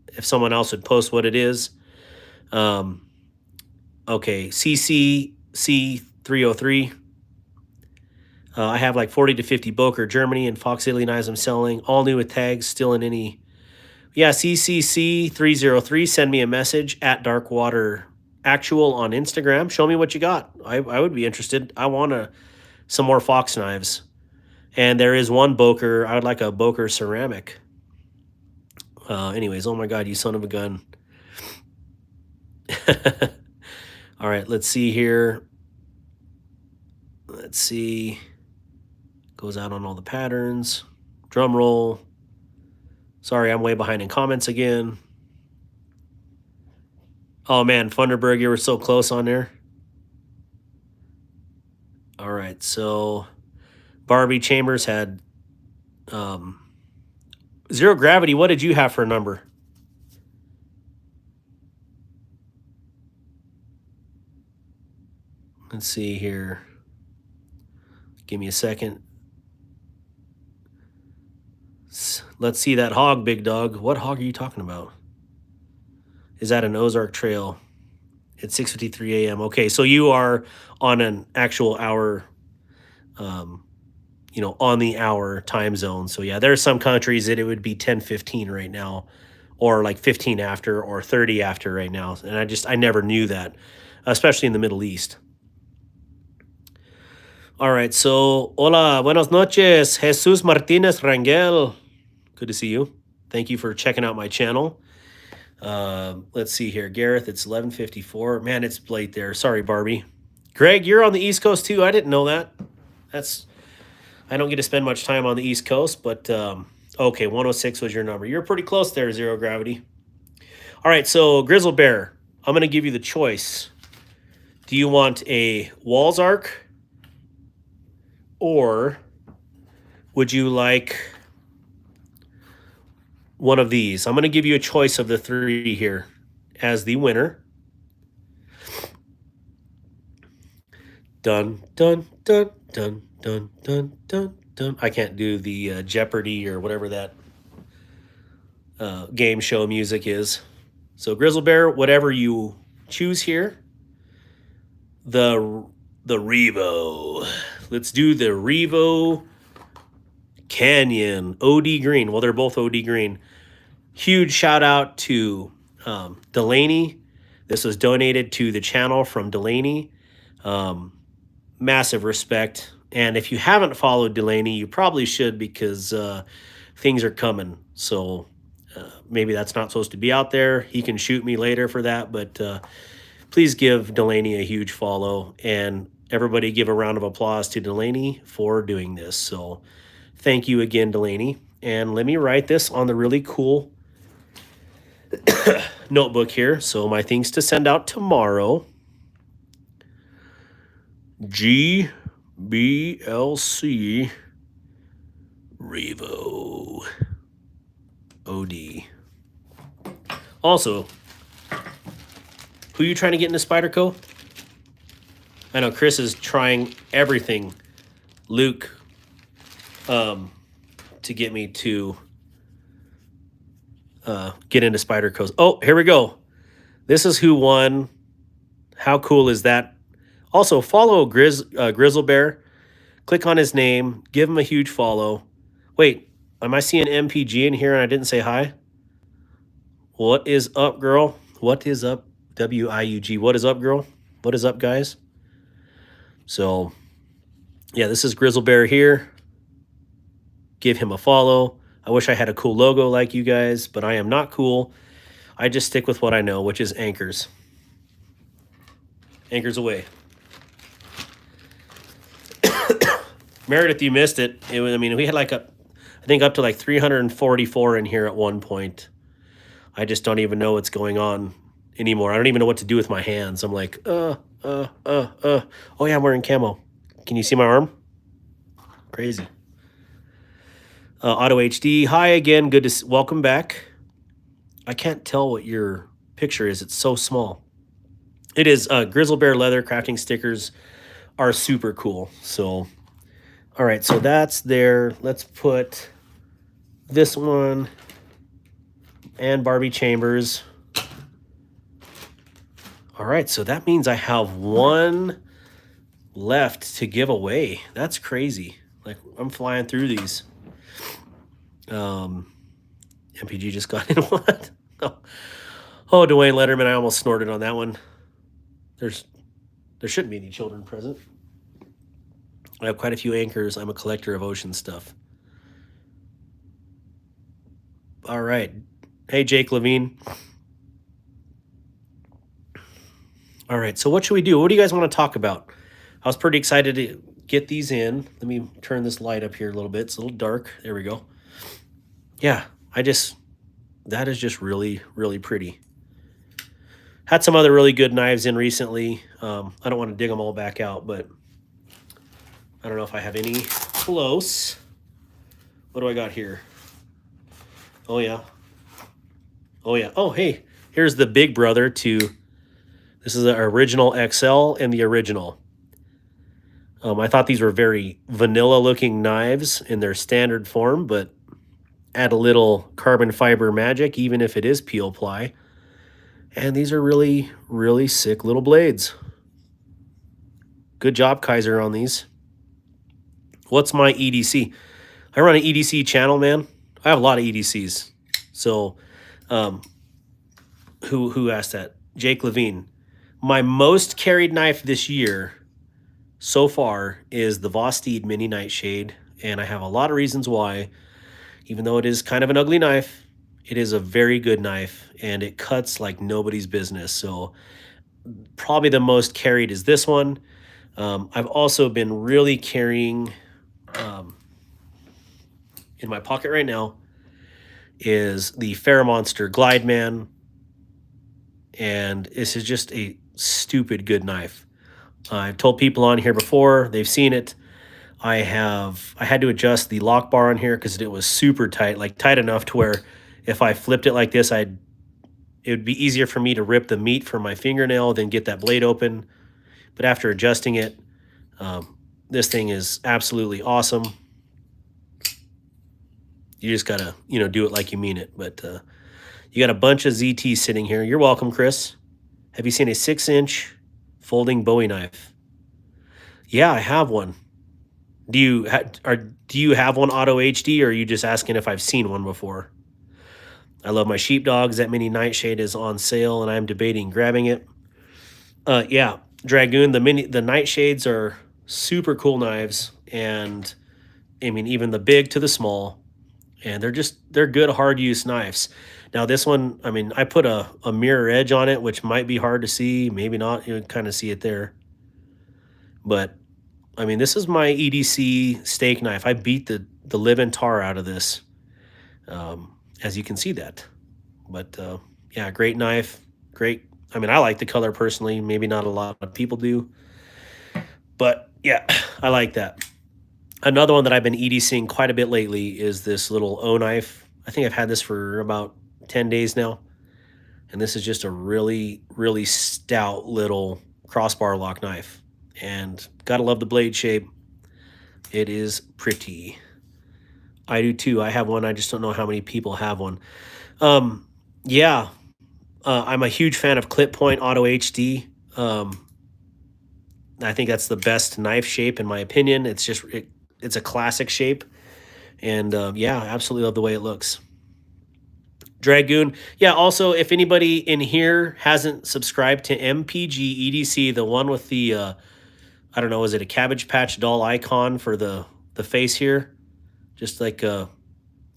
If someone else would post what it is. Okay, CCC303. I have like 40 to 50 Boker Germany and Fox Italy knives I'm selling. All new with tags, still in any. Yeah, CCC303. Send me a message at Darkwater Actual on Instagram. Show me what you got. I would be interested. I want some more Fox knives. And there is one Boker. I would like a Boker ceramic. Anyways, oh my God, you son of a gun. All right, let's see here. Let's see. Goes out on all the patterns. Drum roll. Sorry, I'm way behind in comments again. Oh man, Funderburg, you were so close on there. All right, so Barbie Chambers had Zero Gravity. What did you have for a number? Let's see here. Give me a second. Let's see that hog, big dog. What hog are you talking about? Is that an Ozark Trail? It's 6:53 a.m. Okay, so you are on an actual hour, you know, on the hour time zone. So yeah, there are some countries that it would be 10:15 right now, or like 15 after, or 30 after right now. And I never knew that, especially in the Middle East. All right, so hola, buenas noches, Jesus Martinez Rangel. Good to see you. Thank you for checking out my channel. Let's see here, Gareth. It's 11:54. Man, it's late there. Sorry, Barbie. Greg, you're on the East Coast too. I didn't know that. I don't get to spend much time on the East Coast, but okay, 106 was your number. You're pretty close there, Zero Gravity. All right, so Grizzle Bear, I'm going to give you the choice. Do you want a Ozark, or would you like one of these? I'm going to give you a choice of the three here as the winner. Dun, dun, dun, dun, dun, dun, dun, dun. I can't do the Jeopardy or whatever that game show music is. So Grizzle Bear, whatever you choose here. The Revo. Let's do the Revo Canyon OD Green. Well, they're both OD Green. Huge shout out to Delaney. This was donated to the channel from Delaney. Massive respect. And if you haven't followed Delaney, you probably should, because things are coming. So maybe that's not supposed to be out there. He can shoot me later for that, but please give Delaney a huge follow, and everybody give a round of applause to Delaney for doing this. So thank you again, Delaney. And let me write this on the really cool notebook here. So my things to send out tomorrow. GBLC Revo OD. Also, who are you trying to get into Spyderco? I know Chris is trying everything, Luke, to get me to get into Spyderco. Oh, here we go. This is who won. How cool is that? Also, follow Grizzle Bear. Click on his name. Give him a huge follow. Wait, am I seeing MPG in here and I didn't say hi? What is up, girl? What is up, WIUG? What is up, girl? What is up, guys? So, yeah, this is Grizzle Bear here. Give him a follow. I wish I had a cool logo like you guys, but I am not cool. I just stick with what I know, which is anchors. Anchors away. Meredith, you missed it. It was, I mean, we had like I think up to like 344 in here at one point. I just don't even know what's going on anymore. I don't even know what to do with my hands. I'm like, Oh yeah, I'm wearing camo. Can you see my arm? Crazy. Auto HD. Hi again. Good to welcome back. I can't tell what your picture is. It's so small. It is Grizzle Bear leather crafting stickers are super cool. So, all right. So that's there. Let's put this one and Barbie Chambers. All right. So that means I have one left to give away. That's crazy. Like I'm flying through these. MPG just got in what? Oh, Dwayne Letterman, I almost snorted on that one. There shouldn't be any children present. I have quite a few anchors. I'm a collector of ocean stuff. All right. Hey, Jake Levine. All right, so what should we do? What do you guys want to talk about? I was pretty excited to get these in. Let me turn this light up here a little bit. It's a little dark. There we go. Yeah, that is just really, really pretty. Had some other really good knives in recently. I don't want to dig them all back out, but I don't know if I have any close. What do I got here? Oh, yeah. Oh, yeah. Oh, hey, here's the big brother to, this is the original XL and the original. I thought these were very vanilla looking knives in their standard form, but add a little carbon fiber magic, even if it is peel ply. And these are really, really sick little blades. Good job, Kaiser, on these. What's my EDC? I run an EDC channel, man. I have a lot of EDCs. So, who asked that? Jake Levine. My most carried knife this year so far is the Vosteed Mini Nightshade, and I have a lot of reasons why. Even though it is kind of an ugly knife, it is a very good knife, and it cuts like nobody's business. So probably the most carried is this one. I've also been really carrying, in my pocket right now, is the Monster Glide Man. And this is just a stupid good knife. I've told people on here before, they've seen it. I had to adjust the lock bar on here because it was super tight, like tight enough to where if I flipped it like this, it would be easier for me to rip the meat from my fingernail than get that blade open. But after adjusting it, this thing is absolutely awesome. You just gotta, do it like you mean it. But you got a bunch of ZT sitting here. You're welcome, Chris. Have you seen a 6-inch folding Bowie knife? Yeah, I have one. Do you have one Auto HD, or are you just asking if I've seen one before? I love my sheepdogs. That Mini Nightshade is on sale, and I'm debating grabbing it. Yeah, Dragoon. The Nightshades are super cool knives, and I mean even the big to the small, and they're good hard use knives. Now this one, I mean, I put a mirror edge on it, which might be hard to see, maybe not. You can kind of see it there, but. I mean, this is my EDC steak knife. I beat the living tar out of this, as you can see that. But, yeah, great knife. Great. I mean, I like the color personally. Maybe not a lot of people do. But, yeah, I like that. Another one that I've been EDCing quite a bit lately is this little O knife. I think I've had this for about 10 days now. And this is just a really, really stout little crossbar lock knife. And gotta love the blade shape. It is pretty. I do too. I have one. I just don't know how many people have one. Yeah. I'm a huge fan of Clip Point Auto HD. I think that's the best knife shape in my opinion. It's just it's a classic shape. And yeah, I absolutely love the way it looks. Dragoon. Yeah, also, if anybody in here hasn't subscribed to MPG EDC, the one with the I don't know, is it a Cabbage Patch doll icon for the face here? Just like, I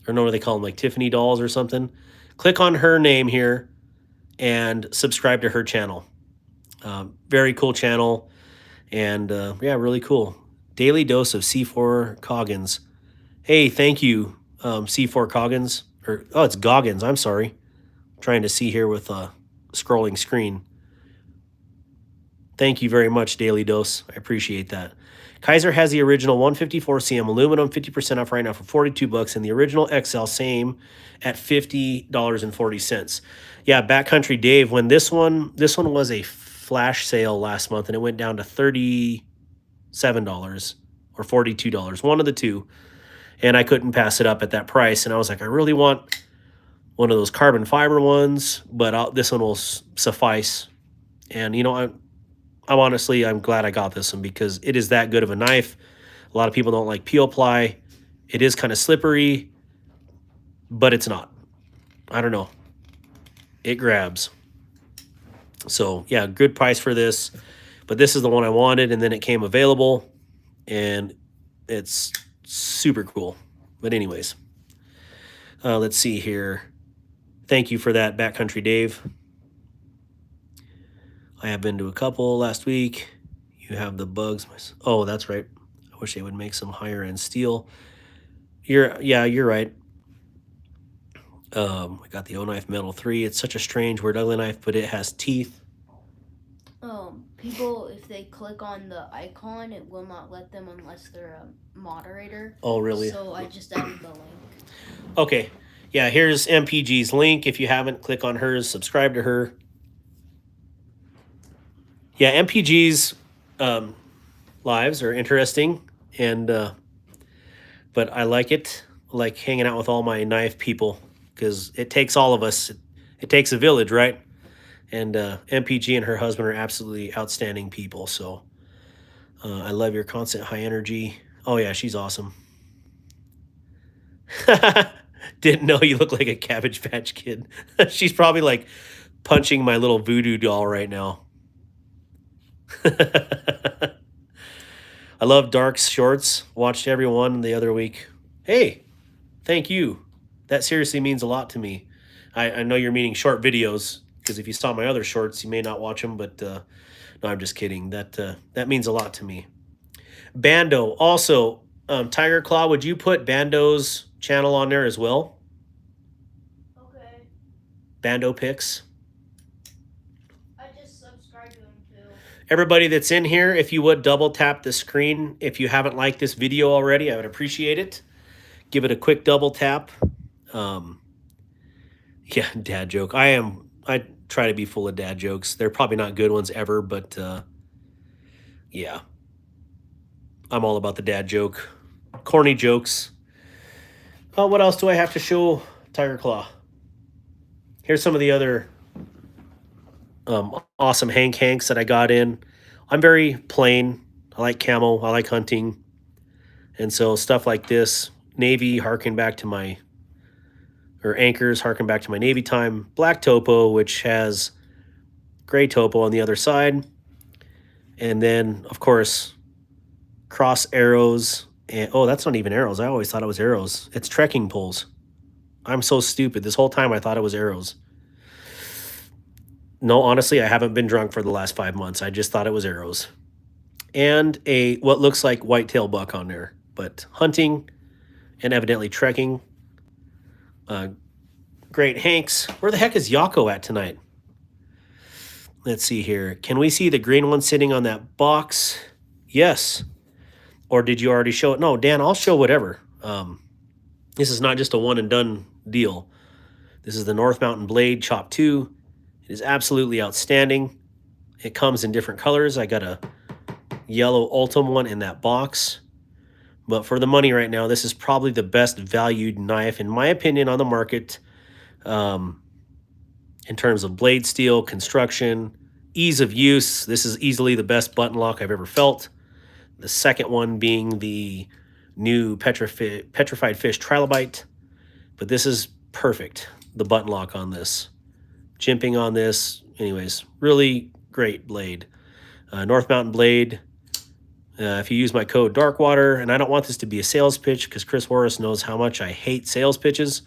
don't know what they call them, like Tiffany dolls or something. Click on her name here and subscribe to her channel. Very cool channel. And, yeah, really cool. Daily dose of C4 Coggins. Hey, thank you, C4 Coggins. Oh, it's Goggins. I'm sorry. I'm trying to see here with a scrolling screen. Thank you very much, Daily Dose. I appreciate that. Kaiser has the original 154 CM aluminum, 50% off right now for $42, and the original XL same at $50.40. Yeah, Backcountry Dave, when this one was a flash sale last month, and it went down to $37 or $42, one of the two, and I couldn't pass it up at that price. And I was like, I really want one of those carbon fiber ones, but this one will suffice. And you know, I'm glad I got this one because it is that good of a knife. A lot of people don't like peel ply. It is kind of slippery, but it's not. I don't know. It grabs. So yeah, good price for this. But this is the one I wanted, and then it came available, and it's super cool. But anyways, let's see here. Thank you for that, Backcountry Dave. I have been to a couple last week. You have the bugs. Oh, that's right. I wish they would make some higher end steel. You're right. I got the O-Knife Metal 3. It's such a strange word, ugly knife, but it has teeth. People, if they click on the icon, it will not let them unless they're a moderator. Oh, really? So I just added the link. Okay. Yeah, here's MPG's link. If you haven't, click on hers, subscribe to her. Yeah, MPG's lives are interesting, and but I like it. I like hanging out with all my knife people because it takes all of us. It takes a village, right? And MPG and her husband are absolutely outstanding people. So I love your constant high energy. Oh yeah, she's awesome. Didn't know you look like a Cabbage Patch Kid. She's probably like punching my little voodoo doll right now. I love Dark's shorts. Watched every one the other week. Hey, thank you. That seriously means a lot to me. I know you're meaning short videos, because if you saw my other shorts, you may not watch them, but no, I'm just kidding. That means a lot to me. Bando. Also, Tiger Claw, would you put Bando's channel on there as well? Okay. Bando Picks. I just subscribed to him too. Everybody that's in here, if you would double tap the screen. If you haven't liked this video already, I would appreciate it. Give it a quick double tap. Yeah, dad joke. I try to be full of dad jokes. They're probably not good ones ever, but yeah. I'm all about the dad joke. Corny jokes. What else do I have to show Tiger Claw? Here's some of the other awesome hanks that I got in. I'm very plain. I like camo. I like hunting. And so stuff like this, Navy, harken back to my, or anchors, harken back to my Navy time. Black topo, which has gray topo on the other side. And then, of course, cross arrows. And oh, that's not even arrows. I always thought it was arrows. It's trekking poles. I'm so stupid. This whole time I thought it was arrows. No, honestly, I haven't been drunk for the last 5 months. I just thought it was arrows. And a what looks like whitetail buck on there. But hunting and evidently trekking. Great Hanks. Where the heck is Yako at tonight? Let's see here. Can we see the green one sitting on that box? Yes. Or did you already show it? No, Dan, I'll show whatever. This is not just a one and done deal. This is the North Mountain Blade Chop 2. It is absolutely outstanding. It comes in different colors. I got a yellow Ultim one in that box. But for the money right now, this is probably the best valued knife, in my opinion, on the market. In terms of blade steel, construction, ease of use. This is easily the best button lock I've ever felt. The second one being the new Petrified Fish Trilobite. But this is perfect, the button lock on this. Jimping on this. Anyways, really great blade. North Mountain Blade. If you use my code Darkwater, and I don't want this to be a sales pitch because Chris Horace knows how much I hate sales pitches.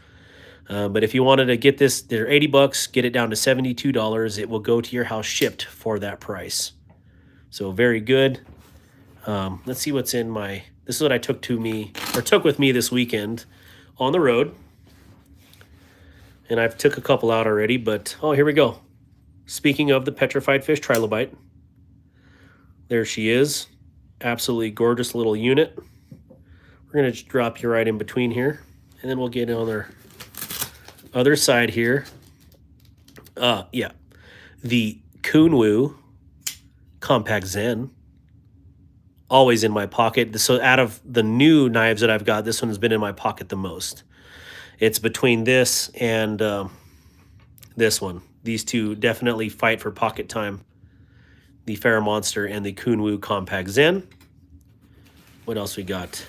But if you wanted to get this, they're $80, get it down to $72. It will go to your house shipped for that price. So very good. Let's see what's in my. This is what I took with me this weekend on the road. And I've took a couple out already, but oh, here we go. Speaking of the petrified fish trilobite, there she is. Absolutely gorgeous little unit. We're going to just drop you right in between here, and then we'll get on our other side here. Yeah, the Kunwu Compact Zen. Always in my pocket. So out of the new knives that I've got, this one has been in my pocket the most. It's between this and this one. These two definitely fight for pocket time. The Pharaoh Monster and the Kunwu Compact Zen. What else we got?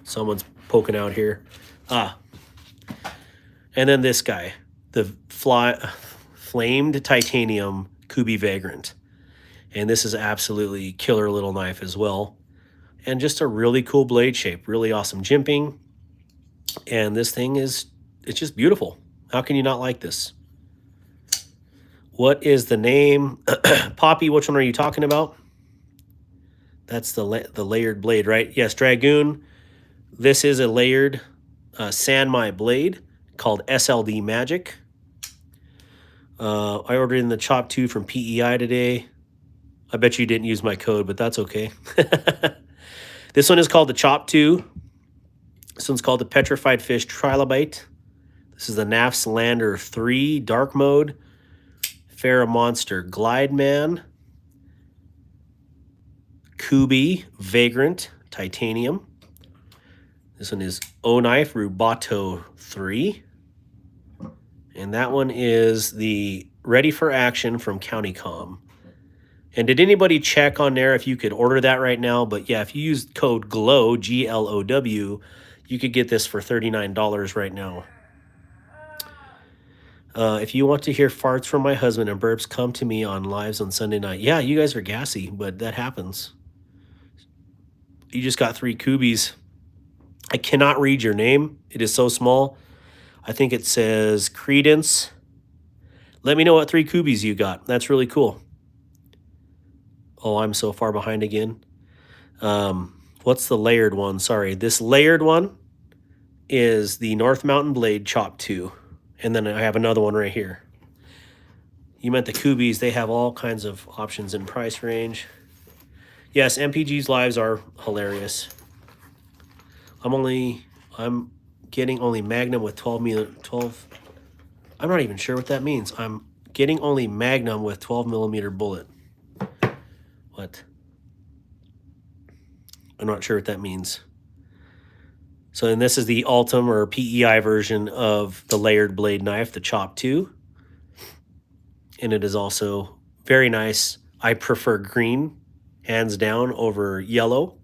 Someone's poking out here. And then this guy, the flamed titanium Kubi Vagrant. And this is absolutely killer little knife as well. And just a really cool blade shape. Really awesome jimping. And this thing it's just beautiful. How can you not like this? What is the name? Poppy, which one are you talking about? That's the layered blade, right? Yes, Dragoon. This is a layered Sanmai blade called SLD Magic. I ordered in the Chop 2 from PEI today. I bet you didn't use my code, but that's okay. This one is called the Chop 2. This one's called the Petrified Fish Trilobite. This is the Nafs Lander 3 Dark Mode. Pharaoh Monster Glide Man. Kubi Vagrant Titanium. This one is O-Knife Rubato 3. And that one is the Ready for Action from CountyCom. And did anybody check on there if you could order that right now? But yeah, if you use code GLOW, G-L-O-W, you could get this for $39 right now. If you want to hear farts from my husband and burps, come to me on lives on Sunday night. Yeah, you guys are gassy, but that happens. You just got 3 Kubis. I cannot read your name. It is so small. I think it says Credence. Let me know what 3 Kubis you got. That's really cool. Oh, I'm so far behind again. What's the layered one? Sorry. This layered one is the North Mountain Blade Chop 2. And then I have another one right here. You meant the Kubis. They have all kinds of options in price range. Yes, MPG's lives are hilarious. I'm getting only Magnum with 12. I'm not even sure what that means. I'm getting only Magnum with 12 millimeter bullet. What? I'm not sure what that means. So then this is the Ultim or PEI version of the layered blade knife, the Chop 2. And it is also very nice. I prefer green, hands down, over yellow.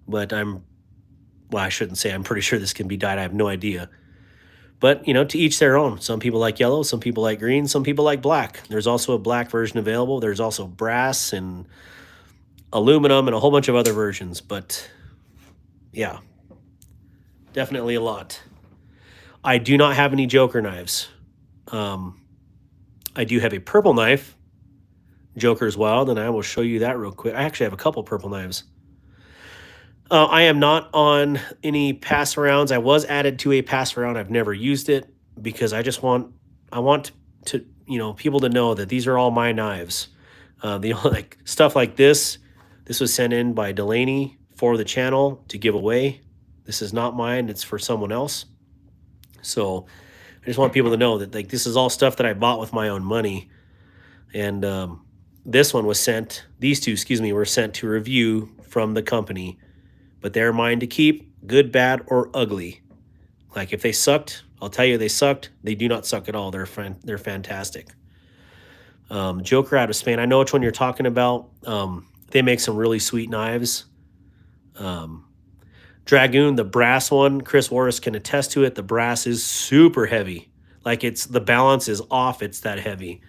But I shouldn't say I'm pretty sure this can be dyed. I have no idea. But, you know, to each their own. Some people like yellow, some people like green, some people like black. There's also a black version available. There's also brass and aluminum and a whole bunch of other versions. But, yeah, definitely a lot. I do not have any Joker knives. I do have a purple knife, Joker's Wild, and I will show you that real quick. I actually have a couple purple knives. I am not on any pass arounds. I was added to a pass around. I've never used it because I want to, you know, people to know that these are all my knives. Like stuff like this was sent in by Delaney for the channel to give away. This is not mine. It's for someone else. So I just want people to know that like this is all stuff that I bought with my own money. And this one was sent. These two, excuse me, were sent to review from the company. But they're mine to keep, good, bad, or ugly. Like if they sucked, I'll tell you they sucked. They do not suck at all. They're fantastic. Joker out of Spain. I know which one you're talking about. They make some really sweet knives. Dragoon, the brass one, Chris Warris can attest to it. The brass is super heavy. Like the balance is off. It's that heavy.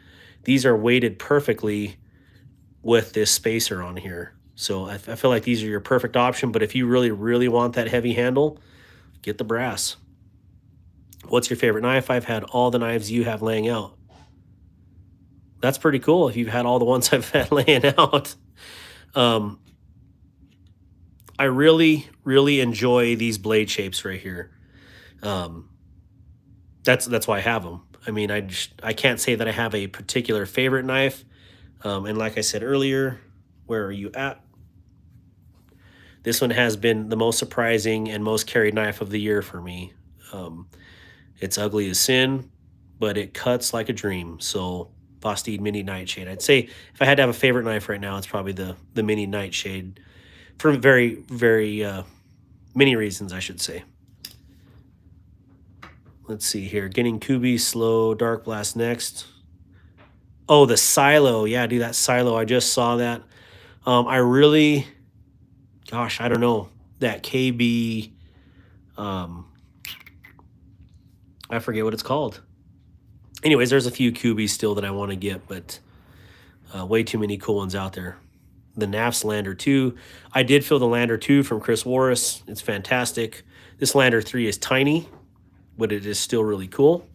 These are weighted perfectly with this spacer on here. So I feel like these are your perfect option, but if you really, really want that heavy handle, get the brass. What's your favorite knife? I've had all the knives you have laying out. That's pretty cool if you've had all the ones I've had laying out. I really, really enjoy these blade shapes right here. That's why I have them. I mean, I can't say that I have a particular favorite knife. And like I said earlier, where are you at? This one has been the most surprising and most carried knife of the year for me. It's ugly as sin, but it cuts like a dream. So Bastide Mini Nightshade. I'd say if I had to have a favorite knife right now, it's probably the Mini Nightshade for very, very many reasons, I should say. Let's see here. Getting Kubi, slow, Dark Blast next. Oh, the Silo. Yeah, dude, that Silo. I just saw that. I really, gosh, I don't know. That KB, I forget what it's called. Anyways, there's a few Kubis still that I want to get, but way too many cool ones out there. The Nafs Lander 2. I did fill the Lander 2 from Chris Warris. It's fantastic. This Lander 3 is tiny, but it is still really cool.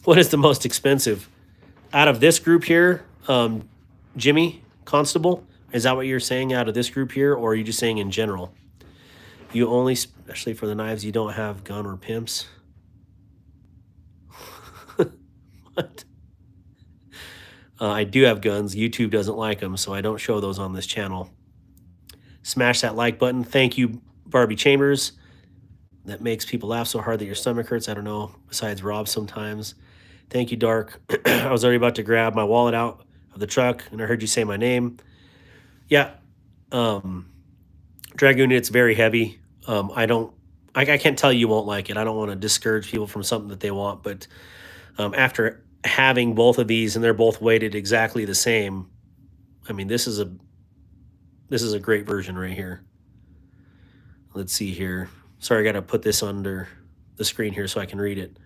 What is the most expensive? Out of this group here, Jimmy Constable, is that what you're saying out of this group here, or are you just saying in general? You only, especially for the knives, you don't have gun or pimps? What? I do have guns. YouTube doesn't like them, so I don't show those on this channel. Smash that like button. Thank you, Barbie Chambers. That makes people laugh so hard that your stomach hurts. I don't know, besides Rob sometimes. Thank you, Dark. I was already about to grab my wallet out of the truck, and I heard you say my name. Yeah. Dragoon, it's very heavy. I can't tell you won't like it. I don't want to discourage people from something that they want, but after having both of these and they're both weighted exactly the same, I mean, this is a great version right here. Let's see here. Sorry, I got to put this under the screen here so I can read it.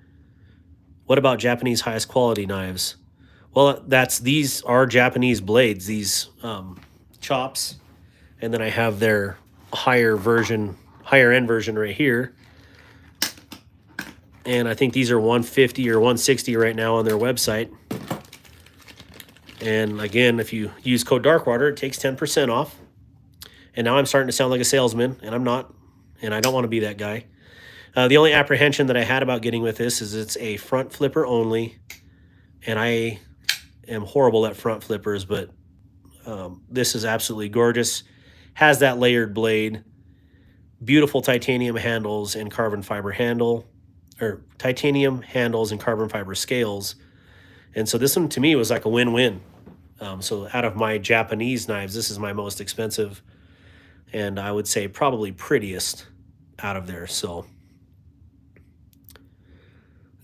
What about Japanese highest quality knives? Well, these are Japanese blades, these chops, and then I have their higher end version right here. And I think these are 150 or 160 right now on their website. And again, if you use code Darkwater, it takes 10% off. And now I'm starting to sound like a salesman, and I'm not, and I don't want to be that guy. The only apprehension that I had about getting with this is it's a front flipper only, and I am horrible at front flippers, but this is absolutely gorgeous. Has that layered blade, beautiful titanium handles and carbon fiber handle, or titanium handles and carbon fiber scales. And so this one to me was like a win-win. So out of my Japanese knives, this is my most expensive, and I would say probably prettiest out of there. So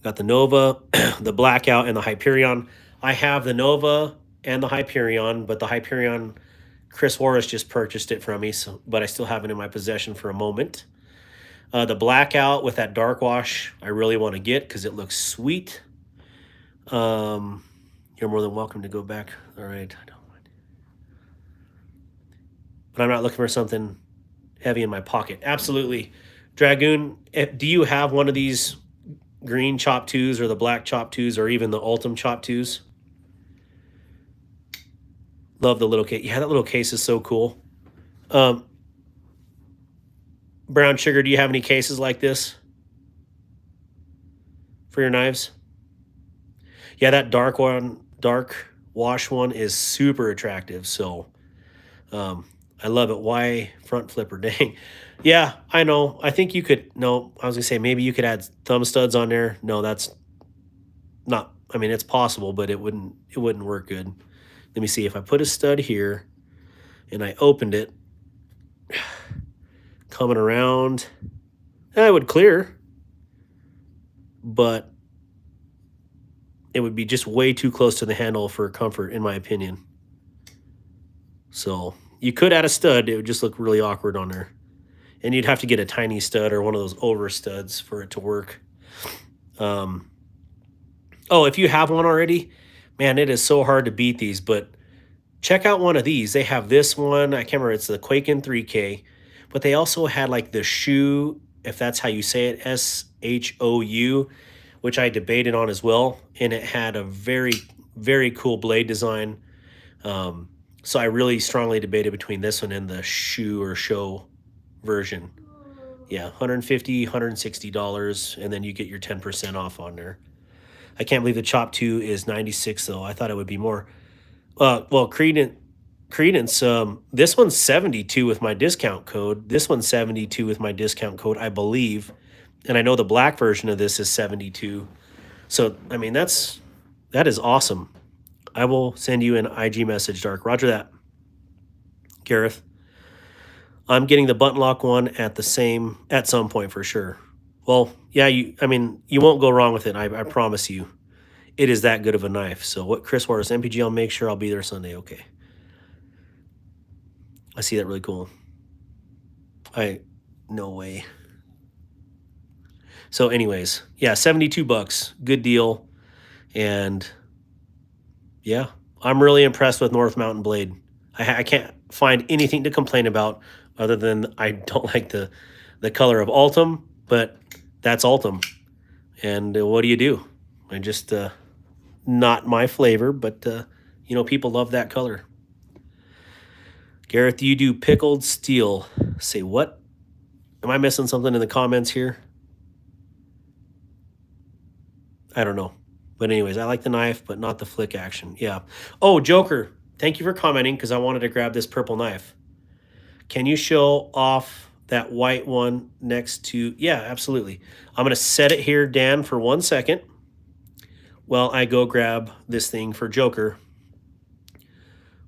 got the Nova, the Blackout, and the Hyperion. I have the Nova and the Hyperion, but the Hyperion, Chris Warris just purchased it from me, but I still have it in my possession for a moment. The Blackout with that dark wash, I really want to get because it looks sweet. You're more than welcome to go back. All right, I don't mind. But I'm not looking for something heavy in my pocket. Absolutely. Dragoon, do you have one of these green chop 2s or the black chop 2s or even the Ultim chop 2s? Love the little case. Yeah, that little case is so cool. Brown Sugar, do you have any cases like this for your knives? Yeah, that dark wash one is super attractive. So I love it. Why front flipper? Dang. Yeah, I know. I think you could, no, I was gonna say maybe you could add thumb studs on there. No, that's not, I mean, it's possible, but it wouldn't work good. Let me see if I put a stud here and I opened it, coming around, I would clear, but it would be just way too close to the handle for comfort, in my opinion. So you could add a stud. It would just look really awkward on there. And you'd have to get a tiny stud or one of those over studs for it to work. Oh, if you have one already, man, it is so hard to beat these, but check out one of these. They have this one. I can't remember. It's the Quaken 3K. But they also had like the Shoe, if that's how you say it, SHOU, which I debated on as well. And it had a very, very cool blade design. So I really strongly debated between this one and the shoe or show version. Yeah, $150, $160, and then you get your 10% off on there. I can't believe the Chop 2 is 96 though. I thought it would be more. Well, Credence, this one's 72 with my discount code. This one's 72 with my discount code, I believe. And I know the black version of this is 72. So, I mean, that is awesome. I will send you an IG message, Dark. Roger that. Gareth. I'm getting the button lock one at some point for sure. Well, yeah, you won't go wrong with it. I promise you. It is that good of a knife. So what Chris Waters, MPG, I'll make sure I'll be there Sunday. Okay. I see that really cool. No way. So anyways, yeah, $72. Good deal. And yeah, I'm really impressed with North Mountain Blade. I can't find anything to complain about other than I don't like the color of Ultim, but that's Ultim. And what do you do? I just, not my flavor, but, people love that color. Gareth, do you do pickled steel? Say what? Am I missing something in the comments here? I don't know. But anyways, I like the knife, but not the flick action. Yeah. Oh, Joker, thank you for commenting because I wanted to grab this purple knife. Can you show off that white one next to... Yeah, absolutely. I'm going to set it here, Dan, for 1 second while I go grab this thing for Joker.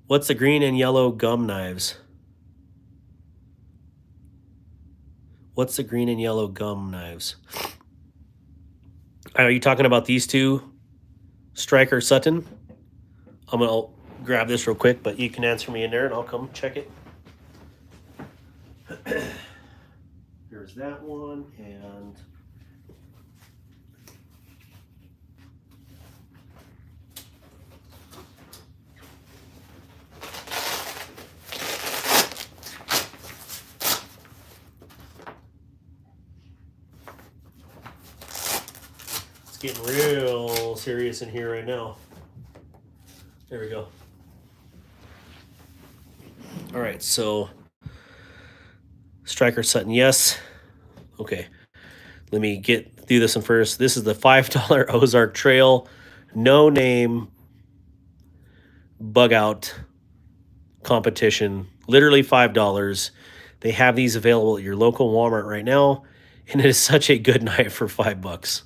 What's the green and yellow gum knives? What's the green and yellow gum knives? Are you talking about these two? Striker Sutton? I'm going to grab this real quick, but you can answer me in there and I'll come check it. There's that one, and it's getting real serious in here right now. There we go. All right, so Striker Sutton, yes. Okay, let me get through this one first. This is the $5 Ozark Trail, no name, bug out competition, literally $5. They have these available at your local Walmart right now, and it is such a good knife for $5.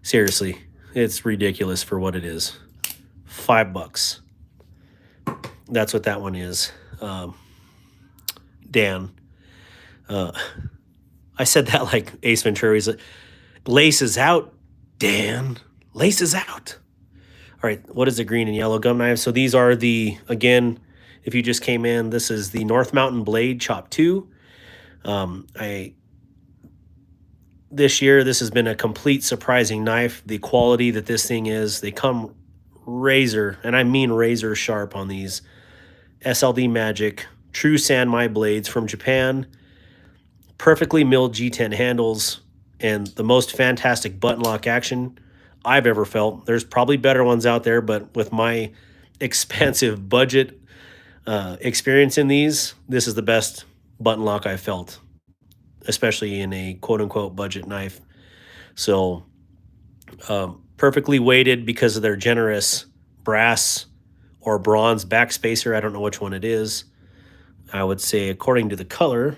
Seriously, it's ridiculous for what it is. $5. That's what that one is. Dan. I said that like Ace Ventura. He's like, laces out, Dan. Laces out. All right, what is the green and yellow gum knife? So these are again, if you just came in, this is the North Mountain Blade Chop 2. This year, this has been a complete surprising knife. The quality that this thing is, they come razor, and I mean razor sharp on these. SLD Magic, true Sanmai blades from Japan. Perfectly milled G10 handles, and the most fantastic button lock action I've ever felt. There's probably better ones out there, but with my expansive budget experience in these, this is the best button lock I've felt, especially in a quote-unquote budget knife. So perfectly weighted because of their generous brass or bronze backspacer. I don't know which one it is. I would say according to the color,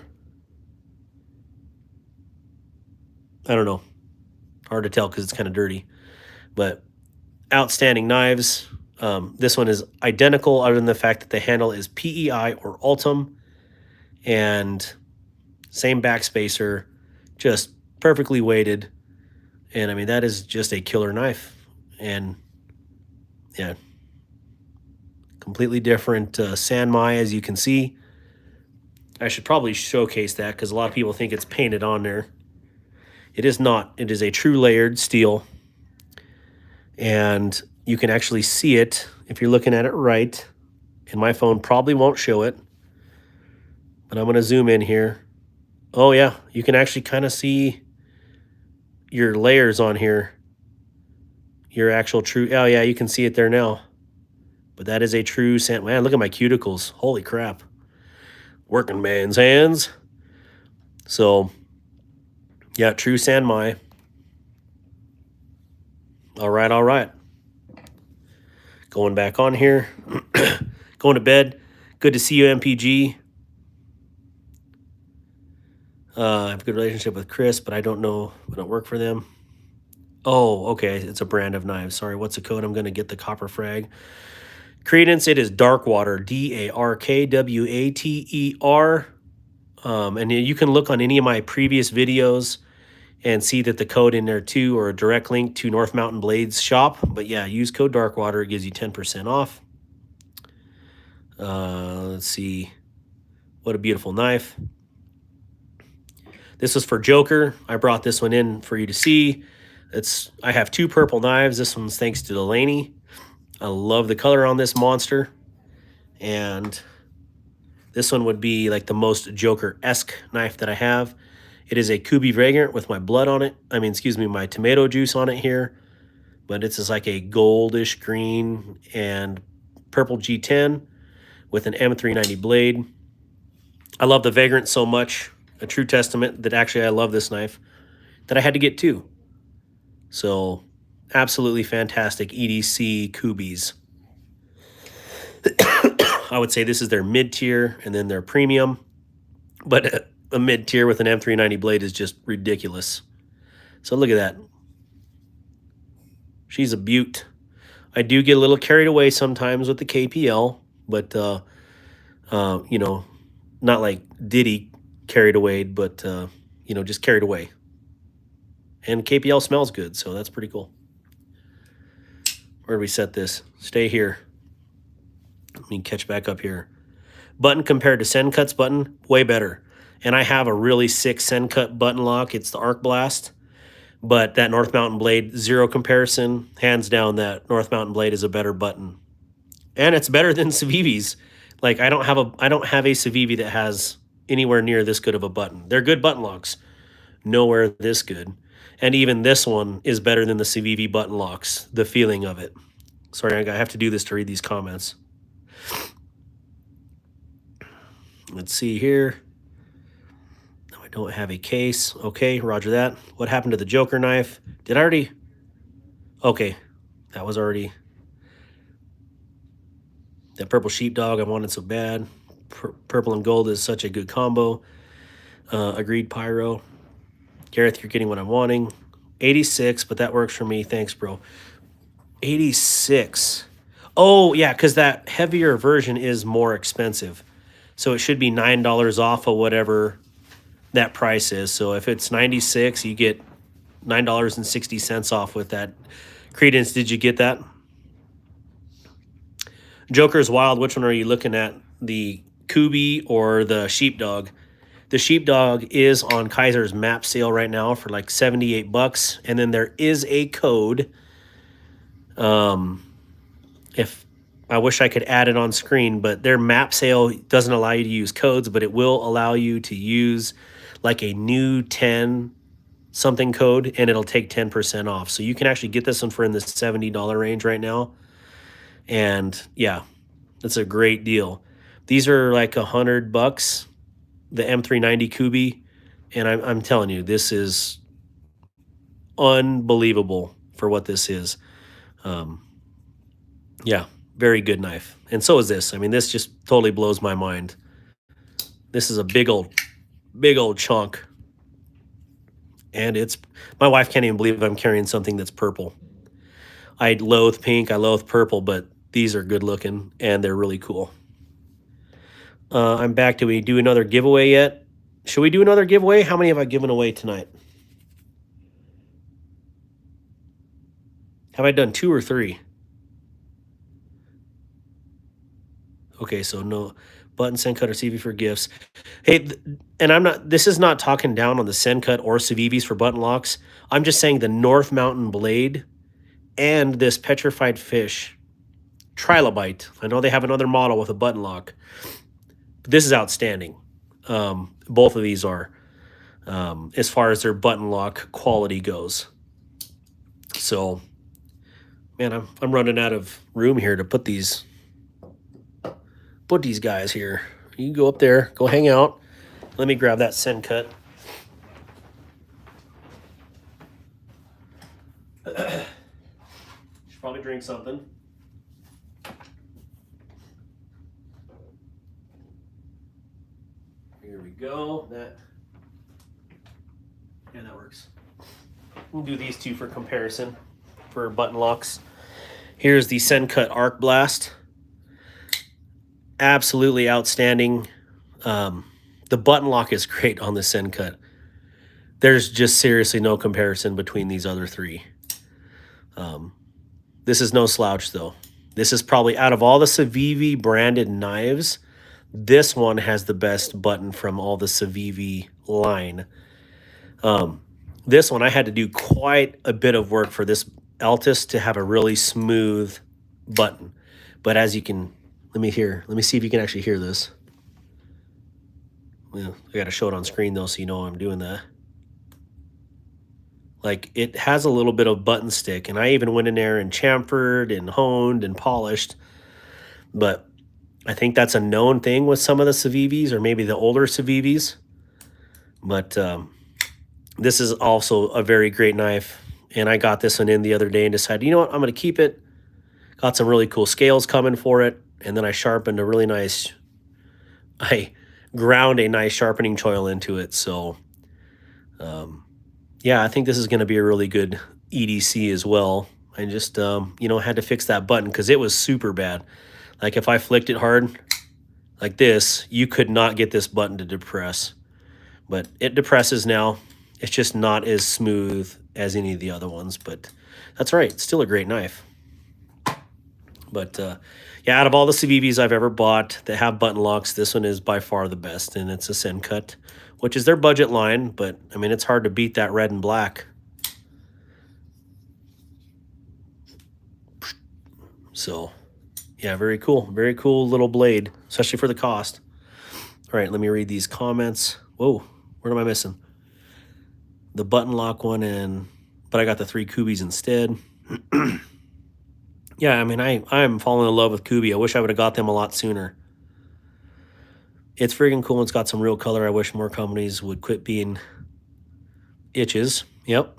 I don't know. Hard to tell because it's kind of dirty. But outstanding knives. This one is identical other than the fact that the handle is PEI or Ultim. And same backspacer. Just perfectly weighted. And I mean, that is just a killer knife. And yeah. Completely different Sanmai, as you can see. I should probably showcase that because a lot of people think it's painted on there. It is not. It is a true layered steel. And you can actually see it if you're looking at it right. And my phone probably won't show it. But I'm going to zoom in here. Oh, yeah. You can actually kind of see your layers on here. Your actual true... Oh, yeah. You can see it there now. But that is a true sand. Man, look at my cuticles. Holy crap. Working man's hands. So, yeah, true Sanmai. All right, all right. Going back on here. Going to bed. Good to see you, MPG. I have a good relationship with Chris, but I don't know. I don't work for them. Oh, okay. It's a brand of knives. Sorry, what's the code? I'm going to get the copper frag. Credence, it is Darkwater. DARKWATER. And you can look on any of my previous videos and see that the code in there too, or a direct link to North Mountain Blades shop. But yeah, use code Darkwater. It gives you 10% off. Let's see. What a beautiful knife. This was for Joker. I brought this one in for you to see. I have 2 purple knives. This one's thanks to Delaney. I love the color on this monster. And this one would be like the most Joker-esque knife that I have. It is a Kubi Vagrant with my blood on it. I mean, excuse me, my tomato juice on it here. But it's just like a goldish green and purple G10 with an M390 blade. I love the Vagrant so much. A true testament that actually I love this knife. That I had to get 2. So, absolutely fantastic EDC Kubis. I would say this is their mid-tier and then their premium. But a mid-tier with an M390 blade is just ridiculous. So look at that. She's a beaut. I do get a little carried away sometimes with the KPL, but, you know, not like Diddy carried away, but, you know, just carried away. And KPL smells good, so that's pretty cool. Where do we set this? Stay here. Let me catch back up here. Button compared to Sencut's button, way better. And I have a really sick Sencut button lock. It's the Arc Blast. But that North Mountain Blade, zero comparison. Hands down, that North Mountain Blade is a better button. And it's better than Civivi's. Like, I don't have a Civivi that has anywhere near this good of a button. They're good button locks. Nowhere this good. And even this one is better than the Civivi button locks. The feeling of it. Sorry, I have to do this to read these comments. Let's see here. No, I don't have a case. Okay, roger that. What happened to the Joker knife? Did I already? Okay, that was already. That purple sheepdog I wanted so bad. Purple and gold is such a good combo. Agreed, Pyro. Gareth, you're getting what I'm wanting. 86, but that works for me. Thanks, bro. 86. Oh, yeah, because that heavier version is more expensive. So it should be $9 off of whatever that price is. So if it's 96, you get $9.60 off with that. Credence, did you get that? Joker's Wild, which one are you looking at? The Kubi or the Sheepdog? The Sheepdog is on Kaiser's map sale right now for like 78 bucks. And then there is a code. If I wish I could add it on screen, but their map sale doesn't allow you to use codes, but it will allow you to use like a new 10 something code and it'll take 10% off. So you can actually get this one for in the $70 range right now. And yeah, that's a great deal. These are like $100, the M390 Kubi. And I'm telling you, this is unbelievable for what this is. Yeah, very good knife. And so is this. I mean, this just totally blows my mind. This is a big old chunk. And my wife can't even believe I'm carrying something that's purple. I loathe pink, I loathe purple, but these are good looking and they're really cool. I'm back. Do we do another giveaway yet? Should we do another giveaway? How many have I given away tonight? Have I done 2 or 3? Okay, so no button, Sencut, or Civivi for gifts. Hey, and this is not talking down on the Sencut or Civivis for button locks. I'm just saying the North Mountain Blade and this Petrified Fish Trilobite. I know they have another model with a button lock. But this is outstanding. Both of these are, as far as their button lock quality goes. So, man, I'm running out of room here to put these put these guys here. You go up there, go hang out. Let me grab that send cut. Should probably drink something. Here we go. That works. We'll do these two for comparison for button locks. Here's the Send Cut Arc Blast. Absolutely outstanding. The button lock is great on the Send Cut. There's just seriously no comparison between these other three. This is no slouch though. This is probably, out of all the Civivi branded knives, this one has the best button from all the Civivi line. This one, I had to do quite a bit of work for this Altus to have a really smooth button. But as you can, let me see if you can actually hear this. Well, I got to show it on screen though, so you know I'm doing that. Like, it has a little bit of button stick, and I even went in there and chamfered and honed and polished. But I think that's a known thing with some of the Civivis, or maybe the older Civivis. But this is also a very great knife, and I got this one in the other day and decided, you know what, I'm going to keep it. Got some really cool scales coming for it, and then I sharpened a really nice, I ground a nice sharpening choil into it. So, yeah, I think this is going to be a really good EDC as well. I just, you know, had to fix that button because it was super bad. Like, if I flicked it hard like this, you could not get this button to depress. But it depresses now. It's just not as smooth as any of the other ones, but that's right. It's still a great knife. But yeah, out of all the Civivis I've ever bought that have button locks, this one is by far the best, and it's a Send Cut, which is their budget line, but I mean, it's hard to beat that red and black. So yeah, very cool little blade, especially for the cost. All right, let me read these comments. Whoa, what am I missing? The button lock one, but I got the 3 Kubis instead. Yeah, I mean, I'm falling in love with Kubi. I wish I would have got them a lot sooner. It's freaking cool. It's got some real color. I wish more companies would quit being itches. Yep.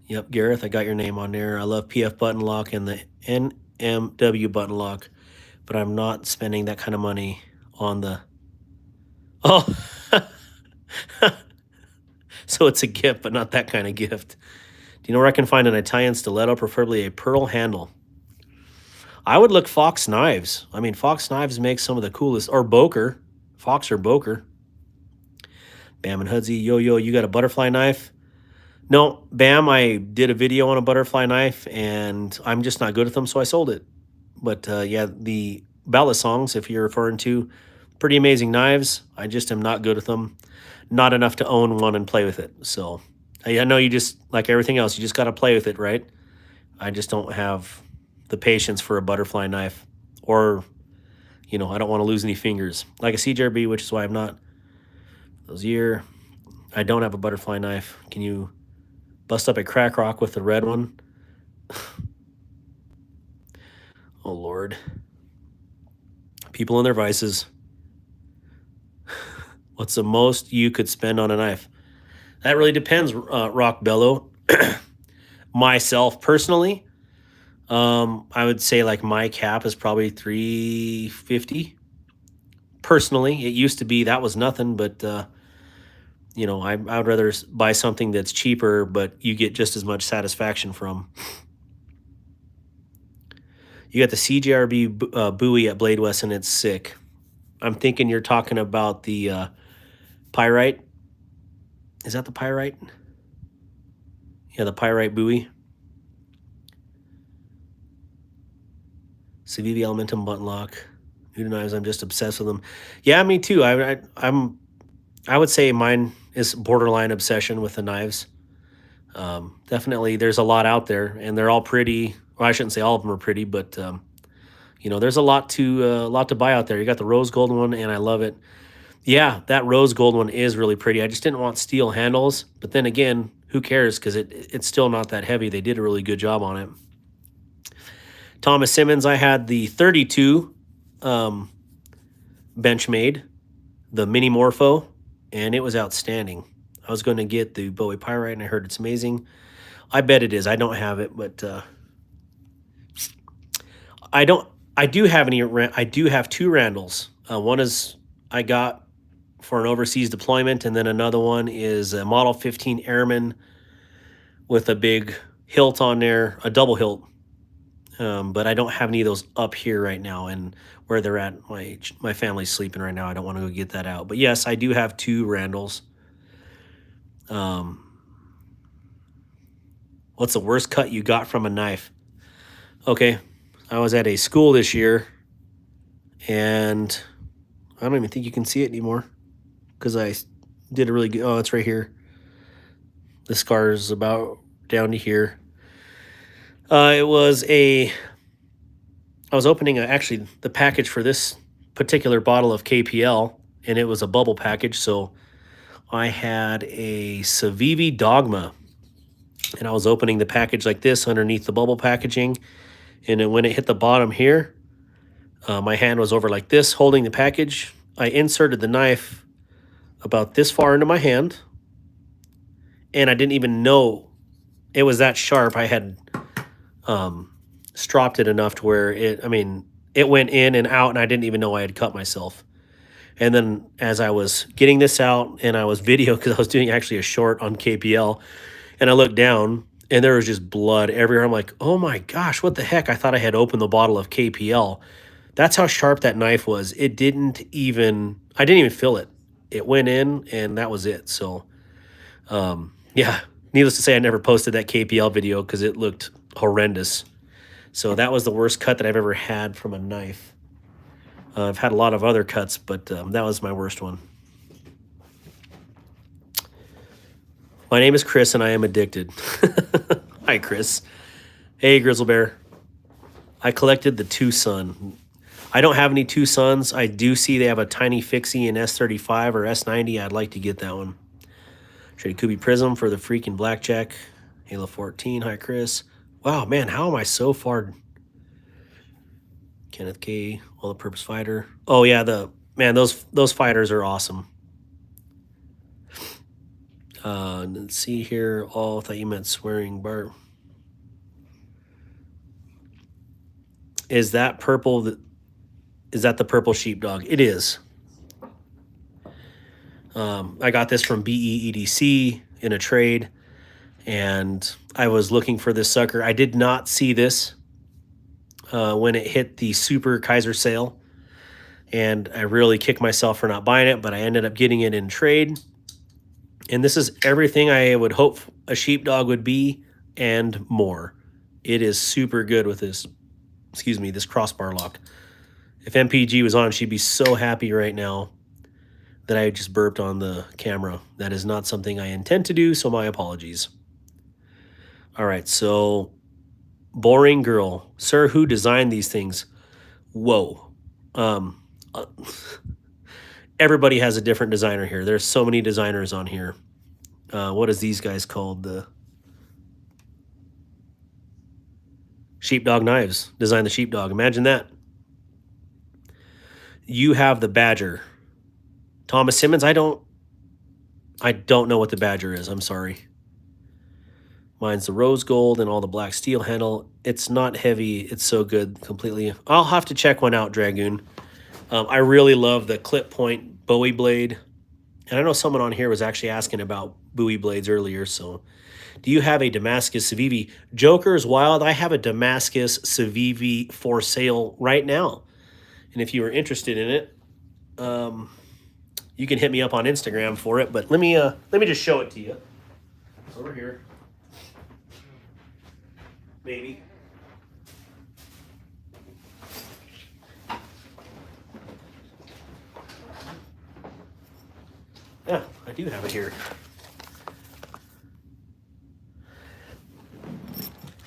Yep, Gareth, I got your name on there. I love PF button lock and the NMW button lock, but I'm not spending that kind of money on the... Oh, so it's a gift, but not that kind of gift. Do you know where I can find an Italian stiletto, preferably a pearl handle? I would look Fox Knives. I mean, Fox Knives makes some of the coolest, or Boker, Fox or Boker. Bam and Hudsy, yo, you got a butterfly knife? No, Bam, I did a video on a butterfly knife, and I'm just not good at them, so I sold it. But yeah, the Balisongs, if you're referring to, pretty amazing knives. I just am not good at them. Not enough to own one and play with it. So I know you just, like everything else, you just got to play with it, right? I just don't have the patience for a butterfly knife, or, you know, I don't want to lose any fingers. Like a CJRB, which is why I'm not. Those year, I don't have a butterfly knife. Can you bust up a crack rock with the red one? Oh, Lord. People in their vices. What's the most you could spend on a knife? That really depends, Rock Bellow. Myself, personally, I would say like my cap is probably $350. Personally, it used to be that was nothing, but you know, I would rather buy something that's cheaper, but you get just as much satisfaction from. You got the CJRB buoy at Blade West, and it's sick. I'm thinking you're talking about the Pyrite. Is that the Pyrite? Yeah, the Pyrite buoy. Civivi Elementum button lock. New knives, I'm just obsessed with them. Yeah, me too. I would say mine is borderline obsession with the knives. Definitely, there's a lot out there, and they're all pretty. Well, I shouldn't say all of them are pretty, but you know, there's a lot to buy out there. You got the rose gold one, and I love it. Yeah, that rose gold one is really pretty. I just didn't want steel handles, but then again, who cares? Because it's still not that heavy. They did a really good job on it. Thomas Simmons, I had the 32 Benchmade, the Mini Morpho, and it was outstanding. I was going to get the Bowie Pyrite, and I heard it's amazing. I bet it is. I don't have it, but I do have two Randalls. One is I got for an overseas deployment, and then another one is a Model 15 Airman with a big hilt on there, a double hilt. But I don't have any of those up here right now, and where they're at, my family's sleeping right now. I don't want to go get that out. But yes, I do have two Randalls. What's the worst cut you got from a knife? Okay, I was at a school this year, and I don't even think you can see it anymore because I did a really good. Oh, it's right here. The scar is about down to here. I was opening actually the package for this particular bottle of KPL, and it was a bubble package. So I had a Civivi Dogma, and I was opening the package like this underneath the bubble packaging. And then when it hit the bottom here, my hand was over like this holding the package. I inserted the knife about this far into my hand, and I didn't even know it was that sharp. I had stropped it enough to where it went in and out, and I didn't even know I had cut myself. And then as I was getting this out, and I was because I was doing actually a short on KPL, and I looked down, and there was just blood everywhere. I'm like, oh my gosh, what the heck? I thought I had opened the bottle of KPL. That's how sharp that knife was. I didn't even feel it. It went in, and that was it. So, yeah, needless to say, I never posted that KPL video because it looked horrendous. So that was the worst cut that I've ever had from a knife. I've had a lot of other cuts, but that was my worst one. My name is Chris, and I am addicted. Hi, Chris. Hey, Grizzle Bear. I collected the Tucson. I don't have any Tucsons. I do see they have a tiny fixie in S35 or S90. I'd like to get that one. Trade Kubi Prism for the freaking Blackjack. Halo 14. Hi, Chris. Wow, man, how am I so far? Kenneth K. All-the-Purpose Fighter. Oh, yeah, those fighters are awesome. Let's see here. Oh, I thought you meant swearing bar. Is that purple? Is that the purple sheepdog? It is. I got this from BEEDC in a trade, and I was looking for this sucker. I did not see this when it hit the super Kaiser sale, and I really kicked myself for not buying it, but I ended up getting it in trade. And this is everything I would hope a sheepdog would be and more. It is super good with this, this crossbar lock. If MPG was on, she'd be so happy right now that I just burped on the camera. That is not something I intend to do, so my apologies. All right, so Boring Girl. Sir, who designed these things? Whoa. Everybody has a different designer here. There's so many designers on here. What is these guys called? The Sheepdog Knives. Design the sheepdog. Imagine that. You have the Badger. Thomas Simmons, I don't know what the Badger is. I'm sorry. Mine's the rose gold and all the black steel handle. It's not heavy. It's so good completely. I'll have to check one out, Dragoon. I really love the clip point Bowie blade. And I know someone on here was actually asking about Bowie blades earlier. So do you have a Damascus Civivi? Joker's Wild. I have a Damascus Civivi for sale right now. And if you are interested in it, you can hit me up on Instagram for it. But let me just show it to you. It's over here. Maybe. Yeah, I do have it here.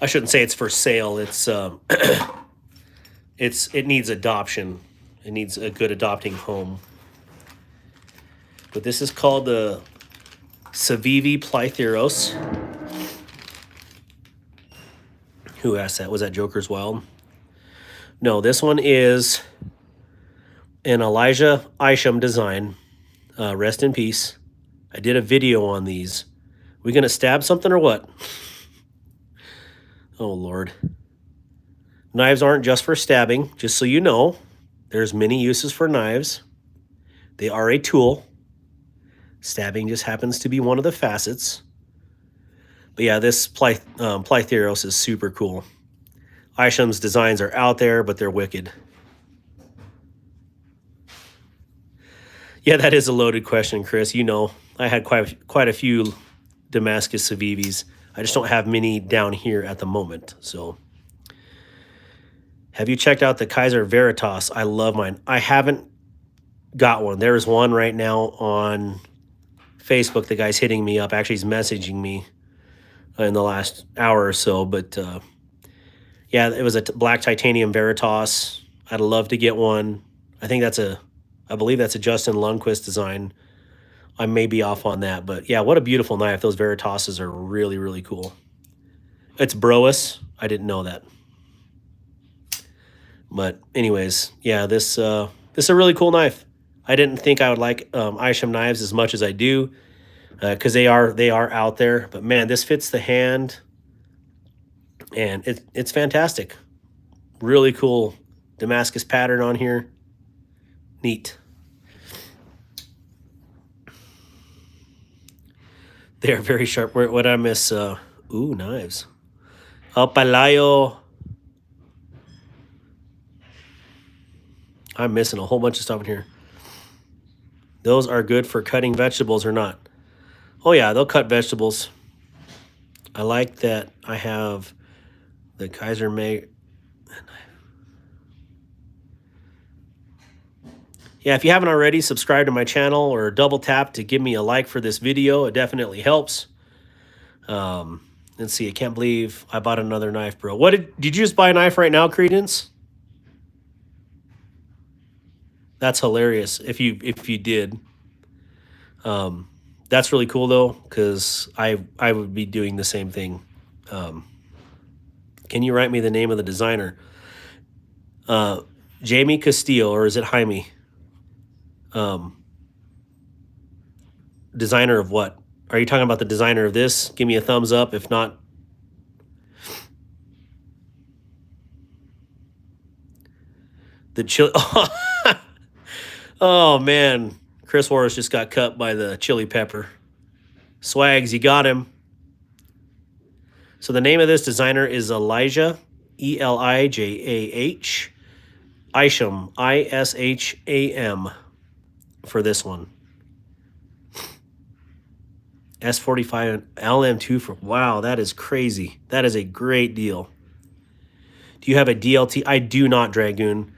I shouldn't say it's for sale. It's it needs adoption. It needs a good adopting home. But this is called the Civivi Plytheros. Who asked that? Was that Joker's Wild? No, this one is an Elijah Isham design. Rest in peace. I did a video on these. We gonna stab something or what? Oh, Lord. Knives aren't just for stabbing, just so you know. There's many uses for knives. They are a tool. Stabbing just happens to be one of the facets. But yeah, this Plytheros is super cool. Isham's designs are out there, but they're wicked. Yeah, that is a loaded question, Chris. You know, I had quite a few Damascus Civivis. I just don't have many down here at the moment. So, have you checked out the Kaiser Veritas? I love mine. I haven't got one. There is one right now on Facebook. The guy's hitting me up. Actually, he's messaging me in the last hour or so. But yeah, it was a black titanium Veritas. I'd love to get one. I believe that's a Justin Lundquist design. I may be off on that, but yeah, what a beautiful knife. Those Veritaases are really, really cool. It's Broas. I didn't know that. But anyways, yeah, this is a really cool knife. I didn't think I would like Isham knives as much as I do, because they are out there. But man, this fits the hand, and it's fantastic. Really cool Damascus pattern on here. Neat. They are very sharp. What I miss? Ooh, knives. Palayo. I'm missing a whole bunch of stuff in here. Those are good for cutting vegetables or not? Oh yeah, they'll cut vegetables. I like that I have the Kaiser May. Yeah, if you haven't already, subscribe to my channel or double tap to give me a like for this video. It definitely helps. Let's see. I can't believe I bought another knife, bro. What did you just buy a knife right now, Credence? That's hilarious. If you did, that's really cool though, because I would be doing the same thing. Can you write me the name of the designer? Jamie Castillo, or is it Jaime? Designer of what? Are you talking about the designer of this? Give me a thumbs up. If not, the chili. Oh man, Chris Warris just got cut by the chili pepper. Swags, you got him. So the name of this designer is Elijah, Elijah, Isham, Isham, for this one. S45 LM2 for, wow, that is crazy. That is a great deal. Do you have a DLT? I do not, Dragoon.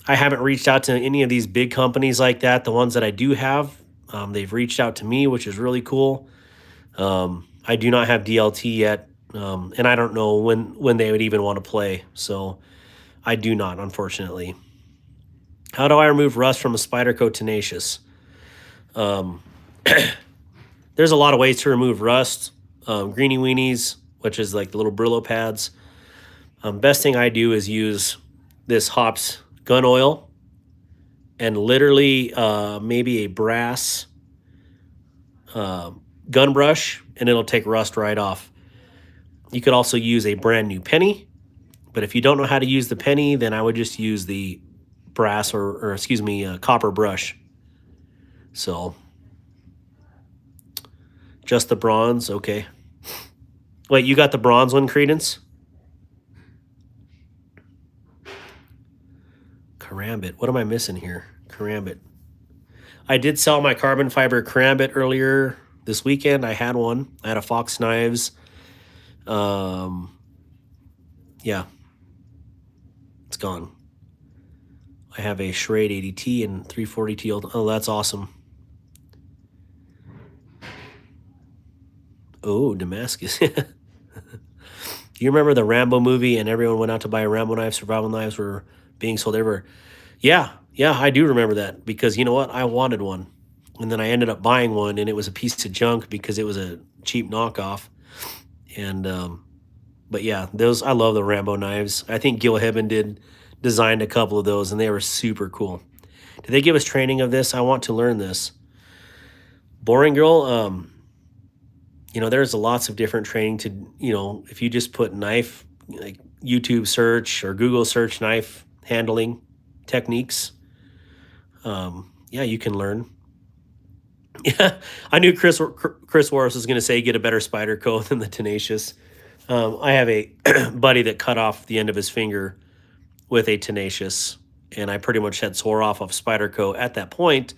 I haven't reached out to any of these big companies like that. The ones that I do have, they've reached out to me, which is really cool. I do not have DLT yet, and I don't know when they would even want to play. So I do not, unfortunately. How do I remove rust from a Spyderco Tenacious? There's a lot of ways to remove rust. Greenie Weenies, which is like the little Brillo pads. Best thing I do is use this Hops gun oil and literally maybe a brass gun brush, and it'll take rust right off. You could also use a brand new penny, but if you don't know how to use the penny, then I would just use the brass or excuse me, copper brush. So just the bronze, okay. Wait, you got the bronze one, Credence? Karambit. What am I missing here? Karambit. I did sell my carbon fiber Karambit earlier this weekend. I had one. I had a Fox Knives. Yeah. It's gone. I have a Schrade 80T and 340T. Oh, that's awesome. Oh, Damascus. Do you remember the Rambo movie and everyone went out to buy a Rambo knife? Survival knives were being sold everywhere. Yeah, I do remember that, because you know what? I wanted one. And then I ended up buying one, and it was a piece of junk because it was a cheap knockoff. And But yeah, those, I love the Rambo knives. I think Gil Hibben designed a couple of those, and they were super cool. Did they give us training of this? I want to learn this. Boring Girl, you know, there's lots of different training to, you know, if you just put knife, like YouTube search or Google search knife handling techniques, yeah, you can learn. Yeah, I knew Chris Warris was going to say get a better Spyderco than the Tenacious. I have a buddy that cut off the end of his finger with a Tenacious, and I pretty much had swore off of Spyderco at that point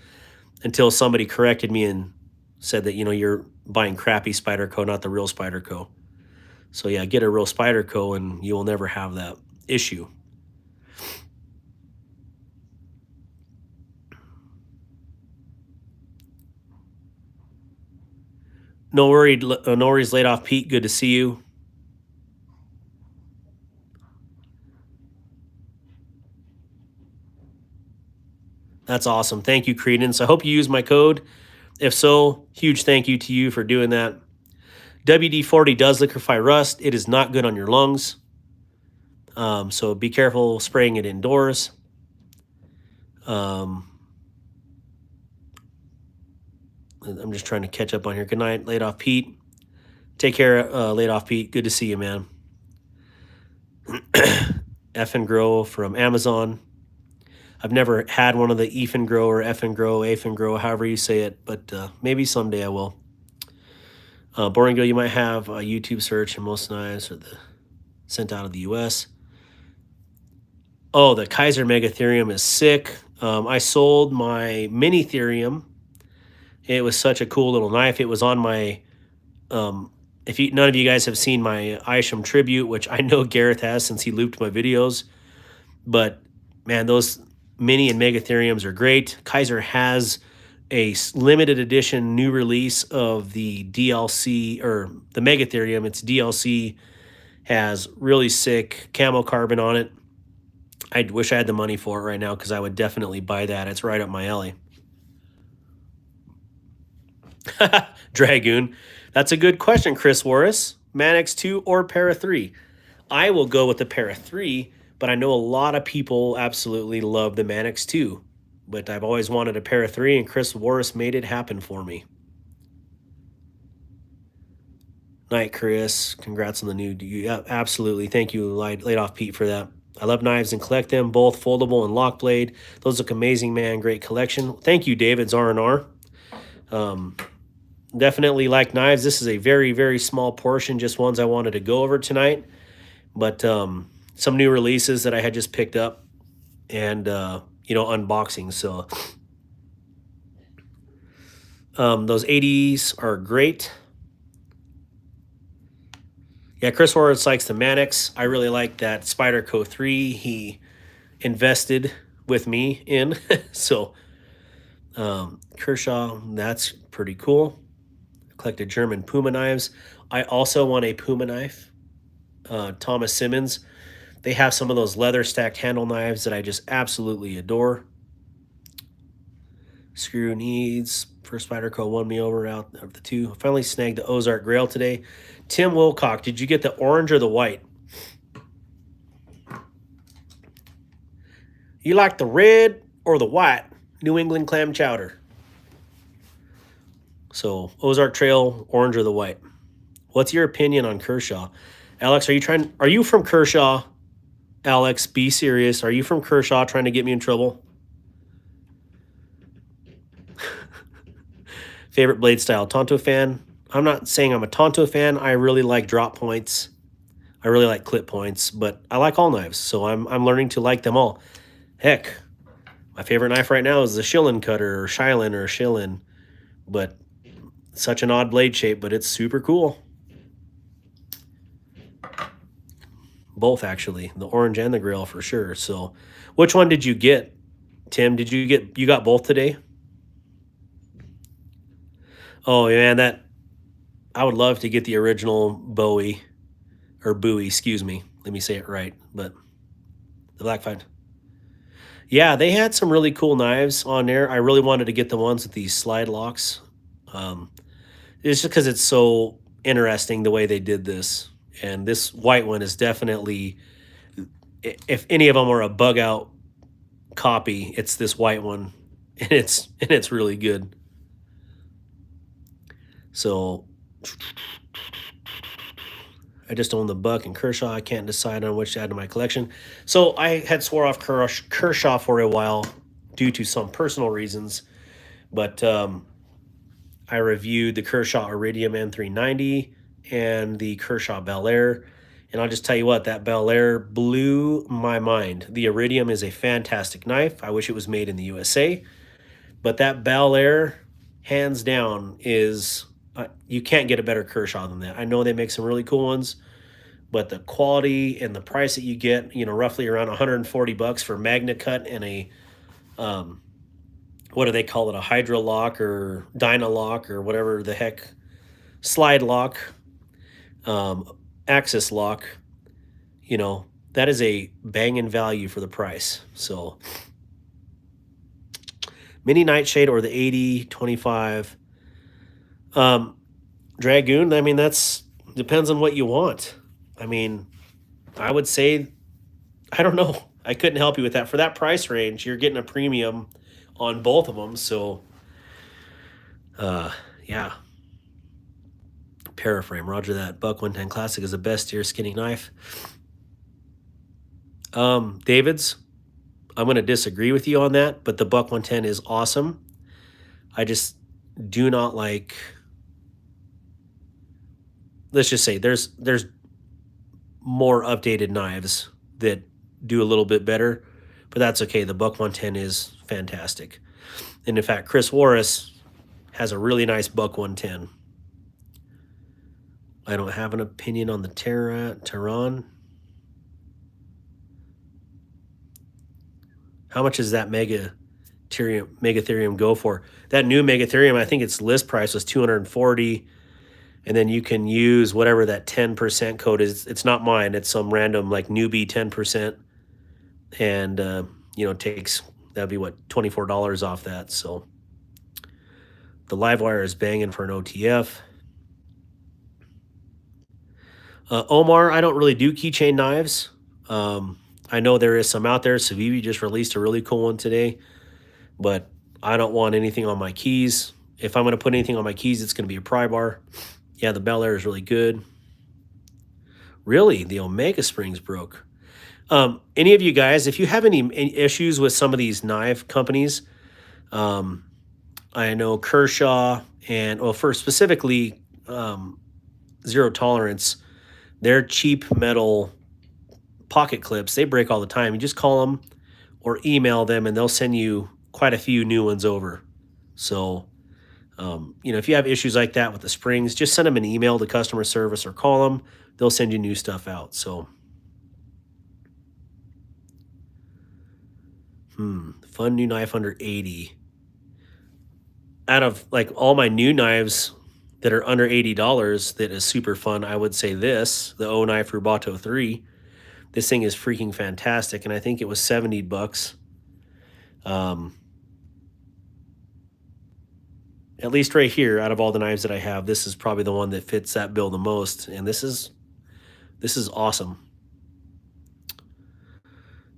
until somebody corrected me and said that, you know, you're buying crappy Spyderco, not the real Spyderco. So yeah, get a real Spyderco and you will never have that issue. No worries laid off Pete. Good to see you. That's awesome. Thank you, Credence. I hope you use my code. If so, huge thank you to you for doing that. WD-40 does liquefy rust. It is not good on your lungs. So be careful spraying it indoors. I'm just trying to catch up on here. Good night, laid off Pete. Take care, laid off Pete. Good to see you, man. F and Grow from Amazon. I've never had one of the Ef and Grow or F and Grow, Afe and Grow, however you say it, but maybe someday I will. Boring Girl, you might have a YouTube search, and most knives are sent out of the U.S. Oh, the Kaiser Megatherium is sick. I sold my mini Therium. It was such a cool little knife. It was on my, if none of you guys have seen my Isham tribute, which I know Gareth has since he looped my videos, but man, those mini and Megatheriums are great. Kaiser has a limited edition new release of the DLC, or the Megatherium. It's DLC, has really sick camo carbon on it. I wish I had the money for it right now because I would definitely buy that. It's right up my alley. Dragoon. That's a good question, Chris Warris. Mannix 2 or Para 3? I will go with the Para 3, but I know a lot of people absolutely love the Mannix 2. But I've always wanted a Para 3, and Chris Warris made it happen for me. Night, Chris. Congrats on the new... Yeah, absolutely. Thank you, laid off Pete, for that. I love knives and collect them, both foldable and lock blade. Those look amazing, man. Great collection. Thank you, David's R&R. Definitely like knives. This is a very, very small portion, just ones I wanted to go over tonight. But some new releases that I had just picked up and, you know, unboxing. So those 80s are great. Yeah, Chris Horowitz likes the Mannix. I really like that Spyderco 3 he invested with me in. So Kershaw, that's pretty cool. Collected German Puma knives. I also want a Puma knife. Thomas Simmons. They have some of those leather stacked handle knives that I just absolutely adore. Screw needs for Spyderco won me over out of the two. I finally snagged the Ozark Grail today. Tim Wilcock, did you get the orange or the white? You like the red or the white New England clam chowder? So Ozark Trail, orange or the white? What's your opinion on Kershaw? Alex, are you from Kershaw? Alex, be serious. Are you from Kershaw trying to get me in trouble? Favorite blade style, Tonto fan. I'm not saying I'm a Tonto fan. I really like drop points. I really like clip points, but I like all knives, so I'm learning to like them all. Heck, my favorite knife right now is the Shillin cutter, or Shylin, or Shillin, but such an odd blade shape, but it's super cool. Both, actually, the orange and the Grail for sure. So which one did you get, Tim? You got both today? Oh man, I would love to get the original Bowie, excuse me. Let me say it right. But the Black 5. Yeah, they had some really cool knives on there. I really wanted to get the ones with these slide locks. It's just because it's so interesting the way they did this. And this white one is definitely, if any of them are a bug out copy, it's this white one, and it's really good. So I just own the Buck and Kershaw. I can't decide on which to add to my collection. So I had swore off Kershaw for a while due to some personal reasons, but I reviewed the Kershaw Iridium N390 and the Kershaw Bel Air. And I'll just tell you what, that Bel Air blew my mind. The Iridium is a fantastic knife. I wish it was made in the USA. But that Bel Air, hands down, is... you can't get a better Kershaw than that. I know they make some really cool ones, but the quality and the price that you get, you know, roughly around $140 for Magna Cut and a... what do they call it? A Hydra lock or Dyna lock or whatever the heck. Slide lock. Axis lock. You know, that is a banging value for the price. So, Mini Nightshade or the 80-25. Dragoon, I mean, that's depends on what you want. I mean, I would say, I don't know. I couldn't help you with that. For that price range, you're getting a premium on both of them. So, yeah. Paraframe, roger that. Buck 110 Classic is the best deer skinning knife. David's, I'm going to disagree with you on that, but the Buck 110 is awesome. I just do not like... Let's just say there's more updated knives that do a little bit better, but that's okay. The Buck 110 is fantastic. And in fact, Chris Warris has a really nice Buck 110. I don't have an opinion on the Tehran. How much does that Megatherium go for? That new Megatherium, I think its list price was $240. And then you can use whatever that 10% code is. It's not mine. It's some random like newbie 10%. And, you know, takes, that'd be what, $24 off that. So the Livewire is banging for an OTF. Omar, I don't really do keychain knives. I know there is some out there. Civivi just released a really cool one today. But I don't want anything on my keys. If I'm going to put anything on my keys, it's going to be a pry bar. Yeah, the Bel Air is really good. Really, the Omega Springs broke. Any of you guys, if you have any issues with some of these knife companies, I know Kershaw and, well, for specifically Zero Tolerance, their cheap metal pocket clips, they break all the time. You just call them or email them and they'll send you quite a few new ones over. So... you know, if you have issues like that with the springs, just send them an email to customer service or call them. They'll send you new stuff out. So, fun new knife under 80. Out of like all my new knives that are under $80 that is super fun, I would say this, the O Knife Rubato 3. This thing is freaking fantastic, and I think it was $70. At least right here, out of all the knives that I have, this is probably the one that fits that bill the most. And this is awesome.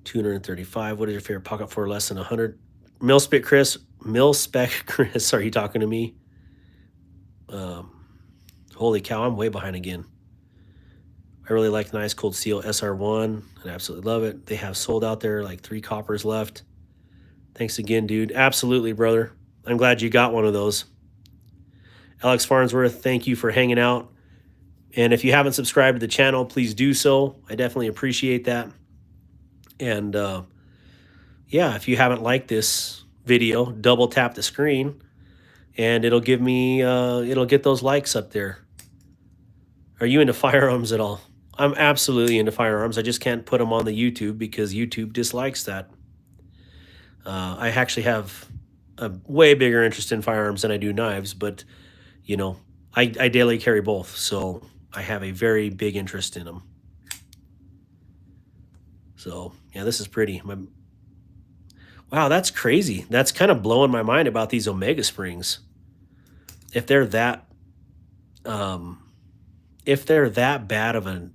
235. What is your favorite pocket for less than 100? Mil-spec Chris, are you talking to me? Holy cow, I'm way behind again. I really like the nice Cold Steel SR1. I absolutely love it. They have sold out there, like 3 coppers left. Thanks again, dude. Absolutely, brother. I'm glad you got one of those. Alex Farnsworth, thank you for hanging out. And if you haven't subscribed to the channel, please do so. I definitely appreciate that. And yeah, if you haven't liked this video, double tap the screen and it'll give me, it'll get those likes up there. Are you into firearms at all? I'm absolutely into firearms. I just can't put them on the YouTube because YouTube dislikes that. I actually have a way bigger interest in firearms than I do knives, but, you know, I daily carry both, so I have a very big interest in them. So, yeah, this is pretty. Wow, that's crazy. That's kind of blowing my mind about these Omega Springs. If they're that if they're that bad of a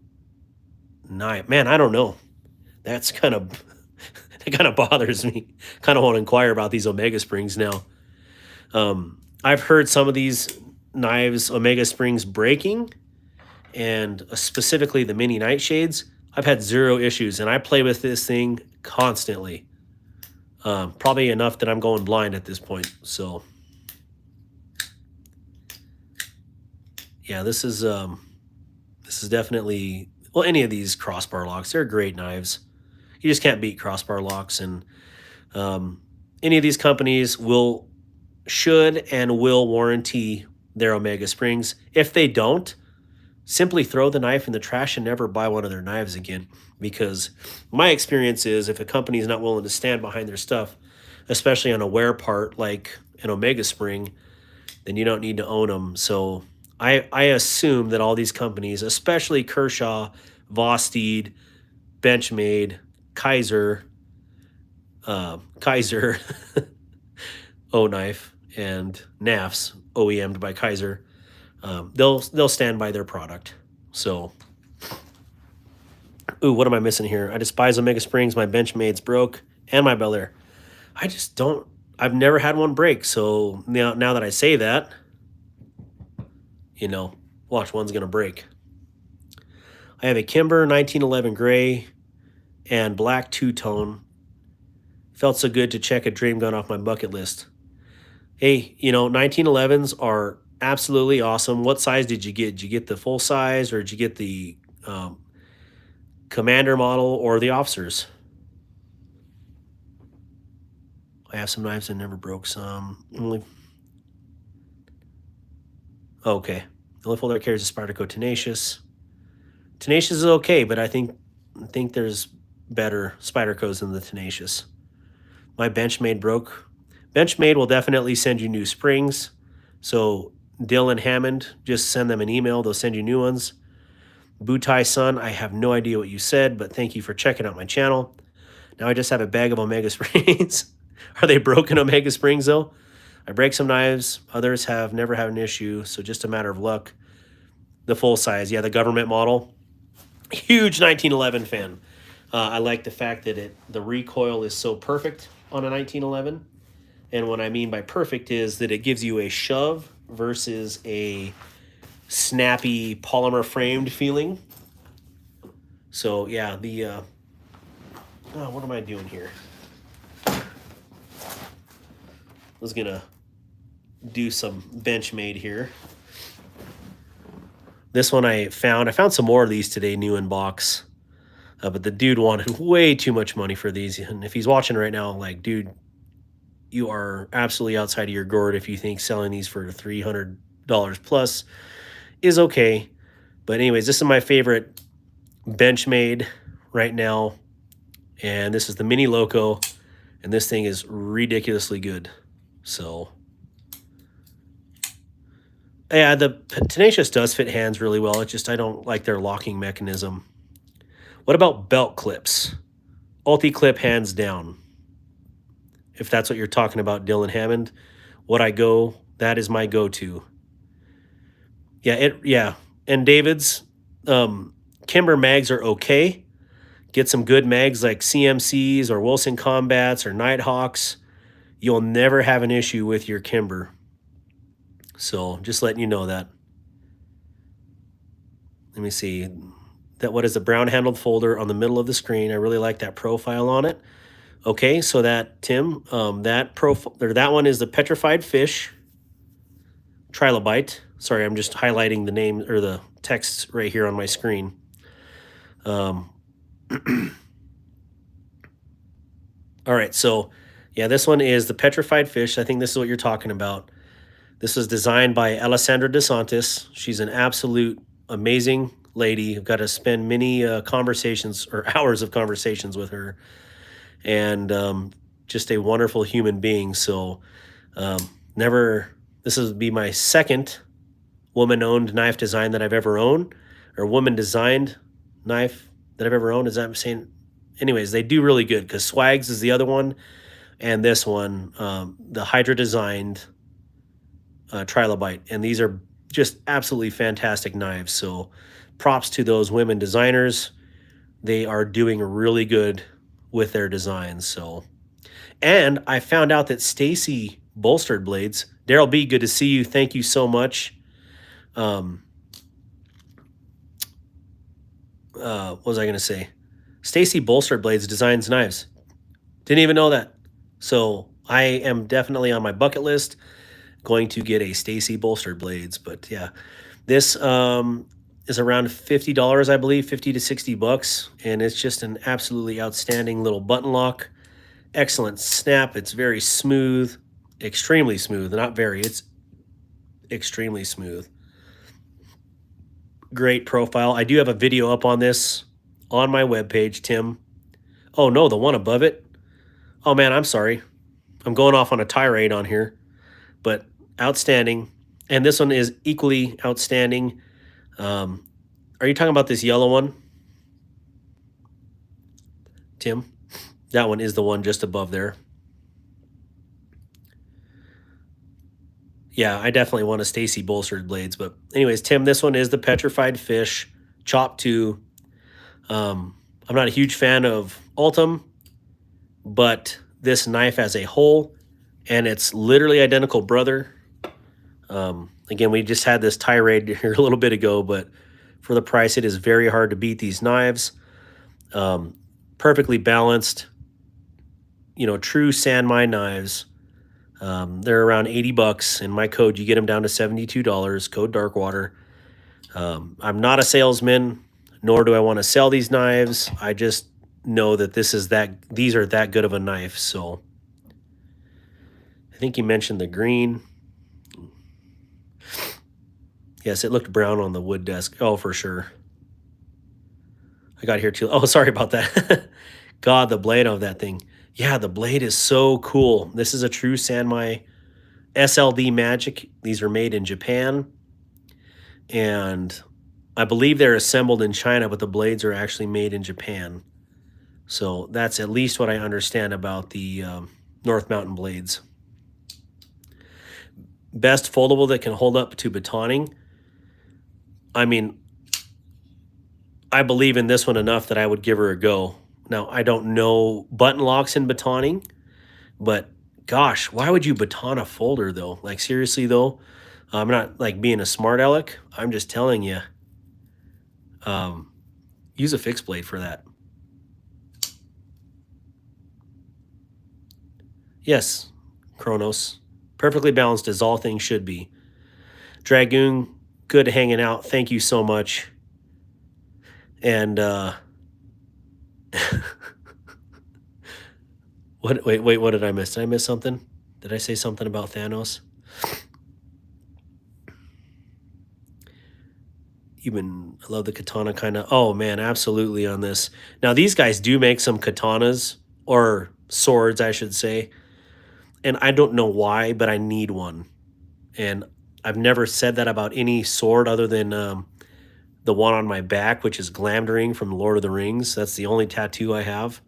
knife, man, I don't know. That's kind of it kind of bothers me. Kind of want to inquire about these Omega Springs now. I've heard some of these knives, Omega Springs, breaking, and specifically the mini nightshades. I've had zero issues, and I play with this thing constantly. Probably enough that I'm going blind at this point. So, yeah, this is definitely, well, any of these crossbar locks, they're great knives. You just can't beat crossbar locks, and any of these companies should and will warranty their Omega Springs. If they don't, simply throw the knife in the trash and never buy one of their knives again. Because my experience is, if a company is not willing to stand behind their stuff, especially on a wear part like an Omega Spring, then you don't need to own them. So I assume that all these companies, especially Kershaw, Vosteed, Benchmade, Kaiser, O-Knife, and Nafs, OEM'd by Kaiser, they'll stand by their product. So, ooh, what am I missing here? I despise Omega Springs. My Benchmade's broke, and my Bel Air. I just don't. I've never had one break. So now that I say that, watch, one's gonna break. I have a Kimber 1911 gray and black two-tone. Felt so good to check a dream gun off my bucket list. Hey, 1911s are absolutely awesome. What size did you get? Did you get the full size, or did you get the commander model or the officers? I have some knives that never broke some. Okay. The only folder carries a Spyderco Tenacious. Tenacious is okay, but I think there's better Spydercos than the Tenacious. My Benchmade broke. Benchmade will definitely send you new springs. So Dylan Hammond, just send them an email. They'll send you new ones. Butai Sun, I have no idea what you said, but thank you for checking out my channel. Now I just have a bag of Omega Springs. Are they broken Omega Springs, though? I break some knives. Others have never had an issue, so just a matter of luck. The full size, yeah, the government model. Huge 1911 fan. I like the fact that the recoil is so perfect on a 1911. And what I mean by perfect is that it gives you a shove versus a snappy polymer framed feeling. So yeah, what am I doing here? I was gonna do some Benchmade here. This one I found some more of these today, new in box. But the dude wanted way too much money for these. And if he's watching right now, like, dude, you are absolutely outside of your gourd if you think selling these for $300 plus is okay. But anyways, this is my favorite Benchmade right now. And this is the Mini Loco. And this thing is ridiculously good. So, yeah, the Tenacious does fit hands really well. It's just I don't like their locking mechanism. What about belt clips? Ulti-clip hands down. If that's what you're talking about, Dylan Hammond, that is my go-to. Yeah, and David's Kimber mags are okay. Get some good mags like CMCs or Wilson Combats or Nighthawks. You'll never have an issue with your Kimber. So just letting you know that. Let me see. What is the brown handled folder on the middle of the screen? I really like that profile on it. Okay, so that, Tim, that one is the Petrified Fish Trilobite. Sorry, I'm just highlighting the name or the text right here on my screen. All right, so yeah, this one is the Petrified Fish. I think this is what you're talking about. This was designed by Alessandra DeSantis. She's an absolute amazing lady. I've got to spend many conversations or hours of conversations with her, and just a wonderful human being. So this would be my second woman-owned knife design that I've ever owned, or woman-designed knife that I've ever owned. Is that I'm saying? Anyways, they do really good, because Swags is the other one, and this one, the Hydra-designed Trilobite. And these are just absolutely fantastic knives. So props to those women designers. They are doing really good with their designs. So, and I found out that Stacy Bolstered Blades, Daryl B, good to see you. Thank you so much. What was I going to say? Stacy Bolstered Blades designs knives. Didn't even know that. So I am definitely on my bucket list going to get a Stacy Bolstered Blades. But yeah, this is around $50, I believe, 50 to 60 bucks. And it's just an absolutely outstanding little button lock. Excellent snap. It's very smooth, extremely smooth. Not very, it's extremely smooth. Great profile. I do have a video up on this on my webpage, Tim. Oh no, the one above it. Oh man, I'm sorry. I'm going off on a tirade on here, but outstanding. And this one is equally outstanding. Are you talking about this yellow one, Tim? That one is the one just above there. Yeah, I definitely want a Stacy Bolstered Blades. But anyways, Tim, this one is the Petrified Fish Chop 2. I'm not a huge fan of Ultim, but this knife as a whole, and it's literally identical brother. Again, we just had this tirade here a little bit ago, but for the price, it is very hard to beat these knives. Perfectly balanced, you know, true sand mine knives. They're around 80 bucks. In my code, you get them down to $72, code Darkwater. I'm not a salesman, nor do I want to sell these knives. I just know that these are that good of a knife. So I think you mentioned the green. Yes, it looked brown on the wood desk. Oh, for sure. I got here too. Oh, sorry about that. God, the blade of that thing. Yeah, the blade is so cool. This is a true Sanmai SLD Magic. These are made in Japan. And I believe they're assembled in China, but the blades are actually made in Japan. So that's at least what I understand about the North Mountain blades. Best foldable that can hold up to batoning. I mean, I believe in this one enough that I would give her a go. Now, I don't know button locks in batoning, but gosh, why would you baton a folder though? Like seriously though, I'm not like being a smart aleck. I'm just telling you, use a fixed blade for that. Yes, Kronos. Perfectly balanced as all things should be. Dragoon, good hanging out. Thank you so much. And wait, what did I miss? Did I miss something? Did I say something about Thanos? I love the katana kind of. Oh man, absolutely on this. Now these guys do make some katanas, or swords, I should say. And I don't know why, but I need one. And I've never said that about any sword other than the one on my back, which is Glamdring from Lord of the Rings. That's the only tattoo I have.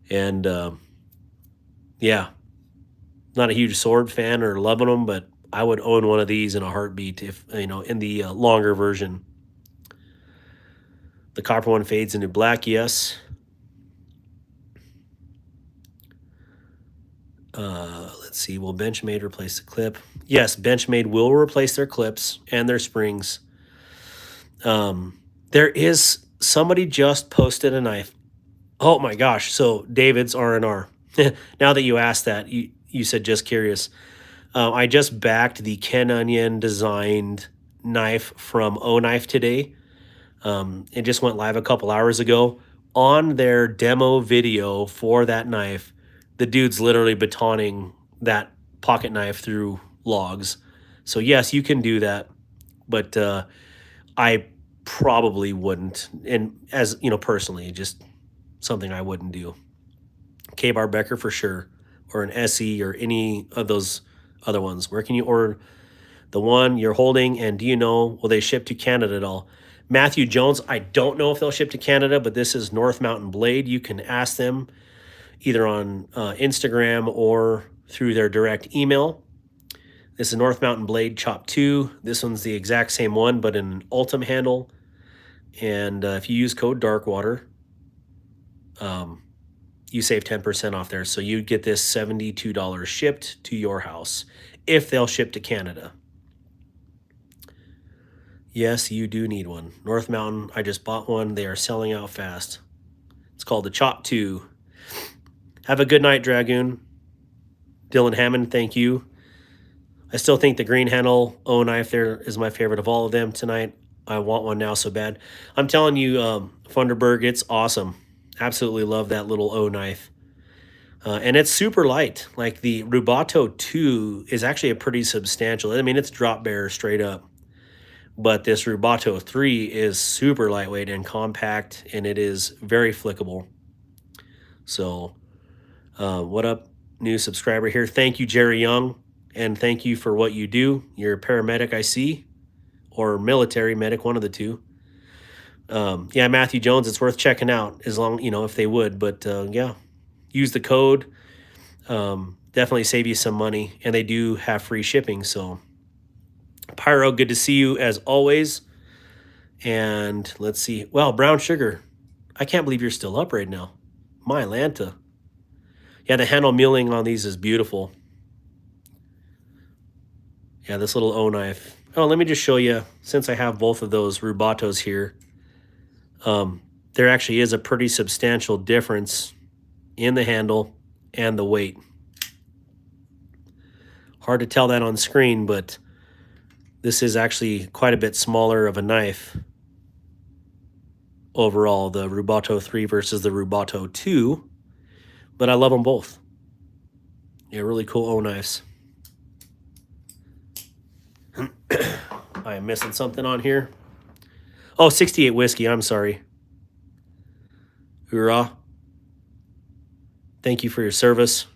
And yeah, not a huge sword fan or loving them, but I would own one of these in a heartbeat if, you know, in the longer version. The copper one fades into black, yes. Let's see, will Benchmade replace the clip? Yes, Benchmade will replace their clips and their springs. There is, somebody just posted a knife. Oh my gosh, so David's R&R. Now that you asked that, you said just curious. I just backed the Ken Onion designed knife from O Knife today. It just went live a couple hours ago. On their demo video for that knife, the dude's literally batoning that pocket knife through logs. So yes, you can do that, but I probably wouldn't. And as you know, personally, just something I wouldn't do. K-Bar Becker for sure, or an SE or any of those other ones. Where can you order the one you're holding? And do you know, will they ship to Canada at all? Matthew Jones, I don't know if they'll ship to Canada, but this is North Mountain Blade. You can ask them either on Instagram or through their direct email. This is North Mountain Blade Chop 2. This one's the exact same one, but in an Ultim handle. And if you use code DARKWATER, you save 10% off there. So you get this $72 shipped to your house if they'll ship to Canada. Yes, you do need one. North Mountain, I just bought one. They are selling out fast. It's called the Chop 2. Have a good night, Dragoon. Dylan Hammond, thank you. I still think the green handle O knife there is my favorite of all of them tonight. I want one now so bad. I'm telling you, Funderburg, it's awesome. Absolutely love that little O knife. And it's super light. Like the Rubato 2 is actually a pretty substantial. I mean, it's drop bearer straight up. But this Rubato 3 is super lightweight and compact, and it is very flickable. So, what up, new subscriber here? Thank you, Jerry Young, and thank you for what you do. You're a paramedic, I see, or military medic, one of the two. Yeah, Matthew Jones, it's worth checking out, as long, you know, if they would. But, yeah, use the code. Definitely save you some money, and they do have free shipping, so... Pyro, good to see you as always. And let's see. Wow, Brown Sugar. I can't believe you're still up right now. My Lanta. Yeah, the handle milling on these is beautiful. Yeah, this little O knife. Oh, let me just show you, since I have both of those Rubatos here. There actually is a pretty substantial difference in the handle and the weight. Hard to tell that on screen, but... This is actually quite a bit smaller of a knife overall, the Rubato 3 versus the Rubato 2, but I love them both. Yeah, really cool O knives. I am missing something on here. Oh, 68 whiskey, I'm sorry. Hoorah. Thank you for your service.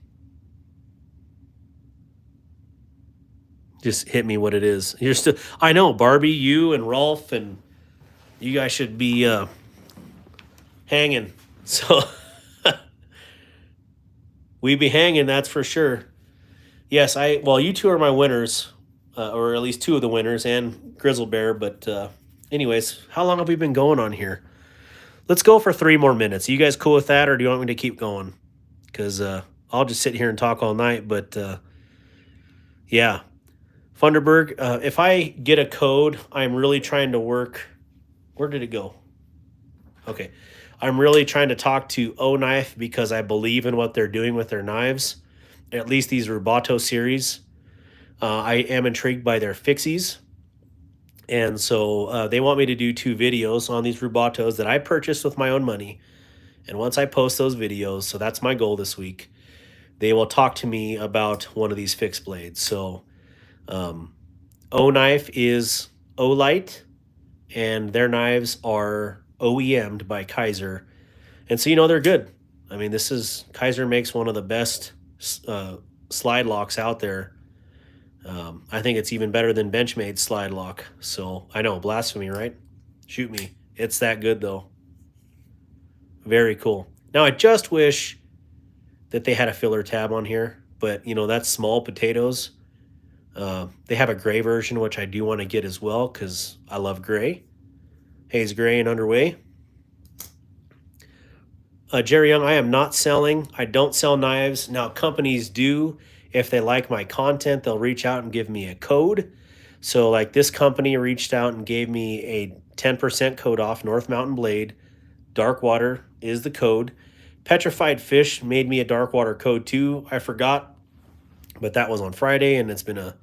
Just hit me what it is. You're still, I know, Barbie, you and Rolf, and you guys should be hanging. So we be hanging, that's for sure. Yes, well, you two are my winners, or at least two of the winners, and Grizzle Bear. But anyways, how long have we been going on here? Let's go for 3 more minutes. Are you guys cool with that, or do you want me to keep going? Because I'll just sit here and talk all night. But yeah. Funderburg, if I get a code, I'm really trying to work. Where did it go? Okay. I'm really trying to talk to O Knife because I believe in what they're doing with their knives. At least these Rubato series. I am intrigued by their fixies. And so they want me to do 2 videos on these Rubatos that I purchased with my own money. And once I post those videos, so that's my goal this week, they will talk to me about one of these fixed blades. So... O Knife is O-Lite, and their knives are OEM'd by Kaiser. And so, you know, they're good. I mean, Kaiser makes one of the best slide locks out there. I think it's even better than Benchmade slide lock. So, I know, blasphemy, right? Shoot me. It's that good, though. Very cool. Now, I just wish that they had a filler tab on here, but, you know, that's small potatoes. They have a gray version, which I do want to get as well because I love gray. Haze Gray and underway. Jerry Young, I am not selling. I don't sell knives. Now, companies do. If they like my content, they'll reach out and give me a code. So, like this company reached out and gave me a 10% code off North Mountain Blade. Darkwater is the code. Petrified Fish made me a Darkwater code too. I forgot, but that was on Friday, and it's been a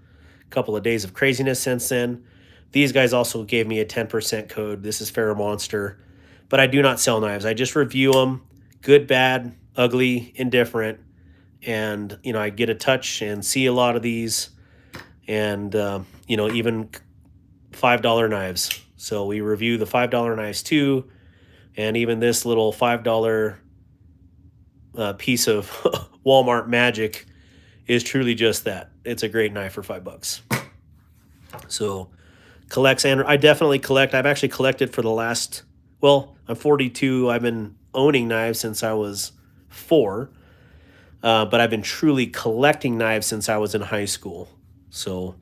couple of days of craziness since then. These guys also gave me a 10% code. This is Fair Monster. But I do not sell knives. I just review them. Good, bad, ugly, indifferent. And, you know, I get a touch and see a lot of these. And, you know, even $5 knives. So we review the $5 knives too. And even this little $5 piece of Walmart magic is truly just that. It's a great knife for $5. So collects, and I definitely collect. I've actually collected for the last, well, I'm 42. I've been owning knives since I was 4. But I've been truly collecting knives since I was in high school. So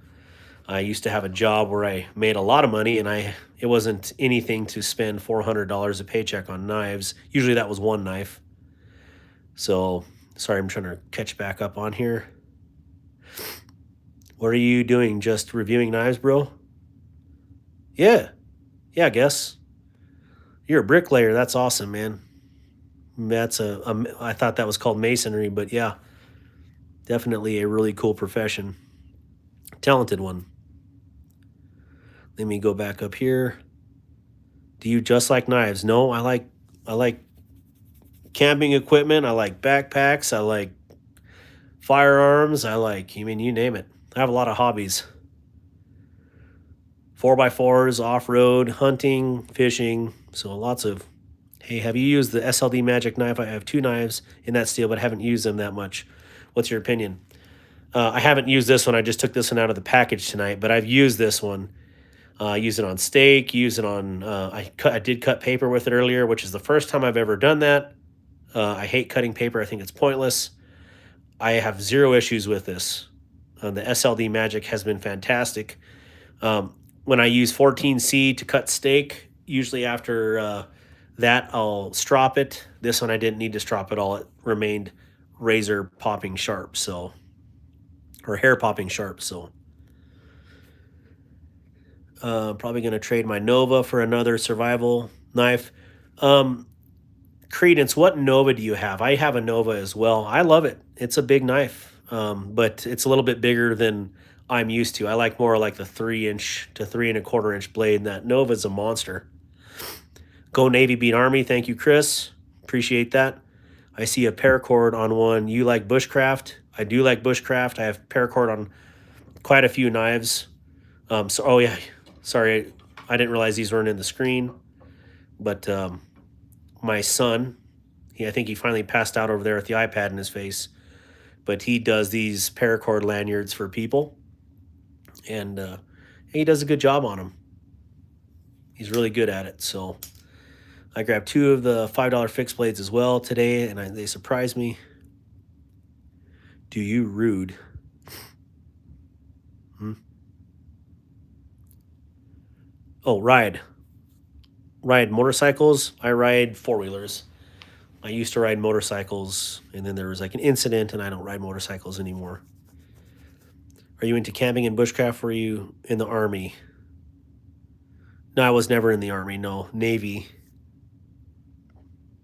I used to have a job where I made a lot of money, and it wasn't anything to spend $400 a paycheck on knives. Usually that was one knife. So sorry, I'm trying to catch back up on here. What are you doing? Just reviewing knives, bro? Yeah, I guess. You're a bricklayer. That's awesome, man. That's I thought that was called masonry, but yeah, definitely a really cool profession. Talented one. Let me go back up here. Do you just like knives? No, I like camping equipment. I like backpacks. I like firearms. I mean, you name it. I have a lot of hobbies. 4x4s, off-road, hunting, fishing. So lots of, hey, have you used the SLD Magic knife? I have 2 knives in that steel, but haven't used them that much. What's your opinion? I haven't used this one. I just took this one out of the package tonight, but I've used this one. Use it on steak, use it on, I did cut paper with it earlier, which is the first time I've ever done that. I hate cutting paper. I think it's pointless. I have 0 issues with this. The SLD Magic has been fantastic. When I use 14C to cut steak, usually after that, I'll strop it. This one I didn't need to strop it all. It remained razor popping sharp, so, or hair popping sharp, so. Probably going to trade my Nova for another survival knife. Credence, what Nova do you have? I have a Nova as well. I love it. It's a big knife, but it's a little bit bigger than I'm used to. I like more like the 3-inch to 3¼ inch blade, and that Nova is a monster. Go Navy, beat Army. Thank you, Chris. Appreciate that. I see a paracord on one. You like bushcraft? I do like bushcraft. I have paracord on quite a few knives. Oh yeah, sorry, I didn't realize these weren't in the screen. But my son, I think he finally passed out over there with the iPad in his face. But he does these paracord lanyards for people. And he does a good job on them. He's really good at it. So I grabbed 2 of the $5 fixed blades as well today, and they surprised me. Do you rude? Oh, ride motorcycles. I ride 4-wheelers. I used to ride motorcycles, and then there was like an incident, and I don't ride motorcycles anymore. Are you into camping and bushcraft? Were you in the Army? No, I was never in the Army. No, Navy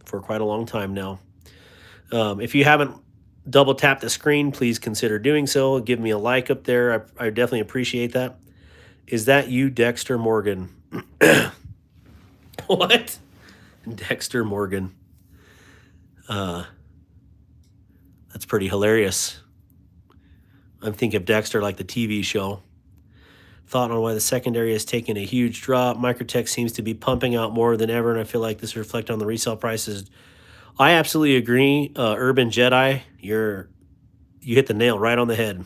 for quite a long time now. If you haven't double tapped the screen, please consider doing so. Give me a like up there. I definitely appreciate that. Is that you, Dexter Morgan? What? Dexter Morgan. That's pretty hilarious. I'm thinking of Dexter like the TV show. Thought on why the secondary has taken a huge drop. Microtech seems to be pumping out more than ever, and I feel like this reflects on the resale prices. I absolutely agree. Urban Jedi, you hit the nail right on the head.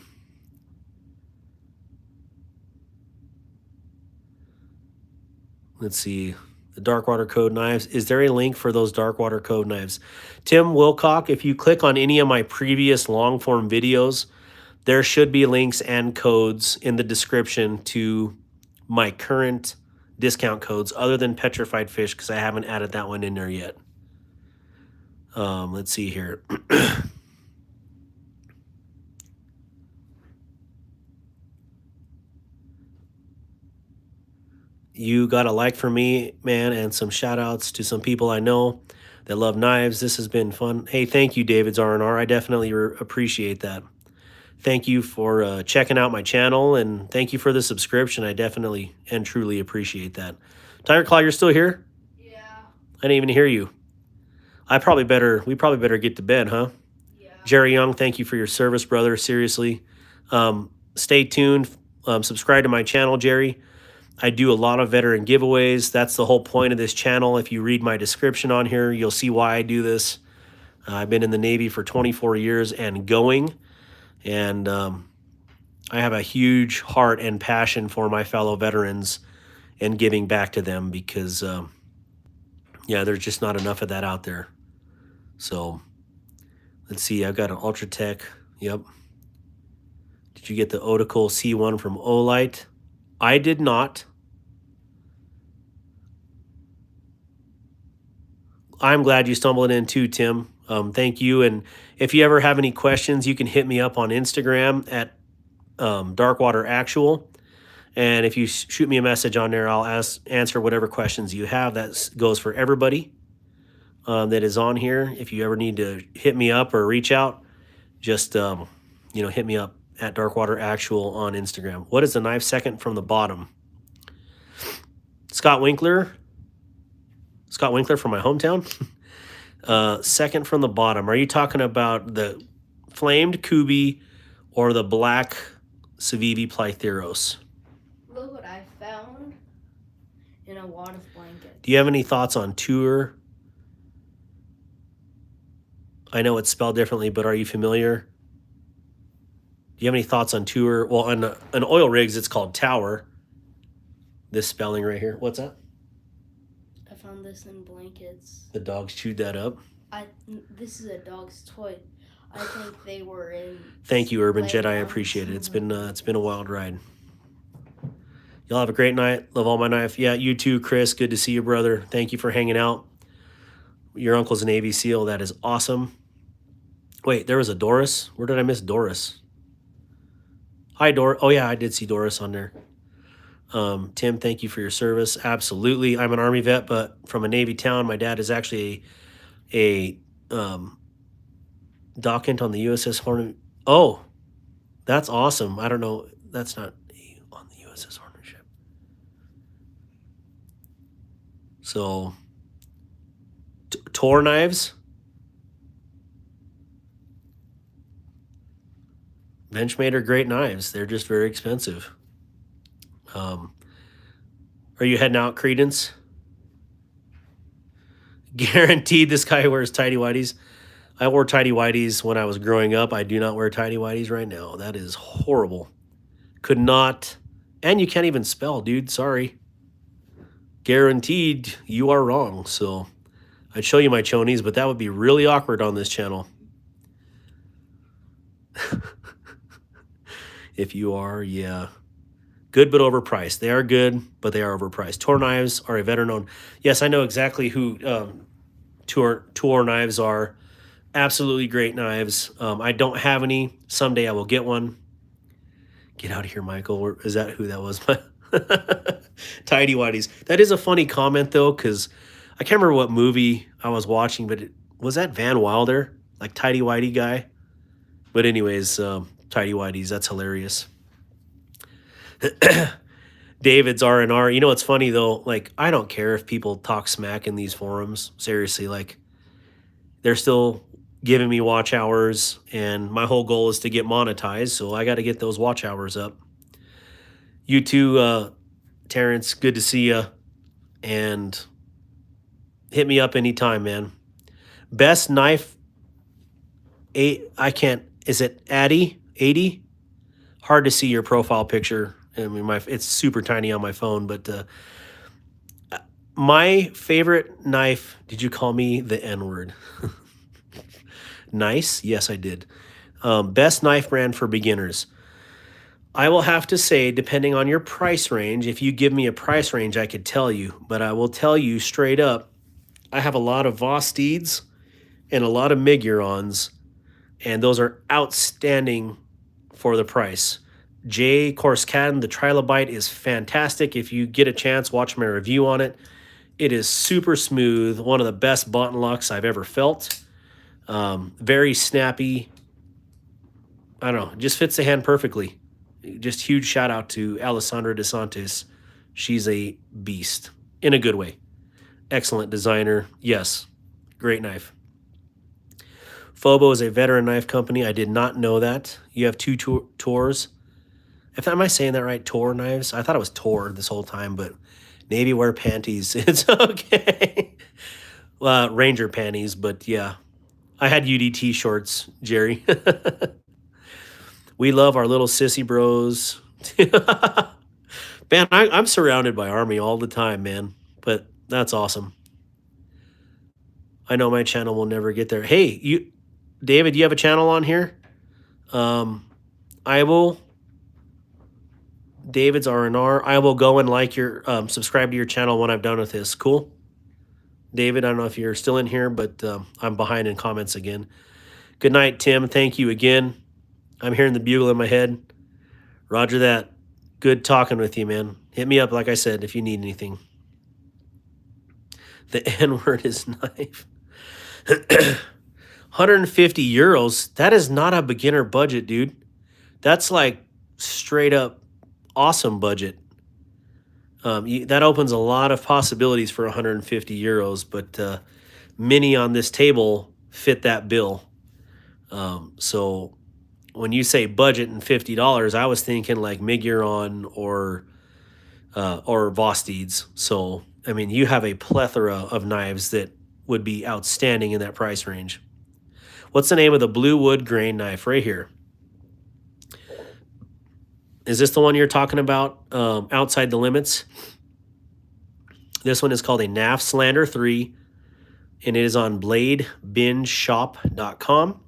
Let's see. The Darkwater Code knives. Is there a link for those Darkwater Code knives? Tim Wilcock, if you click on any of my previous long-form videos, there should be links and codes in the description to my current discount codes other than Petrified Fish, because I haven't added that one in there yet. Let's see here. You got a like for me, man, and some shout outs to some people I know that love knives. This has been fun. Hey, thank you, David's R&R. I definitely appreciate that. Thank you for checking out my channel, and thank you for the subscription. I definitely and truly appreciate that. Tiger Claw, you're still here? Yeah. I didn't even hear you. We probably better get to bed, huh? Yeah. Jerry Young, thank you for your service, brother. Seriously. Stay tuned. Subscribe to my channel, Jerry. I do a lot of veteran giveaways. That's the whole point of this channel. If you read my description on here, you'll see why I do this. I've been in the Navy for 24 years and going. And I have a huge heart and passion for my fellow veterans and giving back to them because, yeah, there's just not enough of that out there. So let's see. I've got an Ultratech. Yep. Did you get the Otical C1 from Olight? I did not. I'm glad you stumbled in too, Tim. Thank you. And if you ever have any questions, you can hit me up on Instagram at Darkwater Actual. And if you shoot me a message on there, I'll answer whatever questions you have. That goes for everybody that is on here. If you ever need to hit me up or reach out, just hit me up at Darkwater Actual on Instagram. What is the knife second from the bottom? Scott Winkler from my hometown. Second from the bottom. Are you talking about the flamed Kubi or the black Civivi Plytheros? Look what I found in a wad of blankets. Do you have any thoughts on Tour? I know it's spelled differently, but are you familiar? Do you have any thoughts on Tour? Well, on oil rigs, it's called Tower. This spelling right here. What's that? I found this in blankets. The dogs chewed that up. This is a dog's toy. I think they were in. Thank you, Urban Jet. I appreciate it. It's been a wild ride. Y'all have a great night. Love all my knife. Yeah, you too, Chris. Good to see you, brother. Thank you for hanging out. Your uncle's a Navy SEAL. That is awesome. Wait, there was a Doris. Where did I miss Doris? Hi, Doris. Oh yeah, I did see Doris on there. Tim, thank you for your service. Absolutely. I'm an Army vet, but from a Navy town. My dad is actually a dockant on the USS Hornet. Oh, that's awesome. I don't know. That's not on the USS Hornet ship. So, Tor knives. Benchmade are great knives. They're just very expensive. Are you heading out, Credence? Guaranteed this guy wears tighty whities. I wore tighty whities when I was growing up. I do not wear tighty whities right now. That is horrible. Could not. And you can't even spell, dude. Sorry. Guaranteed you are wrong. So I'd show you my chonies, but that would be really awkward on this channel. If you are, yeah. Good but overpriced. They are good, but they are overpriced. Tor knives are a veteran owned. Yes, I know exactly who Tor knives are. Absolutely great knives. I don't have any. Someday I will get one. Get out of here, Michael. Is that who that was? Tidy whities. That is a funny comment, though, because I can't remember what movie I was watching, but was that Van Wilder? Like tidy whitey guy? But anyways, tidy whities. That's hilarious. David's R&R. You know what's funny, though? Like, I don't care if people talk smack in these forums. Seriously, like, they're still giving me watch hours, and my whole goal is to get monetized, so I got to get those watch hours up. You too, Terrence. Good to see you. And hit me up anytime, man. Best knife. I can't. Is it Addy? 80? Hard to see your profile picture. I mean, it's super tiny on my phone, but my favorite knife. Did you call me the N-word? Nice. Yes, I did. Best knife brand for beginners. I will have to say, depending on your price range, if you give me a price range, I could tell you. But I will tell you straight up, I have a lot of Vosteeds and a lot of Migurons, and those are outstanding for the price. J. Corskaden, the Trilobite, is fantastic. If you get a chance, watch my review on it. It is super smooth, one of the best button locks I've ever felt. Very snappy. I don't know, it just fits the hand perfectly. Just huge shout out to Alessandra DeSantis. She's a beast in a good way. Excellent designer. Yes, great knife. Fobo is a veteran knife company. I did not know that. You have two Tors. Am I saying that right? Tor knives? I thought it was Tor this whole time, but Navy wear panties. It's okay. Ranger panties, but yeah. I had UDT shorts, Jerry. We love our little sissy bros. Man, I'm surrounded by Army all the time, man. But that's awesome. I know my channel will never get there. Hey, David, you have a channel on here? I will David's R&R. I will go and like your subscribe to your channel when I'm done with this. Cool. David, I don't know if you're still in here, but I'm behind in comments again. Good night, Tim. Thank you again. I'm hearing the bugle in my head. Roger that. Good talking with you, man. Hit me up, like I said, if you need anything. The N-word is knife. 150 euros. That is not a beginner budget, dude. That's like straight up awesome budget. That opens a lot of possibilities for 150 euros, but many on this table fit that bill. So when you say budget and $50, I was thinking like Miguron or Vostides. So, I mean, you have a plethora of knives that would be outstanding in that price range. What's the name of the blue wood grain knife right here? Is this the one you're talking about, outside the limits? This one is called a Nafs Lander 3, and it is on bladebingeshop.com.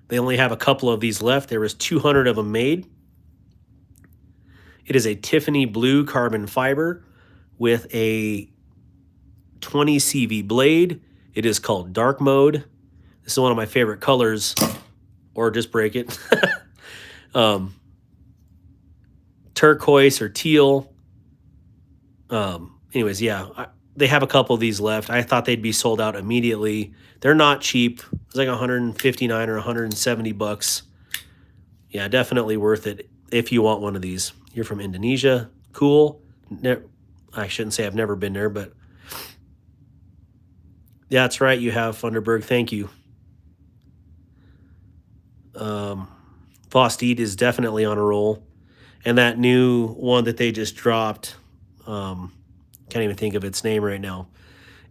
They only have a couple of these left. There was 200 of them made. It is a Tiffany blue carbon fiber with a 20 CV blade. It is called dark mode. This is one of my favorite colors, or just break it. Turquoise or teal. Anyways, yeah, they have a couple of these left. I thought they'd be sold out immediately. They're not cheap. It's like 159 or 170 bucks. Yeah, definitely worth it if you want one of these. You're from Indonesia. Cool. I shouldn't say I've never been there, but yeah, that's right. You have Funderburg. Thank you. Vostede is definitely on a roll. And that new one that they just dropped, can't even think of its name right now,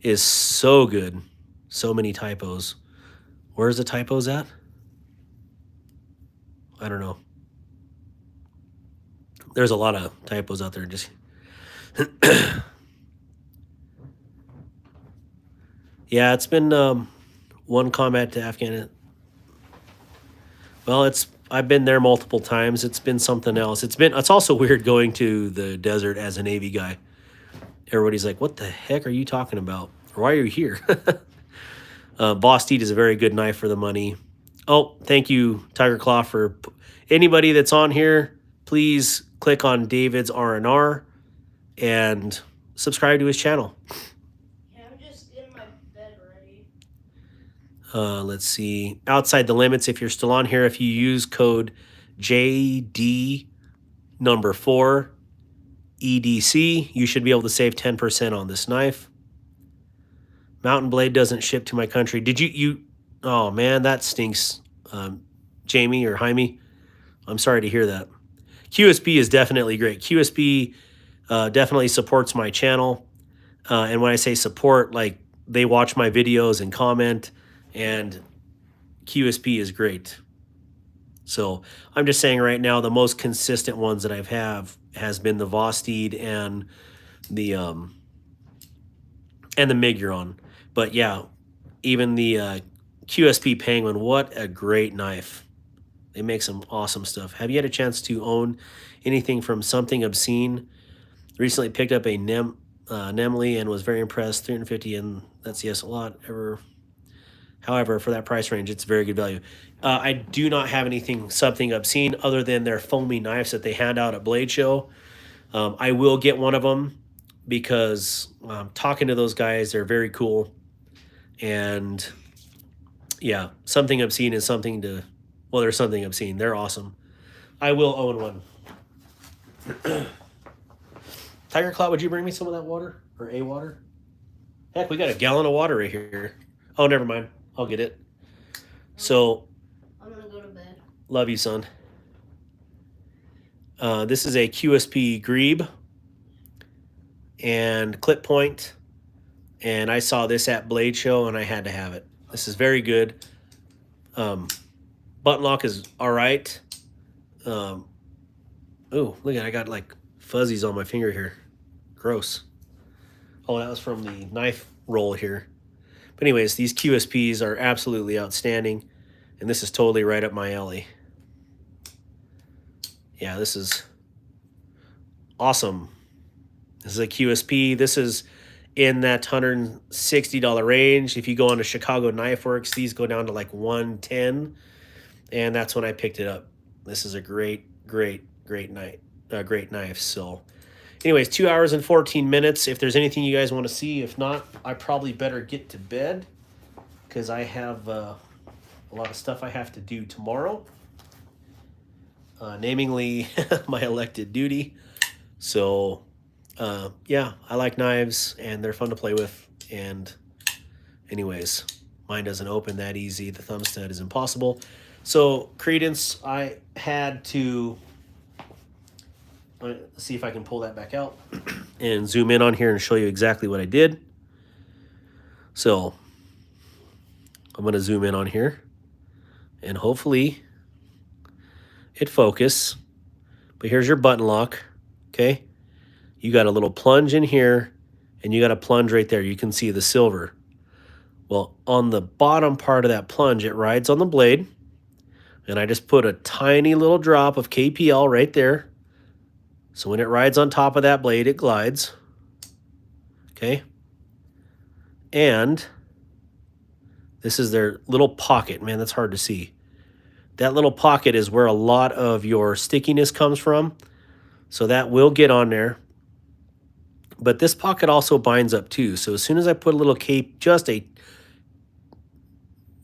is so good. So many typos. Where's the typos at? I don't know. There's a lot of typos out there. Just yeah, it's been one combat to Afghanistan. Well, I've been there multiple times. It's been something else. It's also weird going to the desert as a Navy guy. Everybody's like, what the heck are you talking about? Why are you here? Vostede is a very good knife for the money. Oh, thank you, Tiger Claw, for anybody that's on here. Please click on David's R&R and subscribe to his channel. Yeah, I'm just getting my bed ready. Let's see. Outside the limits, if you're still on here, if you use code JD number 4 EDC, you should be able to save 10% on this knife. Mountain Blade doesn't ship to my country. Did you oh man, that stinks. Jamie or Jaime, I'm sorry to hear that. QSP is definitely great. QSP definitely supports my channel. And when I say support, like they watch my videos and comment, and QSP is great. So I'm just saying right now, the most consistent ones that I've has been the Vostede and the Miguron. But yeah, even the QSP Penguin, what a great knife. They make some awesome stuff. Have you had a chance to own anything from Something Obscene? Recently picked up a Nemly and was very impressed. 350, and that's yes a lot ever. However, for that price range, it's very good value. I do not have anything Something Obscene other than their foamy knives that they hand out at Blade Show. I will get one of them because talking to those guys, they're very cool. And yeah, Something Obscene is something to, well, there's Something Obscene. They're awesome. I will own one. Tiger Claw, would you bring me some of that water? Or a water? Heck, we got a gallon of water right here. Oh, never mind. I'll get it. So, I'm gonna go to bed. love you, son. This is a QSP Grebe and clip point. And I saw this at Blade Show, and I had to have it. This is very good. Button lock is all right. Oh, look at, I got like fuzzies on my finger here. Gross. Oh, that was from the knife roll here. But anyways, these QSPs are absolutely outstanding, and this is totally right up my alley. Yeah, this is awesome. This is a QSP. This is in that $160 range. If you go on to Chicago Knife Works, these go down to like 110, and that's when I picked it up. This is a great knife. So anyways, 2 hours and 14 minutes. If there's anything you guys want to see, if not, I probably better get to bed because I have a lot of stuff I have to do tomorrow, namely my elected duty. So yeah, I like knives and they're fun to play with. And anyways, mine doesn't open that easy. The thumb stud is impossible. So Credence, I had to, let's see if I can pull that back out and zoom in on here and show you exactly what I did. So I'm going to zoom in on here and hopefully it focus. But here's your button lock. Okay. You got a little plunge in here and you got a plunge right there. You can see the silver. Well, on the bottom part of that plunge, it rides on the blade. And I just put a tiny little drop of KPL right there. So when it rides on top of that blade, it glides. Okay. And this is their little pocket. Man, that's hard to see. That little pocket is where a lot of your stickiness comes from. So that will get on there. But this pocket also binds up too. So as soon as I put a little just a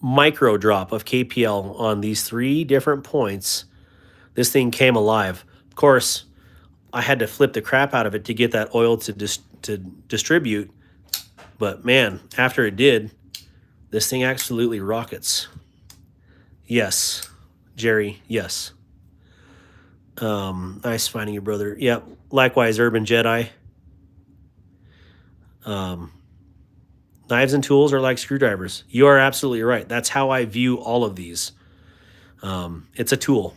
micro drop of KPL on these 3 different points, this thing came alive. Of course, I had to flip the crap out of it to get that oil to distribute. But man, after it did, this thing absolutely rockets. Yes, Jerry, yes. Nice finding you, brother. Yep, likewise, Urban Jedi. Knives and tools are like screwdrivers. You are absolutely right. That's how I view all of these. It's a tool.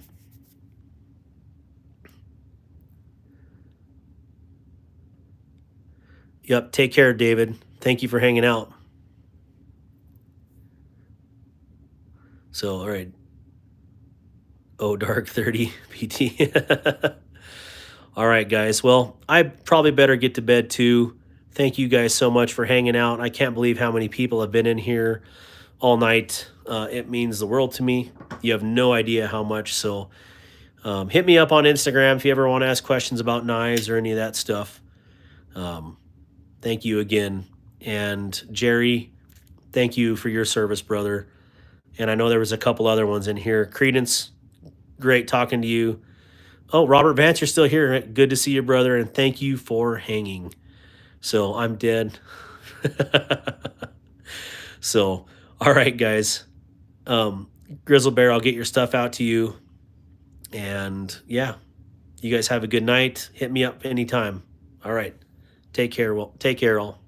Yep, take care, David. Thank you for hanging out. So, all right. Oh, Dark 30 PT. All right, guys. Well, I probably better get to bed too. Thank you guys so much for hanging out. I can't believe how many people have been in here all night. It means the world to me. You have no idea how much. So hit me up on Instagram if you ever want to ask questions about knives or any of that stuff. Thank you again. And Jerry, thank you for your service, brother. And I know there was a couple other ones in here. Credence, great talking to you. Oh, Robert Vance, you're still here. Good to see you, brother. And thank you for hanging. So I'm dead. So, all right, guys. Grizzle Bear, I'll get your stuff out to you. And yeah, you guys have a good night. Hit me up anytime. All right. Take care. Well, take care all.